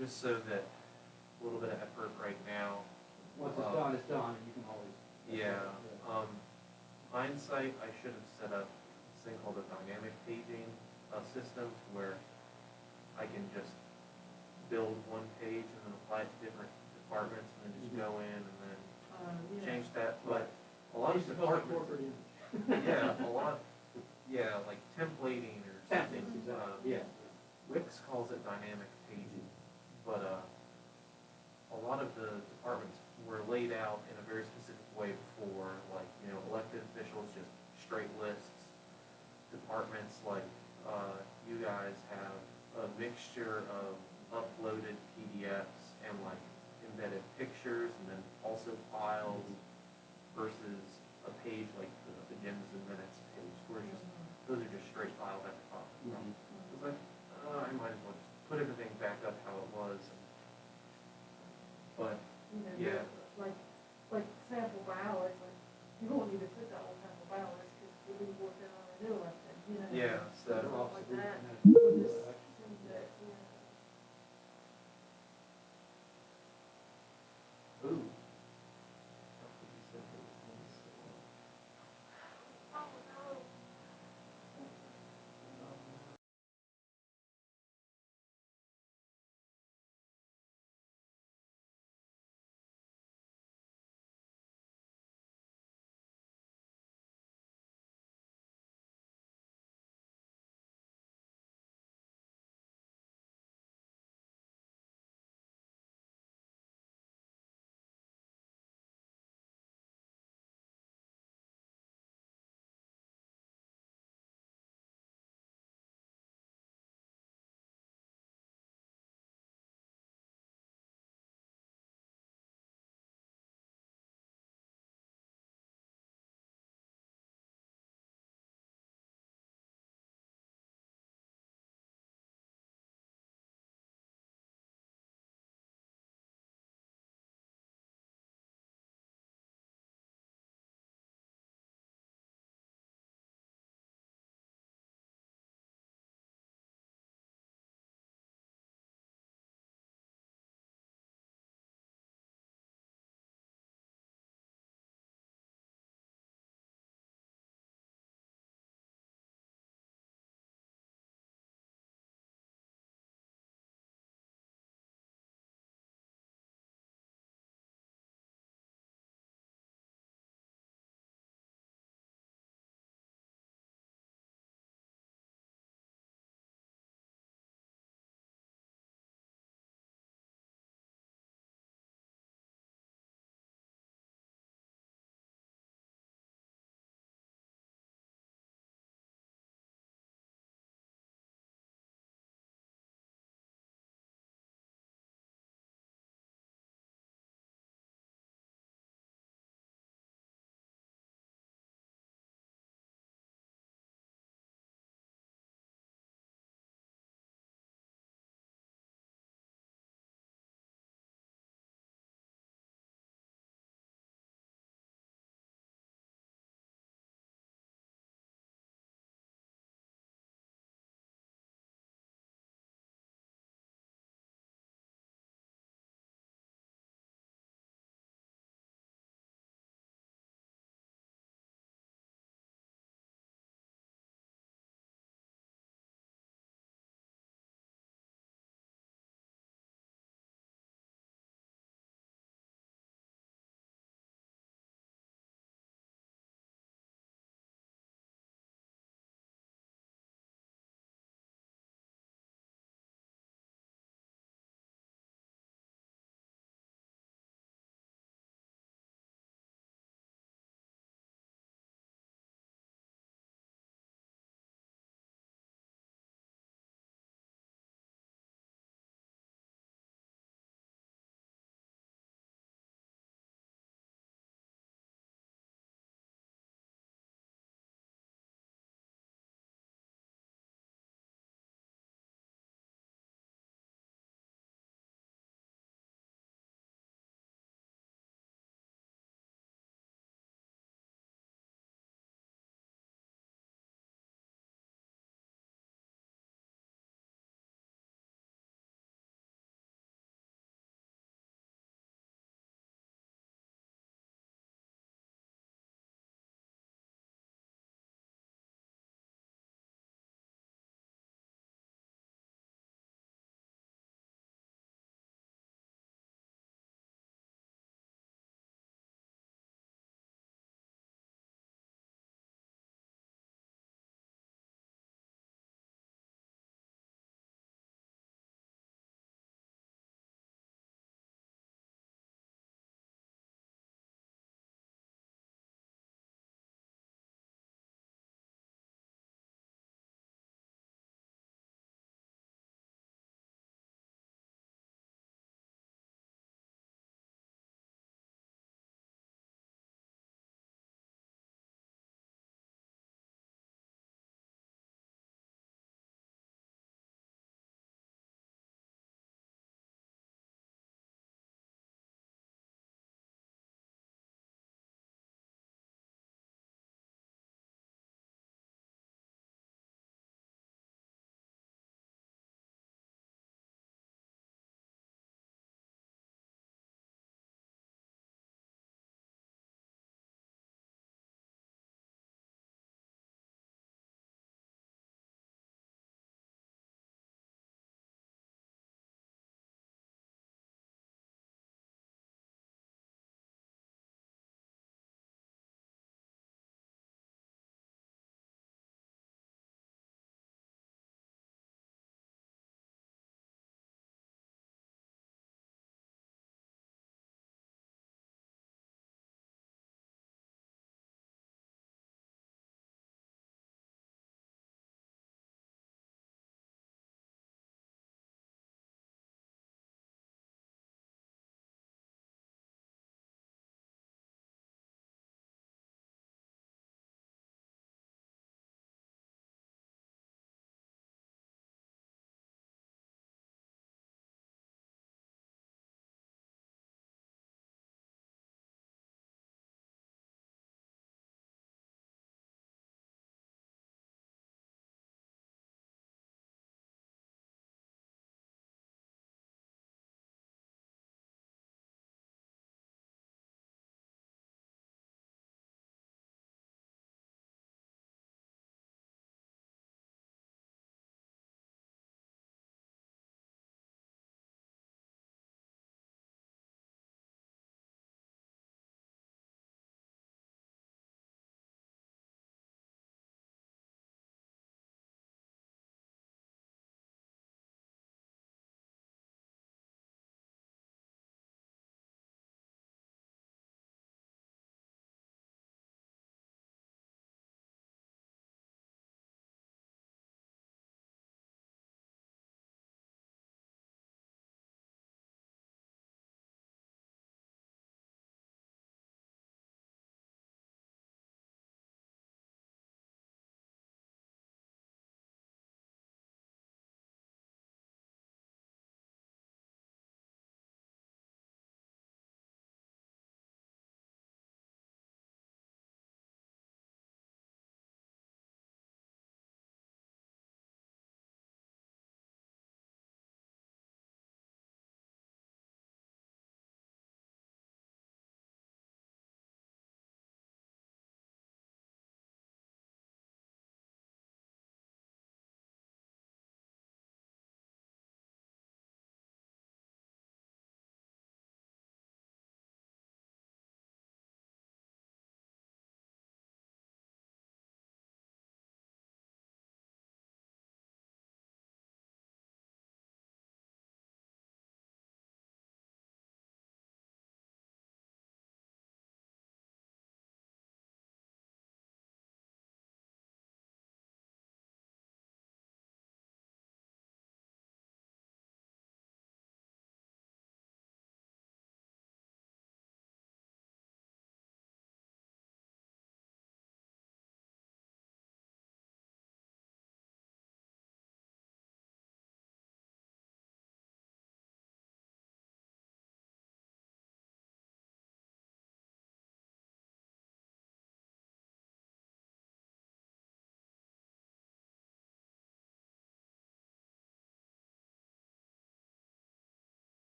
just so that a little bit of effort right now. Once it's done, and you can always. Yeah, hindsight, I should have set up this thing called a dynamic paging, system where I can just build one page and then apply it to different departments and then just go in and then Yeah. change that, but a lot of Used to build a departments. corporate image. Yeah, a lot, yeah, like templating or something. Templates, exactly, yeah. Wix calls it dynamic paging, but, a lot of the departments were laid out in a very specific way before, like, elected officials, just straight lists. Departments like, you guys have a mixture of uploaded PDFs and like embedded pictures and then also files versus a page like the agendas and minutes page, where just, those are just straight files at the top. It's like, I might as well just put everything back up how it was. But, yeah. Like sample ballots, like, you won't even put that on sample ballots, because we'll be working on a new election, yeah, so. Like that, we'll just send that, Ooh.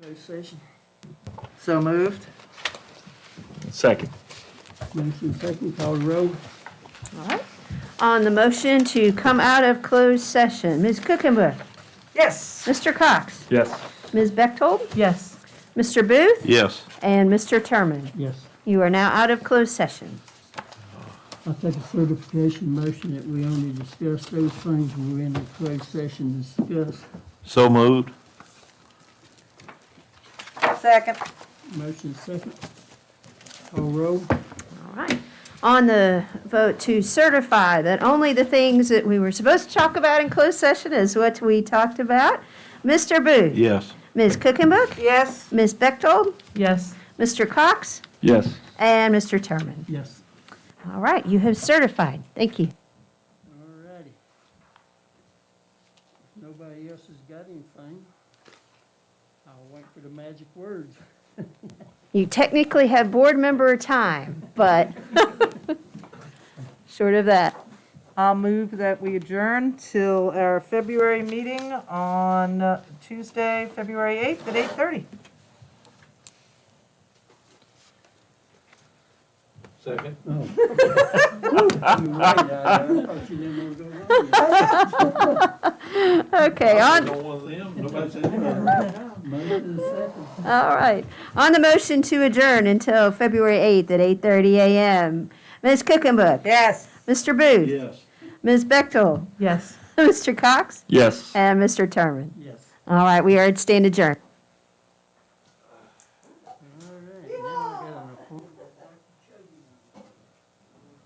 Closed session. So moved? Second. Motion second, call the roll. All right. On the motion to come out of closed session, Ms. Cookenbook, Yes. Mr. Cox, Yes. Ms. Bechtold, Yes. Mr. Booth, Yes. and Mr. Terman. Yes. You are now out of closed session. I take a certification motion that we only discuss those things we're in a closed session to discuss. So moved. Second. Motion second. Call roll. All right. On the vote to certify that only the things that we were supposed to talk about in closed session is what we talked about, Mr. Booth. Yes. Ms. Cookenbook. Yes. Ms. Bechtold. Yes. Mr. Cox. Yes. And Mr. Terman. Yes. All right, you have certified. Thank you. All righty. If nobody else has got anything, I'll wait for the magic words. You technically have board member time, but short of that. I'll move that we adjourn till our February meeting on Tuesday, February 8th at 8:30. Second. Oh. You wait, I thought you didn't want to go on yet. Okay, on, One of them, nobody said anything. Motion second. all right. On the motion to adjourn until February 8th at 8:30 a.m. Ms. Cookenbook. Yes. Mr. Booth. Yes. Ms. Bechtold. Yes. Mr. Cox. Yes. And Mr. Terman. Yes. All right, we are stand adjourned.